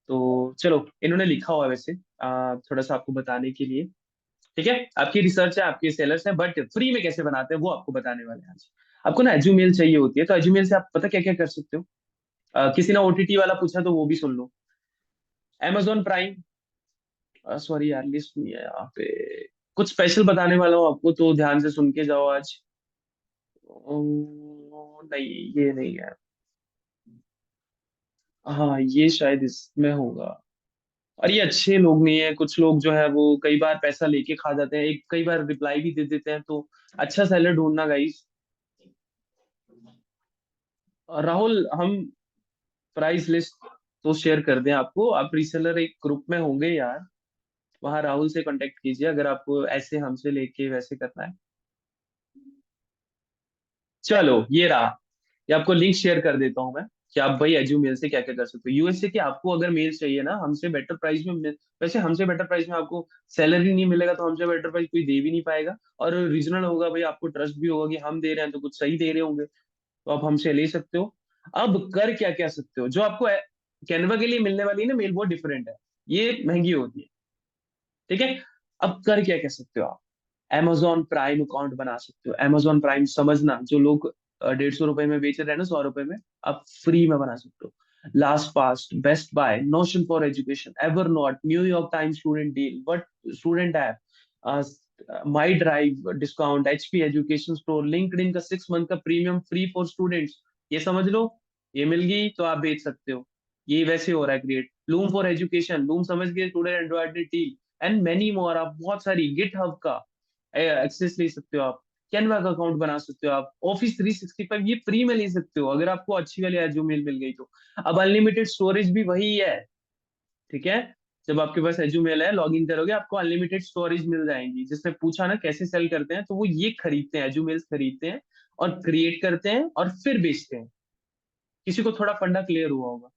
तो चलो, इन्होंने लिखा हुआ है वैसे, थोड़ा सा आपको बताने के लिए। ठीक है, आपकी रिसर्च है, आपके सेलर्स हैं, बट फ्री में कैसे बनाते हैं वो आपको बताने वाले हैं आज। आपको ना एजुमेल चाहिए होती है, तो एजुमेल से आप पता क्या क्या कर सकते हो। किसी ने ओटीटी वाला पूछा तो वो भी सुन लो। amazon prime. सॉरी यार, लिस्ट नहीं है यहाँ पे। कुछ स्पेशल बताने वाला हूँ आपको, तो ध्यान से सुन के जाओ आज। नहीं, ये नहीं है। हाँ ये शायद इसमें होगा। और ये अच्छे लोग नहीं है, कुछ लोग जो है वो कई बार पैसा लेके खा जाते हैं, एक कई बार रिप्लाई भी दे देते हैं। तो अच्छा सेलर ढूंढना गाइस। राहुल, हम प्राइस लिस्ट तो शेयर कर दें आपको, आप रीसेलर एक ग्रुप में होंगे यार, वहां राहुल से कांटेक्ट कीजिए अगर आपको ऐसे हमसे लेके वैसे करना है। चलो ये रहा, ये आपको लिंक शेयर कर देता हूँ मैं, कि आप भाई एजू मेल से क्या क्या कर सकते हो। यूएसए के आपको अगर मेल चाहिए ना, हमसे बेटर प्राइस में वैसे हमसे बेटर प्राइस में आपको सैलरी नहीं मिलेगा, तो हमसे बेटर प्राइस कोई दे भी नहीं पाएगा। और रीजनल होगा भाई, आपको ट्रस्ट भी होगा कि हम दे रहे हैं तो कुछ सही दे रहे होंगे, तो आप हमसे ले सकते हो। अब कर क्या क्या सकते हो, जो आपको कैनवा के लिए मिलने वाली है ना मेल, वो डिफरेंट है, ये महंगी होती है। ठीक है, अब कर क्या कह सकते हो आप। Amazon प्राइम अकाउंट बना सकते हो। Amazon प्राइम समझना, जो लोग 150 रुपए में बेच रहे हैं ना, 100 रुपए में, आप फ्री में बना सकते हो। Last fast, best buy, Notion for education, Evernote, New York Times student deal, but student app, my drive discount, HP education store, LinkedIn का 6 मंथ का प्रीमियम फ्री फॉर स्टूडेंट्स। ये समझ लो, ये मिल गई तो आप बेच सकते हो। ये वैसे हो रहा है create. Loom for education, Loom समझ गए, student Android deal, and many more. आप बहुत सारी गिट हब का एक्सेस ले सकते हो आप, कैनवा का अकाउंट बना सकते हो आप। ऑफिस 365 ये फ्री में ले सकते हो अगर आपको अच्छी वाली एजू मेल मिल गई तो। अब अनलिमिटेड स्टोरेज भी वही है, ठीक है। जब आपके पास एजूमेल है, लॉग इन करोगे, आपको अनलिमिटेड स्टोरेज मिल जाएंगी। जिसने पूछा ना कैसे सेल करते हैं, तो वो ये खरीदते हैं, एजूमेल्स खरीदते हैं और क्रिएट करते हैं और फिर बेचते हैं। किसी को थोड़ा फंडा क्लियर हुआ होगा।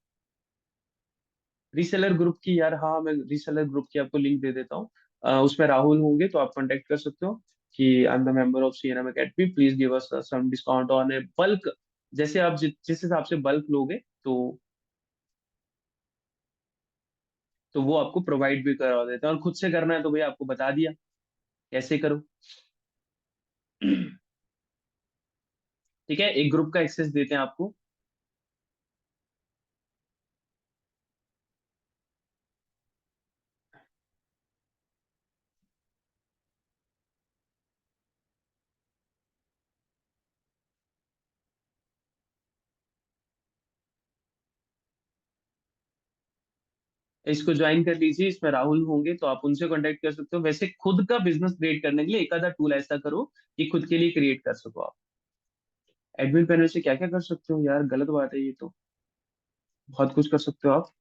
रीसेलर ग्रुप की यार, हाँ मैं रीसेलर ग्रुप की आपको लिंक दे देता हूँ। उसमें राहुल होंगे तो आप कांटेक्ट कर सकते हो कि I am the member of CNM academy, please give us some discount on a bulk. जैसे आप जिस हिसाब से बल्क लोगे तो वो आपको प्रोवाइड भी करवा देते हैं। और खुद से करना है तो भैया आपको बता दिया कैसे करो। ठीक है, एक ग्रुप का एक्सेस देते हैं आपको। इसको ज्वाइन कर लीजिए, इसमें राहुल होंगे तो आप उनसे कांटेक्ट कर सकते हो। वैसे खुद का बिजनेस क्रिएट करने के लिए एक आधा टूल ऐसा करो कि खुद के लिए क्रिएट कर सको आप। एडमिन पैनल से क्या क्या कर सकते हो यार, गलत बात है ये तो। बहुत कुछ कर सकते हो आप।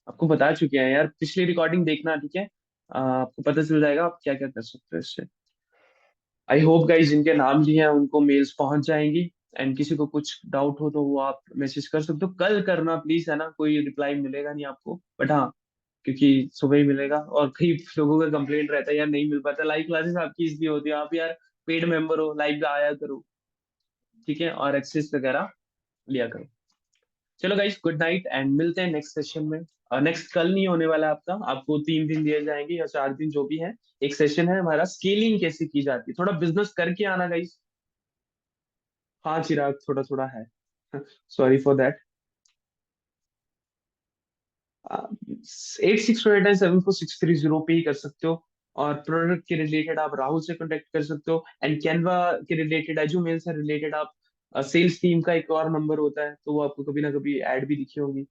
आपको बता चुके हैं यार, पिछली रिकॉर्डिंग देखना, ठीक है। आपको पता चल जाएगा आप क्या क्या कर सकते हो इससे। आई होप गाइस जिनके नाम लिए हैं उनको मेल्स पहुंच जाएंगी। एंड किसी को कुछ डाउट हो तो वो आप मैसेज कर सकते हो, कल करना प्लीज, है ना। कोई रिप्लाई मिलेगा नहीं आपको, बट हाँ, क्योंकि सुबह ही मिलेगा। और कई लोगों का कंप्लेंट रहता है यार नहीं मिल पाता। लाइव क्लासेस आपकी इसलिए होती है, आप यार पेड मेंबर हो, लाइव आया करो, ठीक है, और एक्सेस वगैरह लिया करो। चलो गाइस, गुड नाइट एंड मिलते हैं नेक्स्ट सेशन में। नेक्स्ट कल नहीं होने वाला है आपका, आपको 3 दिन दिए जाएंगे या 4 दिन जो भी है। एक सेशन है हमारा, स्केलिंग कैसे की जाती है, थोड़ा बिजनेस करके आना गाइस। हाँ चिराग, थोड़ा थोड़ा है। Sorry for that. 8628974630 पे ही कर सकते हो। और प्रोडक्ट के रिलेटेड आप राहुल से कांटेक्ट कर सकते हो। एंड कैनवा के रिलेटेड, एजुमेल से रिलेटेड आप सेल्स टीम का एक और नंबर होता है, तो वो आपको कभी ना कभी ऐड भी दिखी होगी।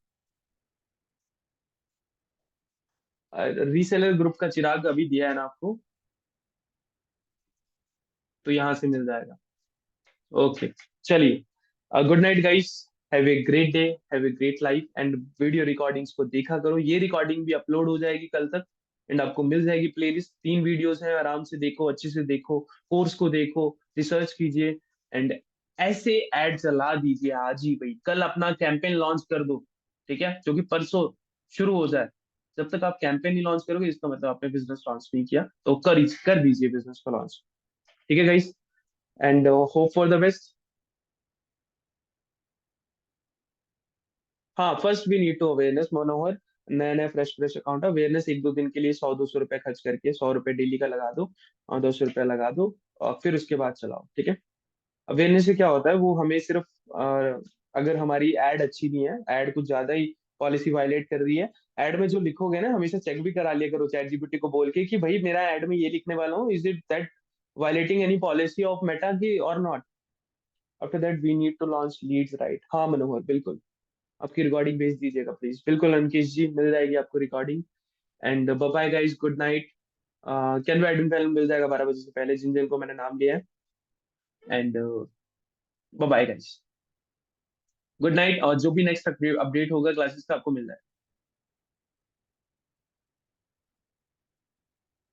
रीसेलर ग्रुप का चिराग अभी दिया है ना आपको, तो यहाँ से मिल जाएगा। ओके, चलिए, good night guys. Have a great day, have a great life. And video recordings को देखा करो, ये रिकॉर्डिंग भी अपलोड हो जाएगी कल तक। एंड आपको मिल जाएगी प्लेलिस्ट, 3 वीडियोस हैं, आराम से देखो, अच्छे से देखो, कोर्स को देखो, रिसर्च कीजिए। एंड ऐसे ऐड चला दीजिए आज ही भाई, कल अपना कैंपेन लॉन्च कर दो, ठीक है, जो कि परसों शुरू हो जाए। जब तक आप कैंपेन नहीं लॉन्च करोगे, इसका मतलब आपने बिजनेस लॉन्च नहीं किया, तो कर दीजिए बिजनेस को लॉन्च। ठीक है guys, and hope for the best. हाँ, first we need to awareness Manohar. नया नया फ्रेश फ्रेश अकाउंट है, अवेयरनेस 1 2 दिन के लिए 100 200 रुपए खर्च करके, 100 रुपए डेली का लगा दो और 200 रुपया लगा दो। और फिर उसके बाद चलाओ, ठीक है। अवेयरनेस से क्या होता है, वो हमें सिर्फ अगर हमारी एड अच्छी नहीं है, एड कुछ ज्यादा ही पॉलिसी वायलेट कर रही है, एड में जो लिखोगे ना, हमेशा चेक भी करा लिया करो चैट जीपीटी को बोल के कि भाई मेरा एड में ये लिखने वाला हूँ, is it that violating any policy of Meta की और not. After that we need to launch leads, right. हाँ मनोहर, बिल्कुल। आपकी रिकॉर्डिंग भेज दीजिएगा प्लीज, बिल्कुल अंकिश जी, मिल जाएगी आपको recording. And bye guys, good night. Canva admin panel मिल जाएगा 12 बजे से पहले जिन जिन को मैंने नाम लिया है। And bye guys, good night. और जो भी नेक्स्ट अपडेट होगा क्लासेस का, आपको मिल जाएगा।